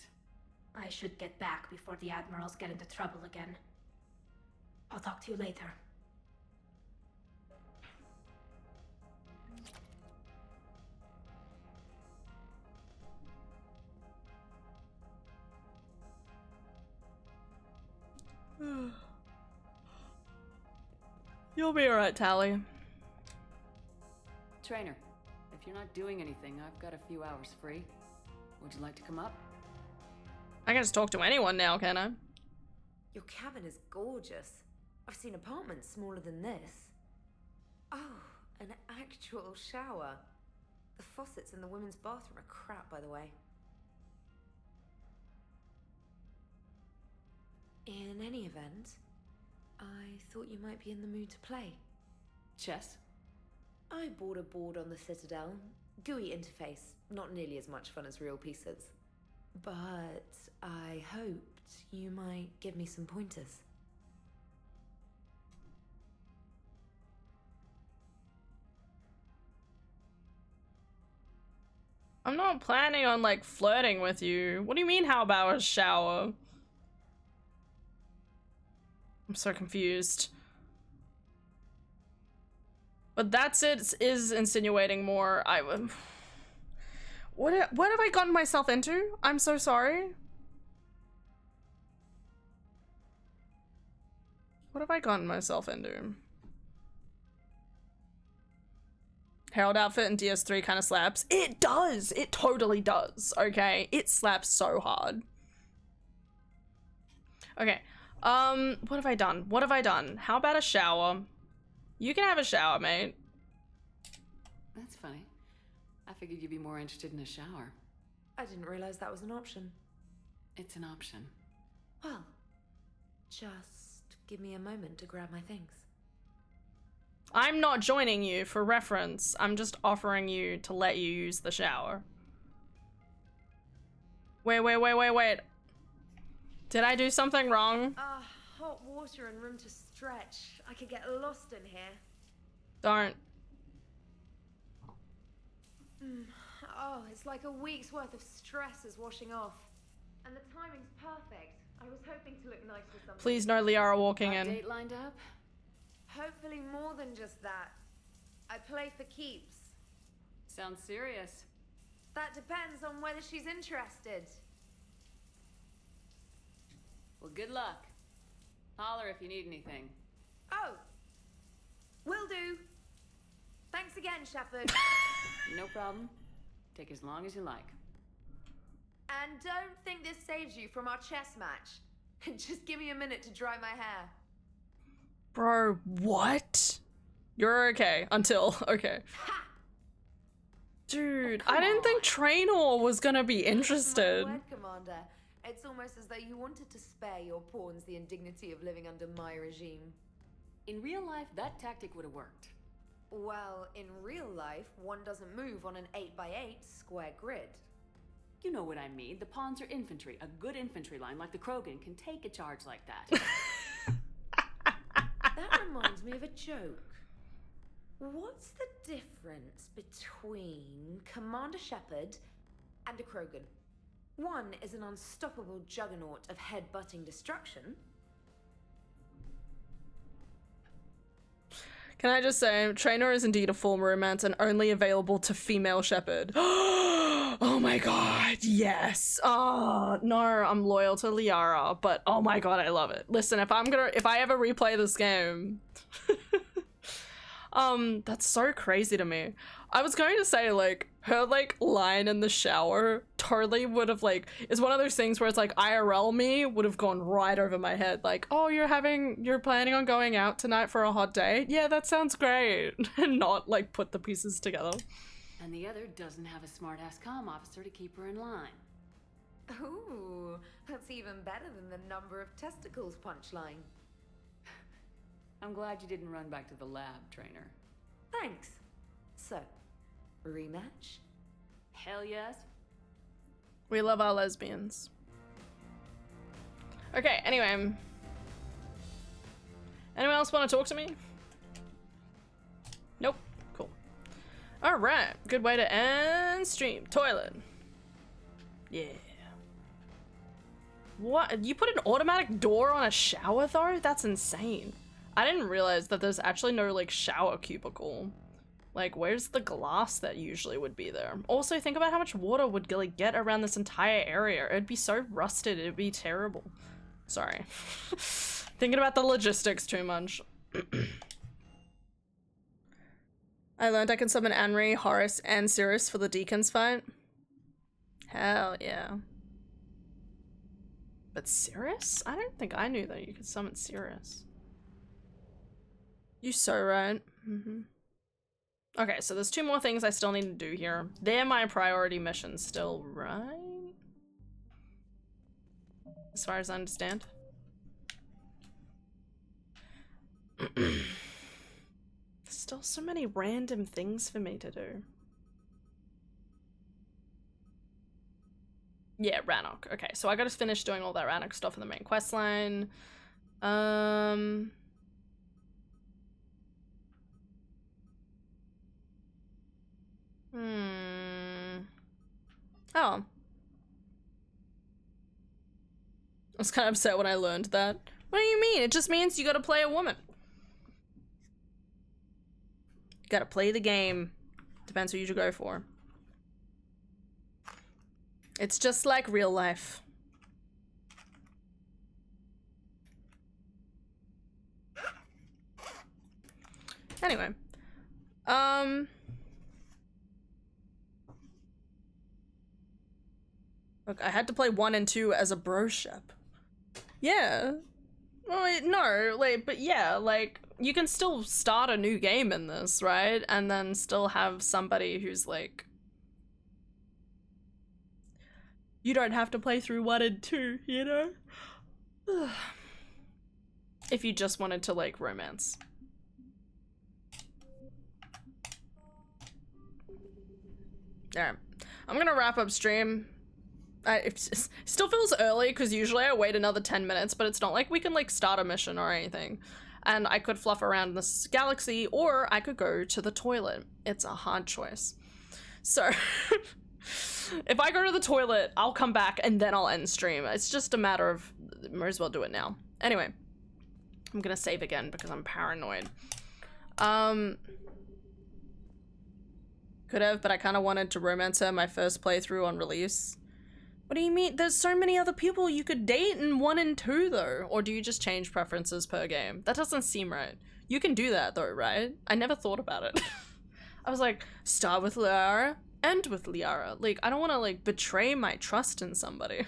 I should get back before the admirals get into trouble again. I'll talk to you later. You'll be alright, Tally. Trainer, if you're not doing anything, I've got a few hours free. Would you like to come up? I can just talk to anyone now, can I? Your cabin is gorgeous. I've seen apartments smaller than this. Oh, an actual shower. The faucets in the women's bathroom are crap, by the way. In any event, I thought you might be in the mood to play. Chess? I bought a board on the Citadel. GUI interface, not nearly as much fun as real pieces. But I hoped you might give me some pointers. I'm not planning on like flirting with you. What do you mean, how about a shower? I'm so confused. But that's it, is insinuating more. What have I gotten myself into? I'm so sorry. What have I gotten myself into? Herald outfit in DS3 kind of slaps. It does! It totally does, okay? It slaps so hard. Okay, what have I done? What have I done? How about a shower? You can have a shower, mate. That's funny. I figured you'd be more interested in a shower. I didn't realize that was an option. It's an option. Well, just give me a moment to grab my things. I'm not joining you for reference. I'm just offering you to let you use the shower. Wait. Did I do something wrong? Hot water and room to stretch. I could get lost in here. Don't. Oh, it's like a week's worth of stress is washing off. And the timing's perfect. I was hoping to look nice with something. Please no Liara walking in. Date lined up? Hopefully more than just that. I play for keeps. Sounds serious. That depends on whether she's interested. Well, good luck. Holler if you need anything. Oh! Will do. Thanks again, Shepard. No problem. Take as long as you like. And don't think this saves you from our chess match. Just give me a minute to dry my hair. Bro, what? You're okay. Until, okay. Ha! Dude, I didn't think Traynor was gonna be interested. My word, Commander. It's almost as though you wanted to spare your pawns the indignity of living under my regime. In real life, that tactic would have worked. Well, in real life, one doesn't move on an 8x8 square grid. You know what I mean. The pawns are infantry. A good infantry line like the Krogan can take a charge like that. That reminds me of a joke. What's the difference between Commander Shepard and a Krogan? One is an unstoppable juggernaut of head-butting destruction. Can I just say, Traynor is indeed a form romance and only available to female Shepard. Oh my god, yes. Oh, no, I'm loyal to Liara, but oh my god, I love it. Listen, if I ever replay this game, that's so crazy to me. I was going to say, like, her, like, line in the shower totally would have, like, is one of those things where it's like IRL me would have gone right over my head. Like, oh, you're planning on going out tonight for a hot date? Yeah, that sounds great. And not, like, put the pieces together. And the other doesn't have a smart-ass comm officer to keep her in line. Ooh, that's even better than the number of testicles punchline. I'm glad you didn't run back to the lab, trainer. Thanks. So, rematch? Hell yes. We love our lesbians. Okay, anyway. Anyone else want to talk to me? Nope. Cool. Alright, good way to end stream. Toilet. Yeah. What? You put an automatic door on a shower though? That's insane. I didn't realize that there's actually no like shower cubicle. Like, where's the glass that usually would be there? Also, think about how much water would like get around this entire area. It'd be so rusted, it'd be terrible. Sorry. Thinking about the logistics too much. I learned I can summon Anri, Horus, and Cirrus for the Deacons fight. Hell yeah. But Cirrus? I don't think I knew that you could summon Cirrus. You so right. Okay, so there's 2 more things I still need to do here. They're my priority missions still, right? As far as I understand. Still so many random things for me to do. Yeah, Rannoch. Okay, so I gotta finish doing all that Rannoch stuff in the main quest line. Oh. I was kind of upset when I learned that. What do you mean? It just means you gotta play a woman. You gotta play the game. Depends who you go for. It's just like real life. Anyway. Look, I had to play 1 and 2 as a broship. Yeah. Well, no, like, but yeah, like, you can still start a new game in this, right? And then still have somebody who's like... You don't have to play through 1 and 2, you know? If you just wanted to, like, romance. Alright. I'm gonna wrap up stream. It still feels early because usually I wait another 10 minutes, but it's not like we can like start a mission or anything. And I could fluff around in this galaxy or I could go to the toilet. It's a hard choice. So if I go to the toilet, I'll come back and then I'll end stream. It's just a matter of, might as well do it now. Anyway, I'm gonna save again because I'm paranoid. Could have, but I kind of wanted to romance her my first playthrough on release. What do you mean? There's so many other people you could date in 1 and 2 though. Or do you just change preferences per game? That doesn't seem right. You can do that though, right? I never thought about it. I was like, start with Liara, end with Liara. Like, I don't want to like betray my trust in somebody.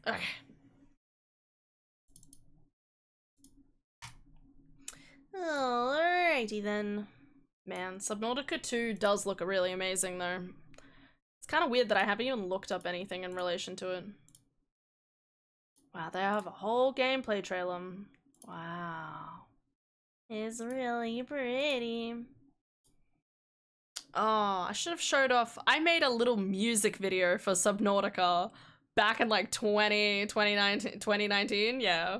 Okay. Alrighty then. Man, Subnautica 2 does look really amazing though. It's kind of weird that I haven't even looked up anything in relation to it. Wow, they have a whole gameplay trailer. Wow. It's really pretty. Oh, I should have showed off. I made a little music video for Subnautica back in like 2019, yeah.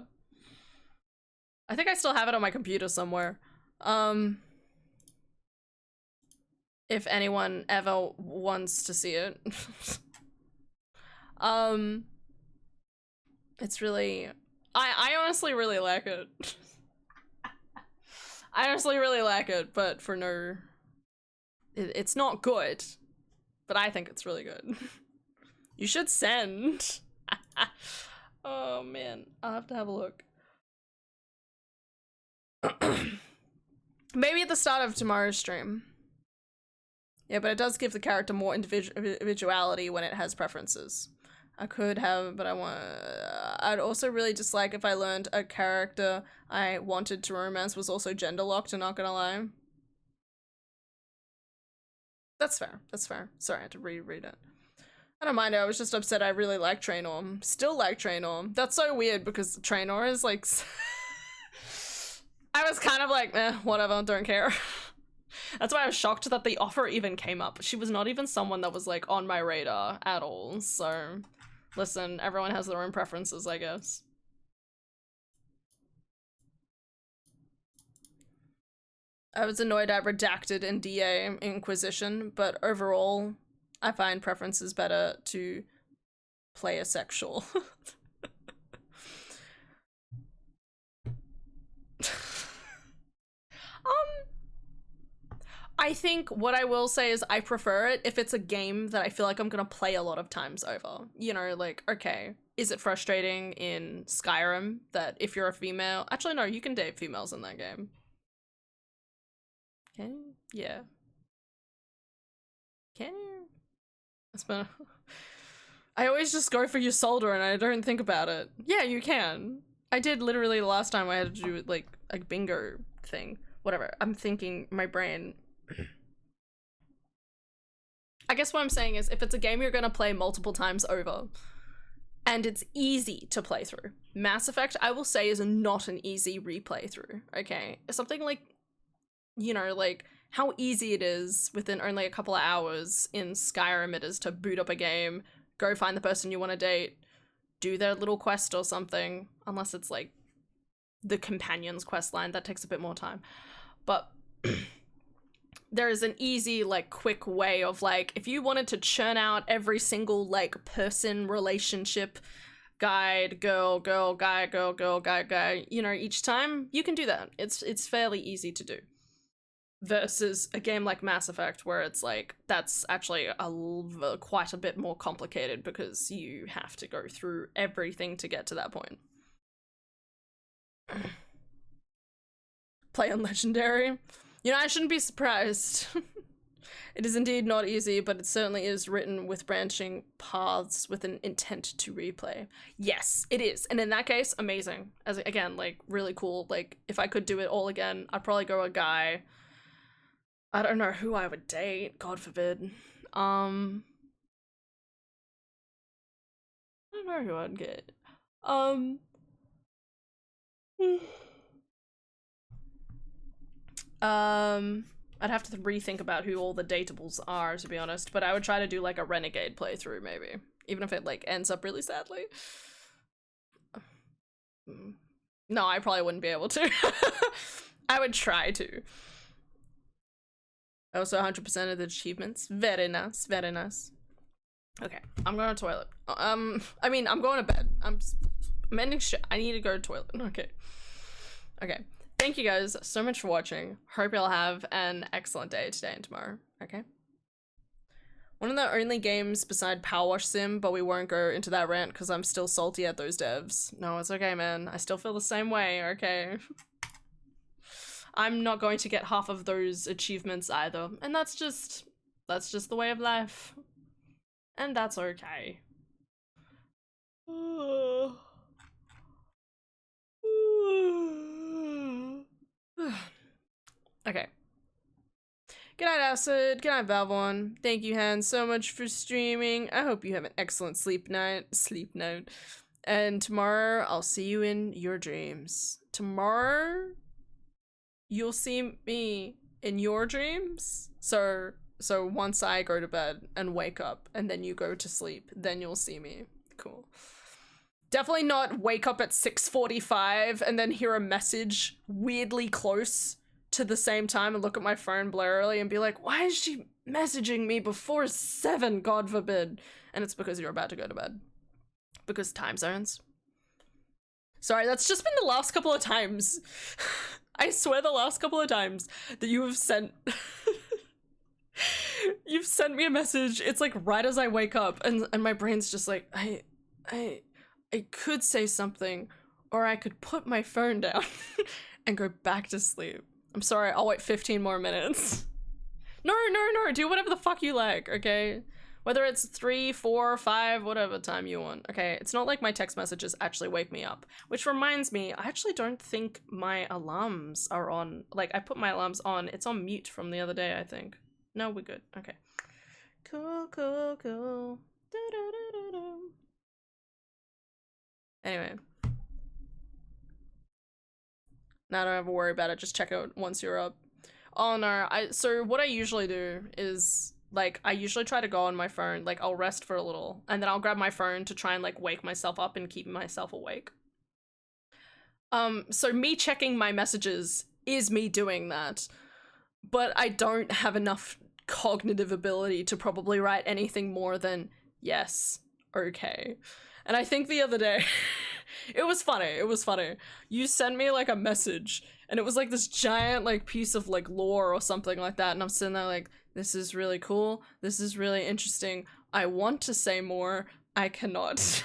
I think I still have it on my computer somewhere. if anyone ever wants to see it. It's really, I honestly really like it. I honestly really like it, but for no, it's not good, but I think it's really good. You should send. Oh man, I'll have to have a look. Maybe at the start of tomorrow's stream. Yeah, but it does give the character more individuality when it has preferences. I could have, but I'd also really dislike if I learned a character I wanted to romance was also gender locked, I'm not gonna lie. That's fair, that's fair. Sorry, I had to reread it. I don't mind it, I was just upset I really like Traynor. Still like Traynor. That's so weird because Traynor is like... I was kind of like, whatever, don't care. That's why I was shocked that the offer even came up. She was not even someone that was like on my radar at all, so... Listen, everyone has their own preferences, I guess. I was annoyed I redacted in DA Inquisition, but overall, I find preferences better to play a sexual. I think what I will say is I prefer it if it's a game that I feel like I'm gonna play a lot of times over. You know, like, okay, is it frustrating in Skyrim that if you're a female... Actually, no, you can date females in that game. Can you? Yeah. Can you? That's been... I always just go for your soldier and I don't think about it. Yeah, you can. I did literally the last time I had to do like a bingo thing. Whatever. I'm thinking my brain... I guess what I'm saying is if it's a game you're gonna play multiple times over and it's easy to play through. Mass Effect, I will say, is not an easy replay through, okay? Something like, you know, like how easy it is within only a couple of hours in Skyrim it is to boot up a game, go find the person you want to date, do their little quest or something, unless it's like the companion's quest line, that takes a bit more time. But there is an easy, like, quick way of, like, if you wanted to churn out every single, like, person relationship guide, girl, guy, girl, guy, you know, each time, you can do that. It's fairly easy to do. Versus a game like Mass Effect, where it's, like, that's actually quite a bit more complicated because you have to go through everything to get to that point. Play on Legendary. You know, I shouldn't be surprised. It is indeed not easy, but it certainly is written with branching paths with an intent to replay. Yes, it is. And in that case, amazing. As again, like, really cool. Like, if I could do it all again, I'd probably go a guy. I don't know who I would date, God forbid. I don't know who I'd get. I'd have to rethink about who all the dateables are, to be honest, but I would try to do like a renegade playthrough, maybe. Even if it like ends up really sadly. No, I probably wouldn't be able to. I would try to. Also 100% of the achievements. Very nice, very nice. Okay, I'm going to toilet. I mean, I'm going to bed. I'm ending shit. I need to go to toilet. Okay. Okay. Thank you guys so much for watching. Hope you'll have an excellent day today and tomorrow, okay? One of the only games beside Power Wash Sim, but we won't go into that rant because I'm still salty at those devs. No, it's okay, man. I still feel the same way, okay? I'm not going to get half of those achievements either, and that's just the way of life. And that's okay. Okay. Good night, Acid. Good night, Valvorn. Thank you, Han, so much for streaming. I hope you have an excellent sleep night. And tomorrow, I'll see you in your dreams. Tomorrow, you'll see me in your dreams. So once I go to bed and wake up, and then you go to sleep, then you'll see me. Cool. Definitely not wake up at 6:45 and then hear a message weirdly close to the same time and look at my phone blurrily and be like, why is she messaging me before 7, God forbid. And it's because you're about to go to bed. Because time zones. Sorry, that's just been the last couple of times. I swear the last couple of times that you have sent... You've sent me a message, it's like right as I wake up, and my brain's just like, I could say something, or I could put my phone down and go back to sleep. I'm sorry, I'll wait 15 more minutes. No, do whatever the fuck you like, okay? Whether it's 3, 4, 5, whatever time you want, okay? It's not like my text messages actually wake me up. Which reminds me, I actually don't think my alarms are on. Like, I put my alarms on, it's on mute from the other day, I think. No, we're good. Okay. Cool. Anyway. Now don't have to worry about it. Just check it once you're up. Oh no. So what I usually do is, like, I usually try to go on my phone. Like, I'll rest for a little. And then I'll grab my phone to try and, like, wake myself up and keep myself awake. So me checking my messages is me doing that. But I don't have enough cognitive ability to probably write anything more than yes, okay. And I think the other day, it was funny. You sent me like a message and it was like this giant like piece of like lore or something like that. And I'm sitting there like, this is really cool. This is really interesting. I want to say more. I cannot.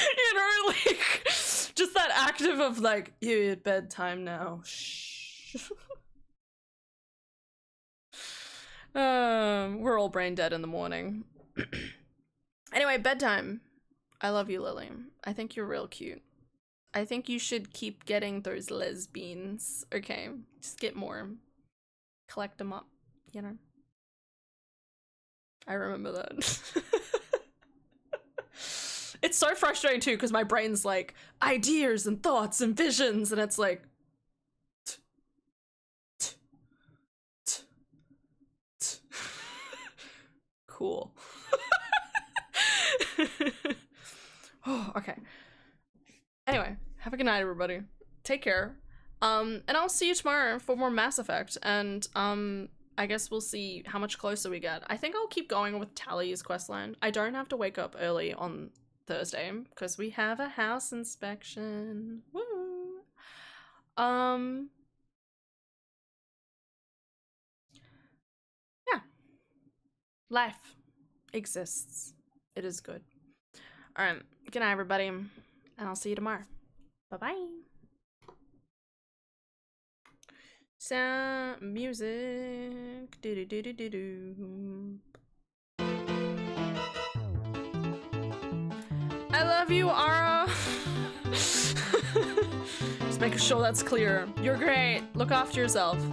You know, like just that active of like, you're at bedtime now. Shh. We're all brain dead in the morning. Anyway, bedtime. I love you, Lily. I think you're real cute. I think you should keep getting those lesbians. Okay, just get more. Collect them up, you know? I remember that. It's so frustrating too, because my brain's like, ideas and thoughts and visions, and it's like, cool. Oh, okay. Anyway, have a good night, everybody. Take care. And I'll see you tomorrow for more Mass Effect, and I guess we'll see how much closer we get. I think I'll keep going with Tally's questline. I don't have to wake up early on Thursday because we have a house inspection. Woo! Yeah. Life exists. It is good. Alright, good night everybody, and I'll see you tomorrow. Bye-bye. Sound music. Do-do-do-do-do-do. I love you, Ara. Just making sure that's clear. You're great. Look after yourself.